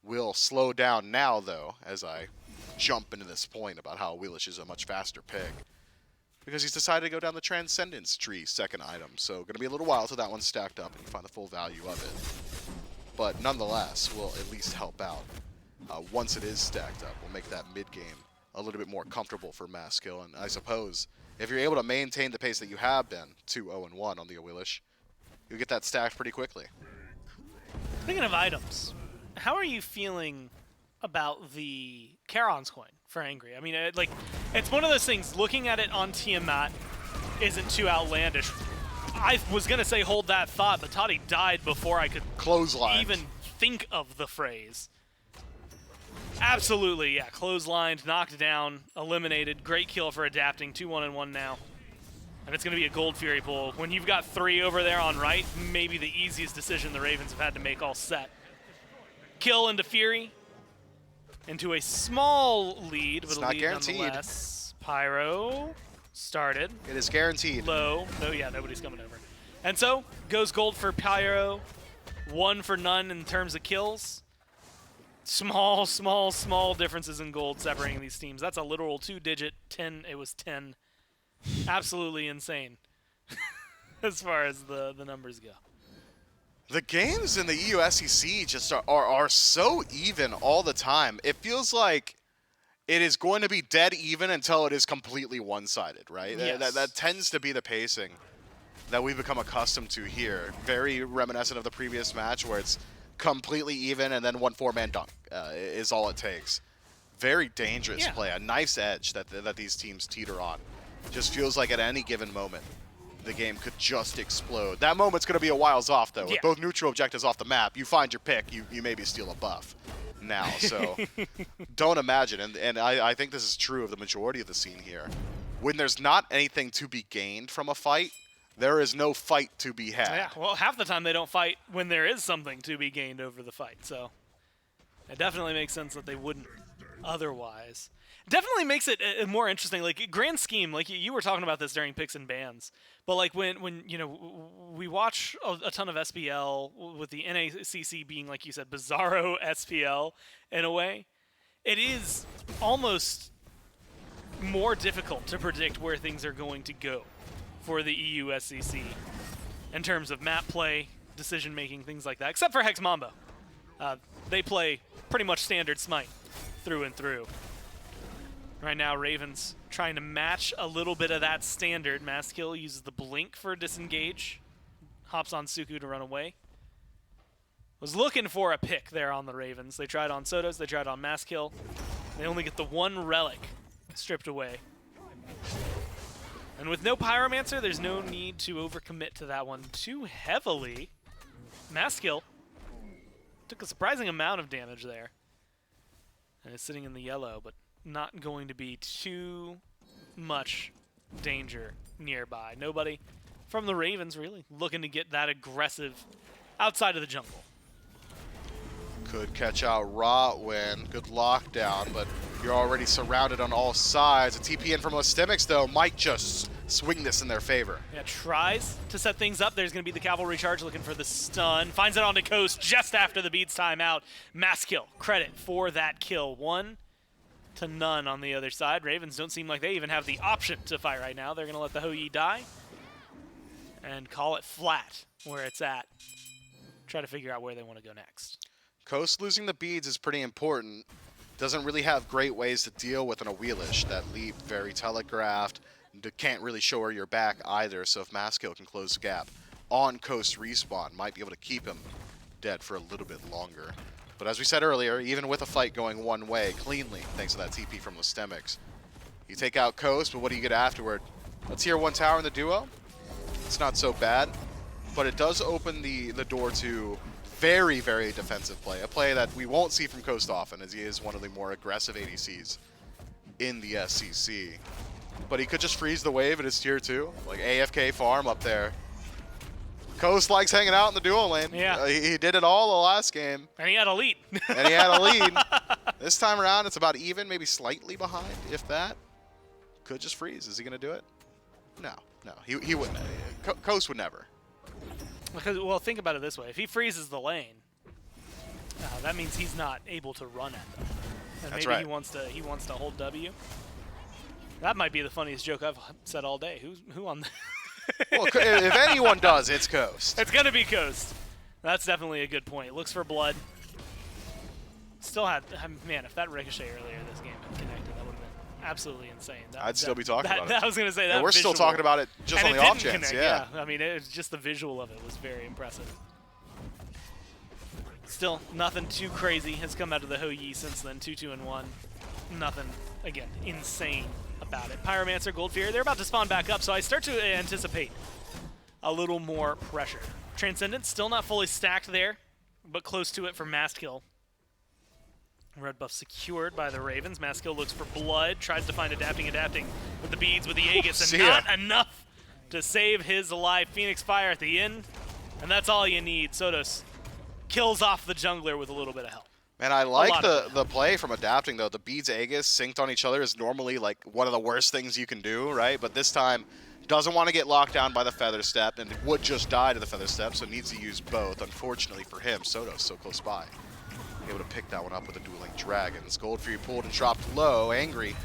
Will slow down now, though, as I jump into this point about how Wheelish is a much faster pick. Because he's decided to go down the Transcendence tree second item. So going to be a little while till that one's stacked up and you find the full value of it. But nonetheless, will at least help out. Once it is stacked up, we'll make that mid-game a little bit more comfortable for Maskill. And I suppose if you're able to maintain the pace that you have been, 2-0-1 on the Awilish, you'll get that stacked pretty quickly. Speaking of items, how are you feeling about the Charon's coin for Angry? I mean, it's one of those things, looking at it on Tiamat isn't too outlandish. I was going to say hold that thought, but Toddy died before I could even think of the phrase. Absolutely, yeah. Clotheslined, knocked down, eliminated. Great kill for adapting. 2-1-1 now. And it's going to be a Gold Fury pull. When you've got 3 over there on right, maybe the easiest decision the Ravens have had to make all set. Kill into Fury. Into a small lead, but it's a not lead guaranteed. nonetheless. Pyro. started. It is guaranteed. Low. No, yeah, nobody's coming over. And so, goes gold for Pyro. 1 for none in terms of kills. Small, small, small differences in gold separating these teams. That's a literal 2-digit 10. It was 10. Absolutely insane as far as the numbers go. The games in the EU SEC just are so even all the time. It feels like it is going to be dead even until it is completely one-sided, right? Yes. That tends to be the pacing that we've become accustomed to here. Very reminiscent of the previous match where it's completely even and then one four-man dunk is all it takes. Very dangerous play, a nice edge that these teams teeter on. Just feels like at any given moment, the game could just explode. That moment's going to be a whiles off, though. With both neutral objectives off the map, you find your pick, you maybe steal a buff now. So don't imagine, and I think this is true of the majority of the scene here. When there's not anything to be gained from a fight, there is no fight to be had. Yeah, well, half the time they don't fight when there is something to be gained over the fight. So it definitely makes sense that they wouldn't otherwise. Definitely makes it more interesting. Like, grand scheme, like you were talking about this during picks and bans, but like when you know, we watch a ton of SPL with the NACC being, like you said, bizarro SPL in a way, it is almost more difficult to predict where things are going to go for the EU SEC in terms of map play, decision making, things like that, except for Hex Mambo. They play pretty much standard SMITE through and through. Right now, Ravens trying to match a little bit of that standard. Maskill uses the blink for disengage. Hops on Suku to run away. Was looking for a pick there on the Ravens. They tried on Sotos, they tried on Maskill. They only get the one relic stripped away. And with no Pyromancer, there's no need to overcommit to that one too heavily. Maskill took a surprising amount of damage there. And is sitting in the yellow, but not going to be too much danger nearby. Nobody from the Ravens really looking to get that aggressive outside of the jungle. Could catch out Rotwin. Good lockdown, but you're already surrounded on all sides. A TP in from Ostemics, though, might just swing this in their favor. Yeah, tries to set things up. There's going to be the cavalry charge looking for the stun. Finds it on the coast just after the Beats timeout. Maskill, credit for that kill. 1 to none on the other side. Ravens don't seem like they even have the option to fight right now. They're going to let the Hou-Yi die and call it flat where it's at. Try to figure out where they want to go next. Coast losing the beads is pretty important. Doesn't really have great ways to deal with an Awelish. That leap, very telegraphed. Can't really show her your back either, so if Maskill can close the gap on Coast respawn, might be able to keep him dead for a little bit longer. But as we said earlier, even with a fight going one way cleanly, thanks to that TP from Listemics, you take out Coast, but what do you get afterward? Let's hear one tower in the duo. It's not so bad, but it does open the door to very, very defensive play. A play that we won't see from Coast often, as he is one of the more aggressive ADCs in the SCC. But he could just freeze the wave at his tier 2, like AFK farm up there. Coast likes hanging out in the duo lane. Yeah. He did it all the last game. And he had a lead. And he had a lead. This time around, it's about even, maybe slightly behind, if that. Could just freeze. Is he going to do it? No. He wouldn't. Coast would never. Because, well, think about it this way. If he freezes the lane, that means he's not able to run at them. And That's maybe right. he wants to hold W. That might be the funniest joke I've said all day. Who on the Well, if anyone does, it's Coast. It's going to be Coast. That's definitely a good point. Looks for blood. Still had, man, if that ricochet earlier this game had connected, that would have been absolutely insane. I'd still be talking about it. I was going to say that. And we're still talking about it just on the off chance. Yeah. I mean, it was just the visual of it was very impressive. Still, nothing too crazy has come out of the Hou-Yi since then. 2-2-1. Nothing, again, insane about it. Pyromancer, Gold Fear, they're about to spawn back up, so I start to anticipate a little more pressure. Transcendent still not fully stacked there, but close to it for Maskill. Red buff secured by the Ravens. Maskill looks for blood, tries to find adapting with the beads, with the Aegis, and not enough to save his life. Phoenix Fire at the end, and that's all you need. Sotos kills off the jungler with a little bit of help. And I like lot of the play from adapting, though. The beads Aegis synced on each other is normally like one of the worst things you can do, right? But this time, doesn't want to get locked down by the Feather Step and would just die to the Feather Step, so needs to use both. Unfortunately for him, Soto's so close by. Able to pick that one up with the Dueling Dragons. Gold Fury pulled and dropped low. Angry,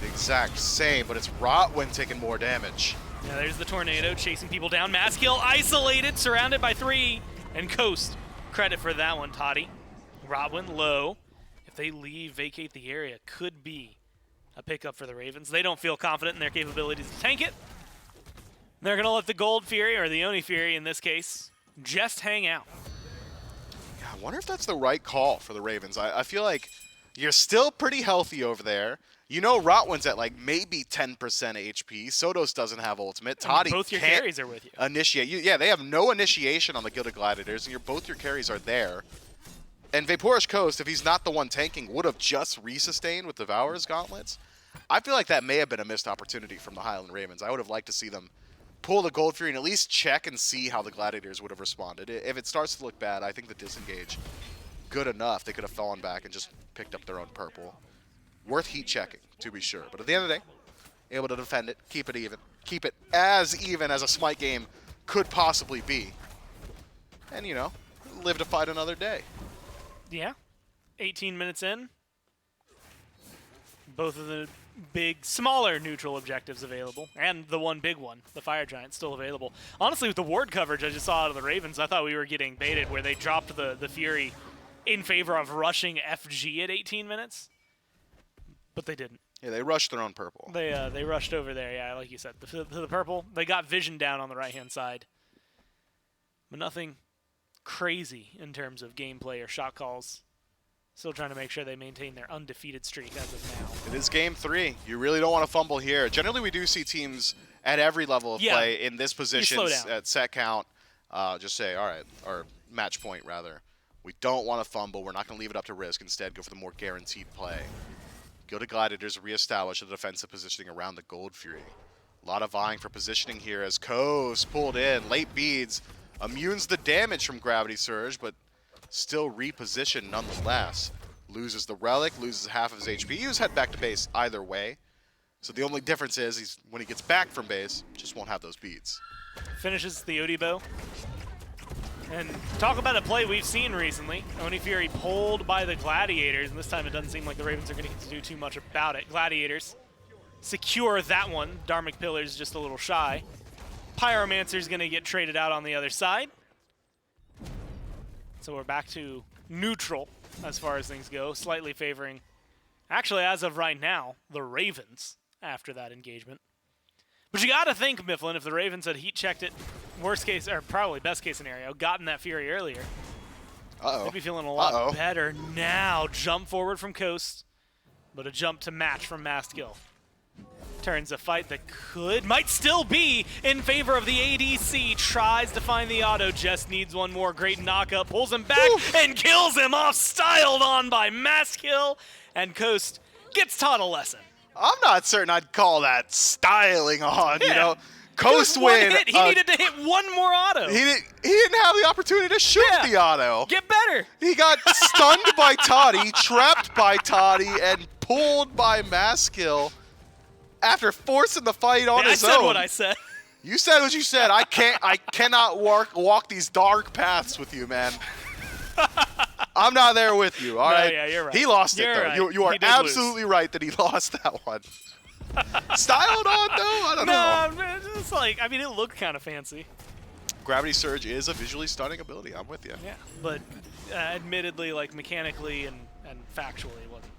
the exact same, but it's Rotwin taking more damage. Yeah, there's the Tornado chasing people down. Maskill isolated, surrounded by 3, and Coast. Credit for that one, Toddy. Rotwin low. If they leave, vacate the area, could be a pickup for the Ravens. They don't feel confident in their capabilities to tank it. They're going to let the Gold Fury, or the Oni Fury in this case, just hang out. Yeah, I wonder if that's the right call for the Ravens. I feel like you're still pretty healthy over there. You know Rotwin's at like maybe 10% HP. Sotos doesn't have ultimate. Toddy both your can't carries are with you. Initiate. Yeah, they have no initiation on the Gilded Gladiators, and both your carries are there. And Vaporish Coast, if he's not the one tanking, would have just resustained with Devourer's Gauntlets. I feel like that may have been a missed opportunity from the Highland Ravens. I would have liked to see them pull the Gold Fury and at least check and see how the Gladiators would have responded. If it starts to look bad, I think the disengage good enough. They could have fallen back and just picked up their own purple. Worth heat checking, to be sure. But at the end of the day, able to defend it, keep it even. Keep it as even as a Smite game could possibly be. And, you know, live to fight another day. Yeah. 18 minutes in. Both of the big, smaller neutral objectives available. And the one big one, the Fire Giant, still available. Honestly, with the ward coverage I just saw out of the Ravens, I thought we were getting baited where they dropped the Fury in favor of rushing FG at 18 minutes. But they didn't. Yeah, they rushed their own purple. They rushed over there, yeah, like you said. The purple, they got vision down on the right-hand side. But nothing crazy in terms of gameplay or shot calls. Still trying to make sure they maintain their undefeated streak as of now. It is game 3. You really don't want to fumble here. Generally, we do see teams at every level of play in this position at set count just say, all right, or match point, rather. We don't want to fumble. We're not going to leave it up to risk. Instead, go for the more guaranteed play. Gilded Gladiators reestablish the defensive positioning around the Gold Fury. A lot of vying for positioning here as Coast pulled in. Late beads immunes the damage from Gravity Surge, but still repositioned nonetheless. Loses the Relic, loses half of his HP. He was head back to base either way. So the only difference is when he gets back from base, just won't have those beads. Finishes the Odibo. And talk about a play we've seen recently. Oni Fury pulled by the Gladiators, and this time it doesn't seem like the Ravens are going to get to do too much about it. Gladiators secure that one. Dharmic Pillar's just a little shy. Pyromancer's going to get traded out on the other side. So we're back to neutral as far as things go, slightly favoring, actually as of right now, the Ravens after that engagement. But you got to think, Mifflin, if the Ravens had heat checked it, worst case, or probably best case scenario, gotten that Fury earlier, they'd be feeling a lot better now. Jump forward from Coast, but a jump to match from Maskill. Turns a fight that might still be in favor of the ADC. Tries to find the auto, just needs one more great knockup, pulls him back and kills him off, styled on by Maskill, and Coast gets taught a lesson. I'm not certain I'd call that styling on, you know. Coast win. He needed to hit one more auto. He didn't have the opportunity to shoot the auto. Get better. He got stunned by Toddy, trapped by Toddy, and pulled by Maskill after forcing the fight on his own. I said what I said. You said what you said. I cannot walk these dark paths with you, man. I'm not there with you, all right? Yeah, you're right. He lost it, though. Right. You are absolutely right that he lost that one. Styled on, though? I don't know. No, it's like, I mean, it looked kind of fancy. Gravity Surge is a visually stunning ability. I'm with you. Yeah, but admittedly, like, mechanically and factually, wasn't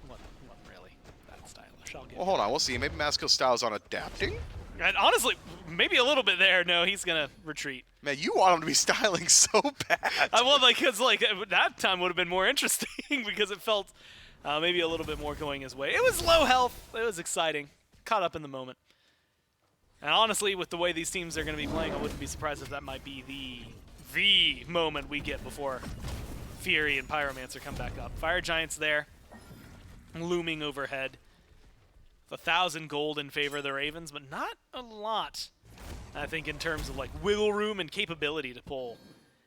really that stylish. Well, hold on. We'll see. Maybe Maskill styles on adapting? And honestly, maybe a little bit there. No, he's going to retreat. Man, you want him to be styling so bad. I want, because that time would have been more interesting because it felt maybe a little bit more going his way. It was low health. It was exciting. Caught up in the moment. And honestly, with the way these teams are going to be playing, I wouldn't be surprised if that might be the moment we get before Fury and Pyromancer come back up. Fire Giant's there, looming overhead. 1,000 gold in favor of the Ravens, but not a lot, I think, in terms of like wiggle room and capability to pull.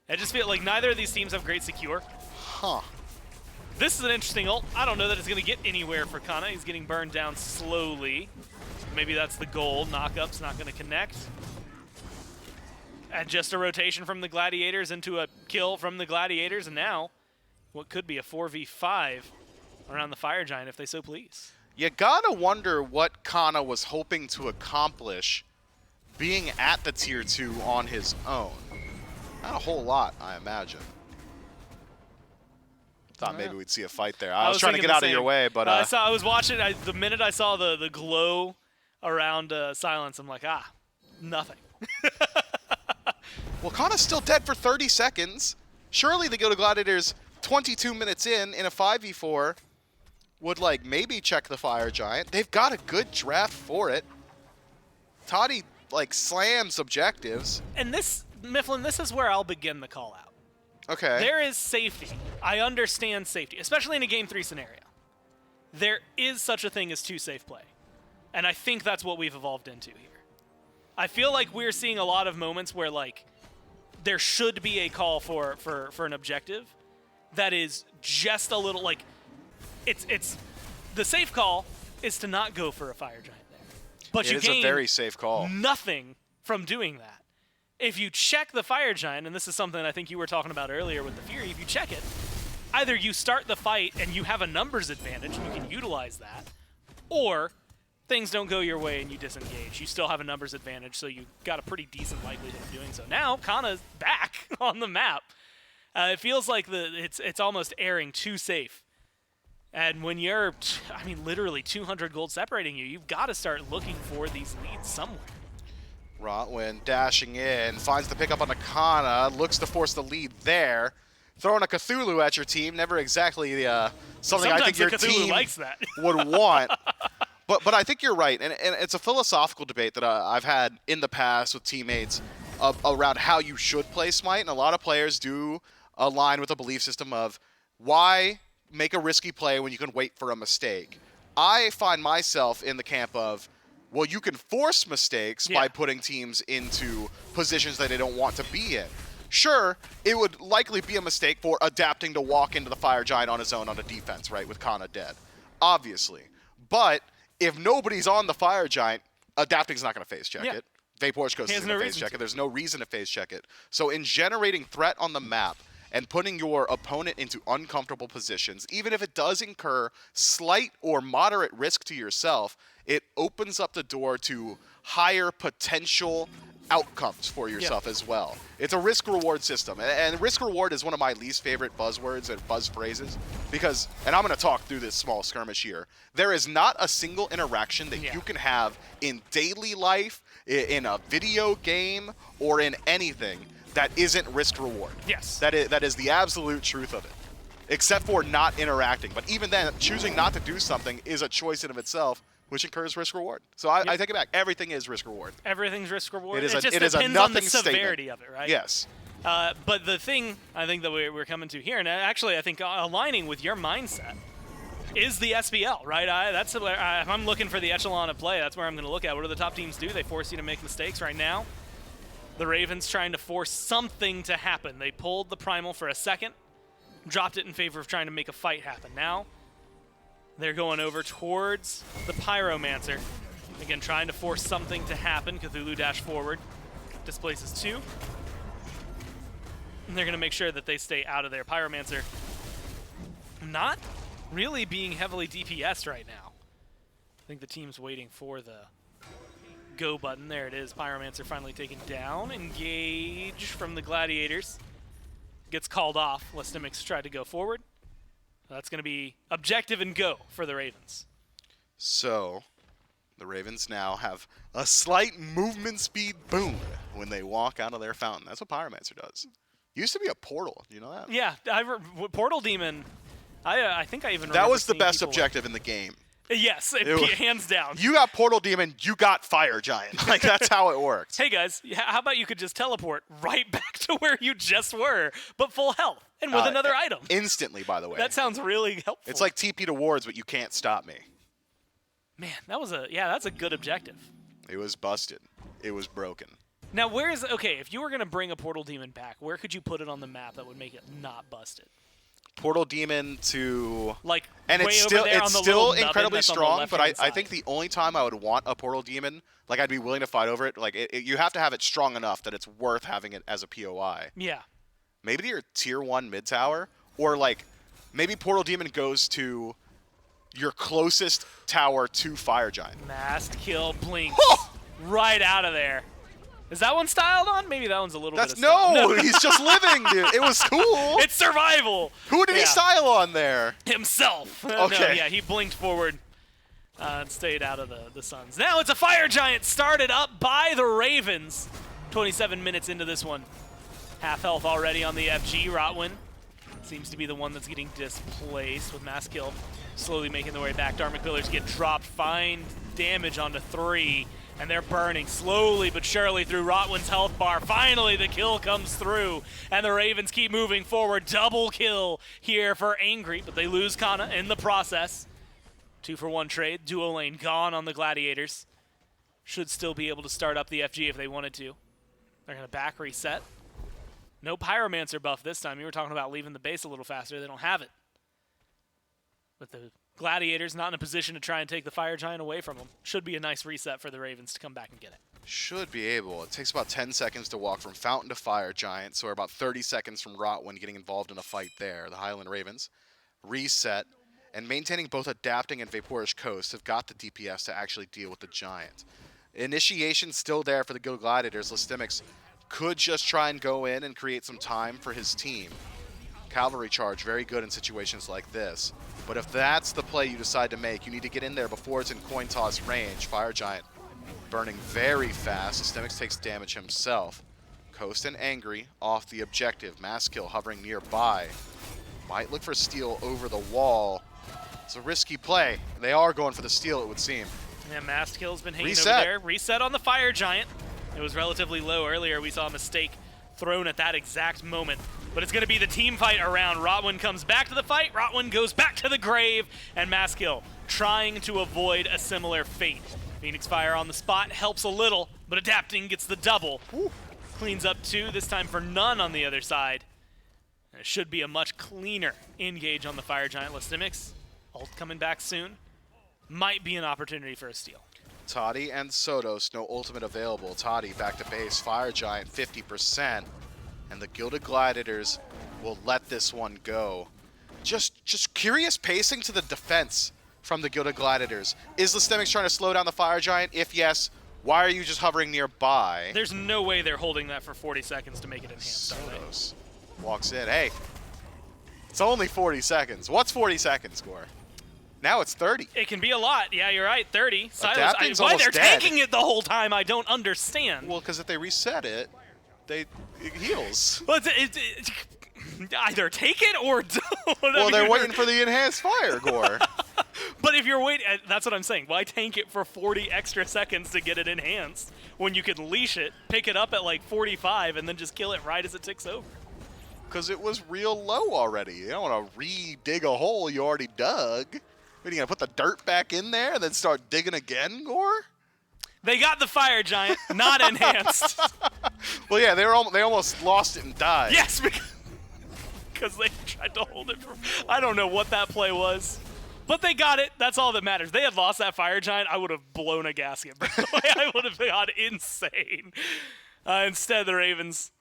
I just feel like neither of these teams have great secure. Huh. This is an interesting ult. I don't know that it's going to get anywhere for Kana. He's getting burned down slowly. Maybe that's the goal. Knockup's not going to connect. And just a rotation from the Gladiators into a kill from the Gladiators, and now what could be a 4v5 around the Fire Giant if they so please. You gotta wonder what Kana was hoping to accomplish being at the tier 2 on his own. Not a whole lot, I imagine. Thought maybe we'd see a fight there. I was trying to get out of your way, but I was watching. The minute I saw the glow around Silence, I'm like, nothing. Well, Kana's still dead for 30 seconds. Surely they go to Gladiators 22 minutes in a 5v4 would, like, maybe check the Fire Giant. They've got a good draft for it. Toddy, like, slams objectives. And this, Mifflin, this is where I'll begin the call out. Okay. There is safety. I understand safety, especially in a Game 3 scenario. There is such a thing as 2 safe play. And I think that's what we've evolved into here. I feel like we're seeing a lot of moments where, like, there should be a call for an objective that is just a little, like, it's the safe call is to not go for a Fire Giant there. But you gain a very safe call. Nothing from doing that. If you check the Fire Giant, and this is something I think you were talking about earlier with the Fury, if you check it, either you start the fight and you have a numbers advantage and you can utilize that, or things don't go your way and you disengage. You still have a numbers advantage, so you got a pretty decent likelihood of doing so. Now, Kana's back on the map. It feels like it's almost airing too safe. And when you're, I mean, literally 200 gold separating you, you've got to start looking for these leads somewhere. Rotwin dashing in, finds the pickup on the Kana, looks to force the lead there. Throwing a Cthulhu at your team, never exactly something I think your team likes that. would want. But I think you're right, and it's a philosophical debate that I've had in the past with teammates around how you should play Smite, and a lot of players do align with a belief system of why make a risky play when you can wait for a mistake. I find myself in the camp of, well, you can force mistakes by putting teams into positions that they don't want to be in. Sure, it would likely be a mistake for adapting to walk into the Fire Giant on his own on a defense, right, with Kana dead. Obviously. But if nobody's on the Fire Giant, adapting's not going to phase check it. Vaporchko's isn't going to phase check it. There's no reason to phase check it. So in generating threat on the map and putting your opponent into uncomfortable positions, even if it does incur slight or moderate risk to yourself, it opens up the door to higher potential outcomes for yourself as well. It's a risk-reward system, and risk-reward is one of my least favorite buzzwords and buzz phrases because, and I'm going to talk through this small skirmish here, there is not a single interaction that you can have in daily life, in a video game, or in anything that isn't risk-reward. Yes. That is the absolute truth of it, except for not interacting. But even then, choosing not to do something is a choice in of itself, which incurs risk-reward. So I take it back. Everything is risk-reward. Everything's risk-reward. It just is a depends nothing on the severity statement. of it, right? Yes. But the thing I think that we're coming to here, and actually I think aligning with your mindset, is the SPL, right? That's where if I'm looking for the echelon of play, that's where I'm going to look at. What do the top teams do? They force you to make mistakes right now. The Ravens trying to force something to happen. They pulled the Primal for a second, dropped it in favor of trying to make a fight happen. Now, they're going over towards the Pyromancer. Again, trying to force something to happen. Cthulhu dash forward, displaces 2. And they're going to make sure that they stay out of there. Pyromancer not really being heavily DPS'd right now. I think the team's waiting for the go button. There it is. Pyromancer finally taken down. Engage from the Gladiators. Gets called off. Lestimix tried to go forward. That's going to be objective and go for the Ravens. So, the Ravens now have a slight movement speed boon when they walk out of their fountain. That's what Pyromancer does. Used to be a portal. Do you know that? Yeah, Portal Demon. I think I even that was the best objective in the game. Yes, hands down. You got Portal Demon, you got Fire Giant. Like, that's how it works. Hey, guys, how about you could just teleport right back to where you just were, but full health, and with another item. Instantly, by the way. That sounds really helpful. It's like TP to wards, but you can't stop me. Man, that's a good objective. It was busted. It was broken. Now, okay, if you were going to bring a Portal Demon back, where could you put it on the map that would make it not busted? Portal Demon to Like, and way it's over still there on it's the still little nubbin incredibly that's on the strong, but I left-hand think side. the only time I would want a Portal Demon, like I'd be willing to fight over it, like you have to have it strong enough that it's worth having it as a POI. Yeah. Maybe to your tier 1 mid tower, or like maybe Portal Demon goes to your closest tower to Fire Giant. Masked kill blinks right out of there. Is that one styled on? Maybe that one's a little That's bit of style. no, he's just living, dude. It was cool. It's survival. Who did he Yeah. style on there? Himself. No, Okay. yeah, he blinked forward and stayed out of the Suns. Now it's a Fire Giant started up by the Ravens. 27 minutes into this one. Half health already on the FG. Rotwin seems to be the one that's getting displaced with mass kill. Slowly making their way back. Dark McPillars get dropped. Fine damage onto 3. And they're burning slowly but surely through Rotwin's health bar. Finally, the kill comes through, and the Ravens keep moving forward. Double kill here for Angry, but they lose Kana in the process. 2-for-1 trade. Duo lane gone on the Gladiators. Should still be able to start up the FG if they wanted to. They're going to back reset. No Pyromancer buff this time. You were talking about leaving the base a little faster. They don't have it. But the Gladiators not in a position to try and take the Fire Giant away from them. Should be a nice reset for the Ravens to come back and get it. Should be able. It takes about 10 seconds to walk from Fountain to Fire Giant, so we're about 30 seconds from Rotwin getting involved in a fight there. The Highland Ravens reset, and maintaining both Adapting and Vaporish Coast have got the DPS to actually deal with the Giant. Initiation still there for the Gilded Gladiators. Listimics could just try and go in and create some time for his team. Cavalry charge, very good in situations like this. But if that's the play you decide to make, you need to get in there before it's in coin toss range. Fire Giant burning very fast. Systemics takes damage himself. Coast and Angry off the objective. Mass kill hovering nearby. Might look for steal over the wall. It's a risky play. They are going for the steal, it would seem. Yeah, Masked Kill's been hanging Reset. over there. Reset on the Fire Giant. It was relatively low earlier. We saw a mistake thrown at that exact moment. But it's going to be the team fight around. Rotwin comes back to the fight. Rotwin goes back to the grave. And Maskill trying to avoid a similar fate. Phoenix Fire on the spot helps a little, but Adapting gets the double. Woo. Cleans up 2, this time for none on the other side. And it should be a much cleaner engage on the Fire Giant. Listimics, ult coming back soon. Might be an opportunity for a steal. Toddy and Sotos, no ultimate available. Toddy back to base. Fire Giant 50%. And the Gilded Gladiators will let this one go. Just curious pacing to the defense from the Gilded Gladiators. Is Listimics trying to slow down the Fire Giant? If yes, why are you just hovering nearby? There's no way they're holding that for 40 seconds to make it enhanced, are they? Sotos walks in. Hey, it's only 40 seconds. What's 40 seconds, Gore? Now it's 30. It can be a lot. Yeah, you're right. 30. Silas, Adapting's why almost they're dead. taking it the whole time, I don't understand. Well, because if they reset it, it heals. Well, either take it or don't. Well, they're waiting for the enhanced fire, Gore. But if you're waiting, that's what I'm saying. Why tank it for 40 extra seconds to get it enhanced when you can leash it, pick it up at like 45, and then just kill it right as it ticks over? Because it was real low already. You don't want to re-dig a hole you already dug. What, are you going to put the dirt back in there and then start digging again, Gore? They got the Fire Giant, not enhanced. Well, yeah, they almost lost it and died. Yes, because they tried to hold it for... I don't know what that play was. But they got it. That's all that matters. They had lost that Fire Giant, I would have blown a gasket. I would have got insane. Instead, the Ravens...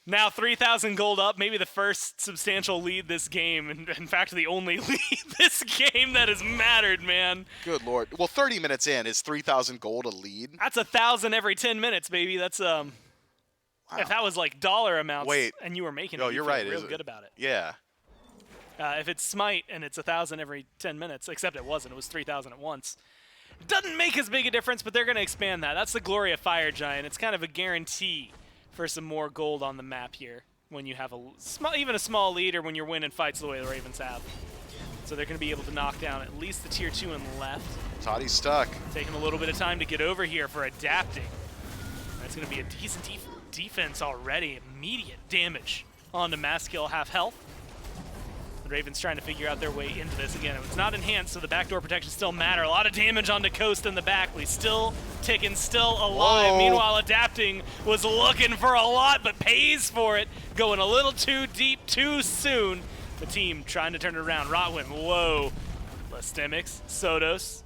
Now 3,000 gold up, maybe the first substantial lead this game. In fact, the only lead this game that has mattered, man. Good Lord. Well, 30 minutes in, is 3,000 gold a lead? That's 1,000 every 10 minutes, baby. That's, Wow. If that was like dollar amounts Wait. and you were making it, No, you'd you're feel right. real good about it. Yeah. If it's SMITE and it's 1,000 every 10 minutes, except it wasn't. It was 3,000 at once. Doesn't make as big a difference, but they're going to expand that. That's the glory of Fire Giant. It's kind of a guarantee for some more gold on the map here when you have even a small lead or when you're winning fights the way the Ravens have. So they're going to be able to knock down at least the tier 2 and left. Toddy's stuck. Taking a little bit of time to get over here for Adapting. That's going to be a decent defense already. Immediate damage onto Maskill, half health. The Ravens trying to figure out their way into this again. It's not enhanced, so the backdoor protection still matter. A lot of damage onto Coast in the back. We still ticking, still alive. Whoa. Meanwhile, Adapting was looking for a lot, but pays for it. Going a little too deep too soon. The team trying to turn it around. Rotwin, whoa. Lastemics, Sodos.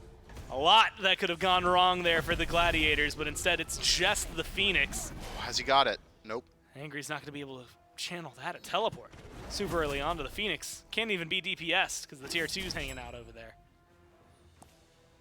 A lot that could have gone wrong there for the Gladiators, but instead it's just the Phoenix. Has he got it? Nope. Angry's not going to be able to channel that at teleport. Super early on to the Phoenix. Can't even be DPS because the tier 2's hanging out over there.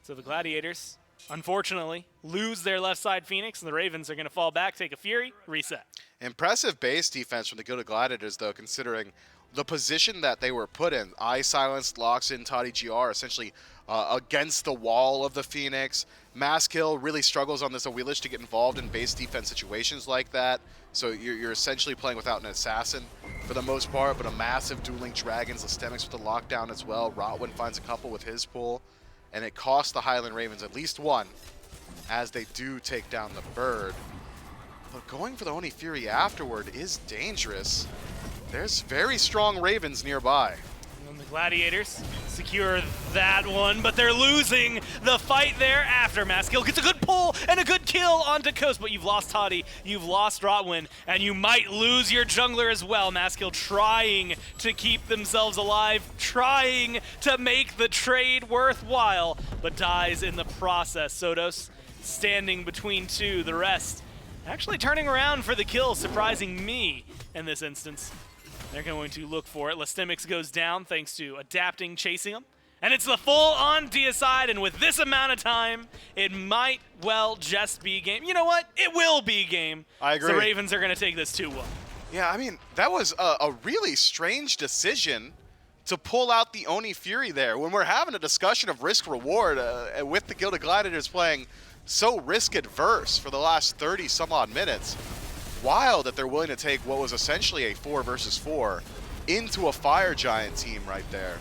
So the Gladiators, unfortunately, lose their left side Phoenix, and the Ravens are going to fall back, take a Fury, reset. Impressive base defense from the Gilded Gladiators, though, considering the position that they were put in. I silenced, locks in, Toddy GR, essentially against the wall of the Phoenix. Maskill really struggles on this Awilish to get involved in base defense situations like that. So you're essentially playing without an assassin for the most part, but a massive dueling Dragons, Lastemics with the lockdown as well. Rotwin finds a couple with his pull, and it costs the Highland Ravens at least one as they do take down the Bird. But going for the Oni Fury afterward is dangerous. There's very strong Ravens nearby. And the Gladiators secure that one, but they're losing the fight there after. Maskill gets a good pull and a good kill onto Coast, but you've lost Toddy, you've lost Rotwin, and you might lose your jungler as well. Maskill trying to keep themselves alive, trying to make the trade worthwhile, but dies in the process. Sodos standing between two, the rest actually turning around for the kill, surprising me in this instance. They're going to look for it. Lastemics goes down thanks to adapting, chasing him. And it's the full-on deicide, and with this amount of time, it might well just be game. You know what? It will be game. I agree. The Ravens are going to take this 2-1. Yeah, I mean, that was a really strange decision to pull out the Oni Fury there. When we're having a discussion of risk-reward with the Gilded Gladiators playing so risk-adverse for the last 30-some-odd minutes, wild that they're willing to take what was essentially a 4 versus 4 into a Fire Giant team right there.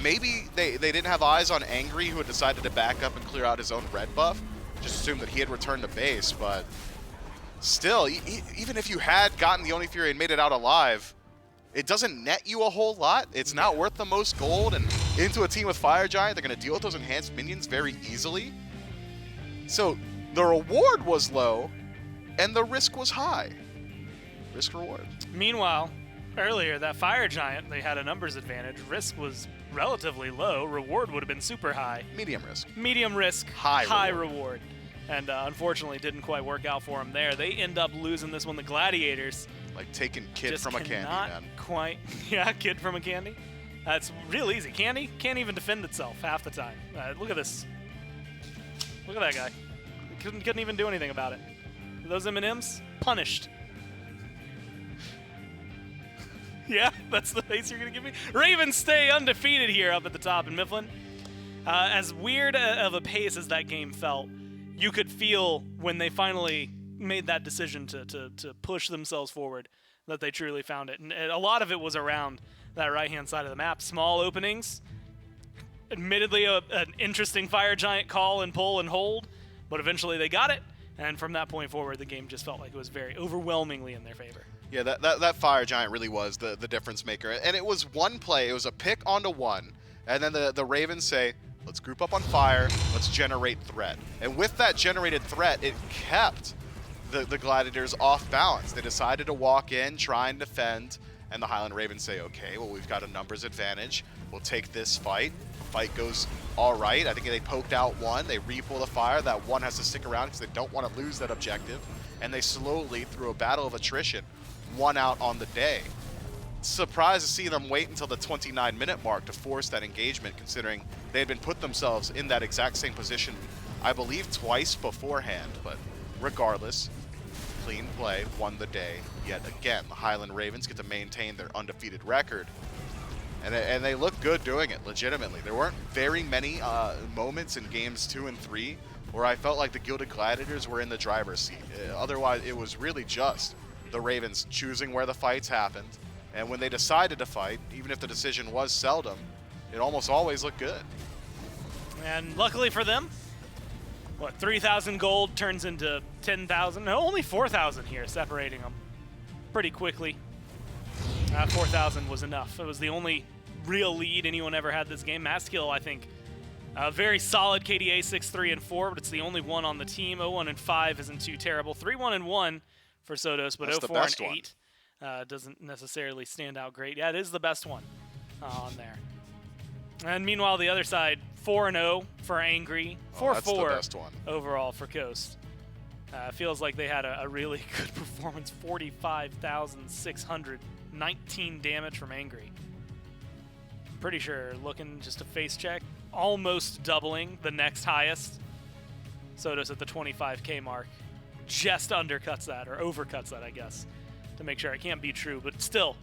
Maybe they didn't have eyes on Angry, who had decided to back up and clear out his own red buff. Just assumed that he had returned to base, but still, even if you had gotten the Oni Fury and made it out alive, it doesn't net you a whole lot. It's not worth the most gold, and into a team with Fire Giant, they're going to deal with those enhanced minions very easily. So the reward was low, and the risk was high. Risk reward. Meanwhile, earlier, that Fire Giant, they had a numbers advantage. Risk was relatively low. Reward would have been super high. Medium risk. Medium risk, High reward. And unfortunately, didn't quite work out for them there. They end up losing this one. The Gladiators Like taking kid just from a candy, man. quite, yeah, kid from a candy. It's real easy. Candy can't even defend itself half the time. Look at this. Look at that guy. Couldn't even do anything about it. Those M&Ms, punished. Yeah, that's the face you're going to give me. Ravens stay undefeated here up at the top in Mifflin. As weird of a pace as that game felt, you could feel when they finally made that decision to push themselves forward that they truly found it. And a lot of it was around that right-hand side of the map. Small openings. Admittedly, an interesting Fire Giant call and pull and hold, but eventually they got it. And from that point forward, the game just felt like it was very overwhelmingly in their favor. Yeah, that Fire Giant really was the difference maker. And it was one play. It was a pick onto one. And then the Ravens say, let's group up on fire. Let's generate threat. And with that generated threat, it kept the Gladiators off balance. They decided to walk in, try and defend. And the Highland Ravens say, okay, well, we've got a numbers advantage. We'll take this fight. Fight goes all right. I think they poked out one. They re-pull the fire. That one has to stick around because they don't want to lose that objective. And they slowly, through a battle of attrition, won out on the day. Surprised to see them wait until the 29-minute mark to force that engagement, considering they had been put themselves in that exact same position, I believe, twice beforehand. But regardless, clean play, won the day. Yet again, the Highland Ravens get to maintain their undefeated record. And they look good doing it, legitimately. There weren't very many moments in games 2 and 3 where I felt like the Gilded Gladiators were in the driver's seat. Otherwise, it was really just the Ravens choosing where the fights happened. And when they decided to fight, even if the decision was seldom, it almost always looked good. And luckily for them, 3,000 gold turns into 10,000. No, only 4,000 here, separating them pretty quickly. 4,000 was enough. It was the only real lead anyone ever had this game. Maskill, I think, a very solid KDA 6-3-4, but it's the only one on the team. 0-1-5 isn't too terrible. 3-1-1 for Sodos, but 0-4-8 doesn't necessarily stand out great. Yeah, it is the best one. on there. And meanwhile, the other side, 4-0 for Angry, 4-4 that's the best one. overall for Coast. Feels like they had a really good performance, 45,619 damage from Angry. Pretty sure, looking just a face check, almost doubling the next highest. Sotos at the 25k mark. Just undercuts that, or overcuts that, I guess, to make sure it can't be true. But still,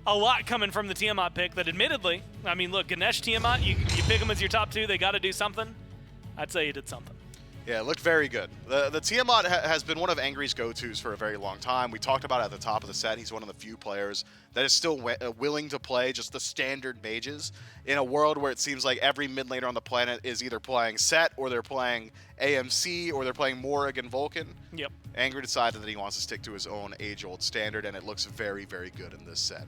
a lot coming from the Tiamat pick that admittedly, I mean, look, Ganesh, Tiamat, you pick them as your top two, they got to do something. I'd say you did something. Yeah, it looked very good. The Tiamat has been one of Angry's go-tos for a very long time. We talked about it at the top of the set. He's one of the few players that is still willing to play just the standard mages in a world where it seems like every mid laner on the planet is either playing Set or they're playing AMC or they're playing Morrig and Vulcan. Yep. Angry decided that he wants to stick to his own age-old standard, and it looks very, very good in this set.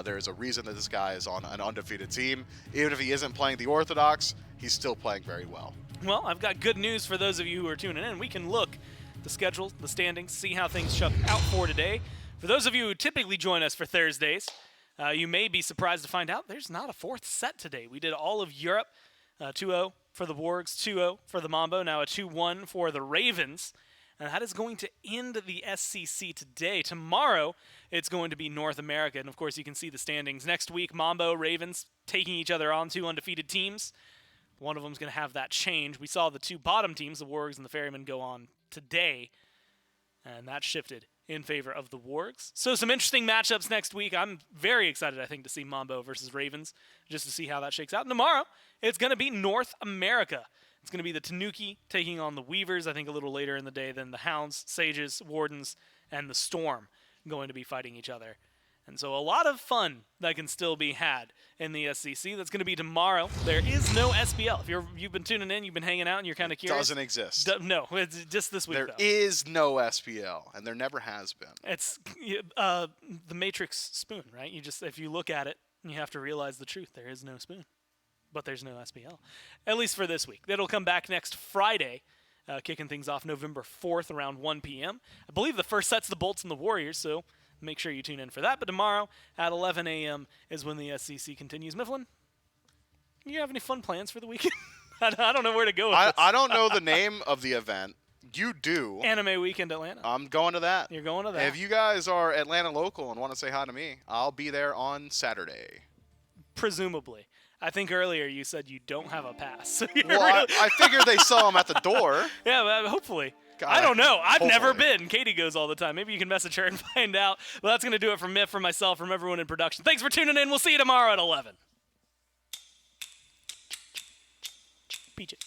There is a reason that this guy is on an undefeated team. Even if he isn't playing the Orthodox, he's still playing very well. Well, I've got good news for those of you who are tuning in. We can look the schedule, the standings, see how things shook out for today. For those of you who typically join us for Thursdays, you may be surprised to find out there's not a fourth set today. We did all of Europe, 2-0 for the Wargs, 2-0 for the Mambo, now a 2-1 for the Ravens. And that is going to end the SCC today. Tomorrow, it's going to be North America. And, of course, you can see the standings. Next week, Mambo, Ravens taking each other on, two undefeated teams. One of them is going to have that change. We saw the two bottom teams, the Wargs and the Ferrymen, go on today. And that shifted in favor of the Wargs. So some interesting matchups next week. I'm very excited, I think, to see Mambo versus Ravens, just to see how that shakes out. And tomorrow, it's going to be North America. It's going to be the Tanuki taking on the Weavers, I think a little later in the day, than the Hounds, Sages, Wardens, and the Storm going to be fighting each other. And so a lot of fun that can still be had in the SCC. That's going to be tomorrow. There is no SPL. If you've been tuning in, you've been hanging out, and you're kind of curious. Doesn't exist. No, it's just this week, There though. is no SPL, and there never has been. It's the Matrix spoon, right? If you look at it, you have to realize the truth. There is no spoon, but there's no SPL, at least for this week. That'll come back next Friday, kicking things off November 4th around 1 p.m. I believe the first set's the Bolts and the Warriors, so make sure you tune in for that. But tomorrow at 11 a.m. is when the SCC continues. Mifflin, you have any fun plans for the weekend? I don't know where to go with this. I don't know the name of the event. You do. Anime Weekend Atlanta. I'm going to that. You're going to that. If you guys are Atlanta local and want to say hi to me, I'll be there on Saturday. Presumably. I think earlier you said you don't have a pass. So Well, I figured they saw him at the door. Yeah, but hopefully. God, I don't know. I've never hopefully. been. Katie goes all the time. Maybe you can message her and find out. Well, that's going to do it from Miff, from myself, from everyone in production. Thanks for tuning in. We'll see you tomorrow at 11. Peach it.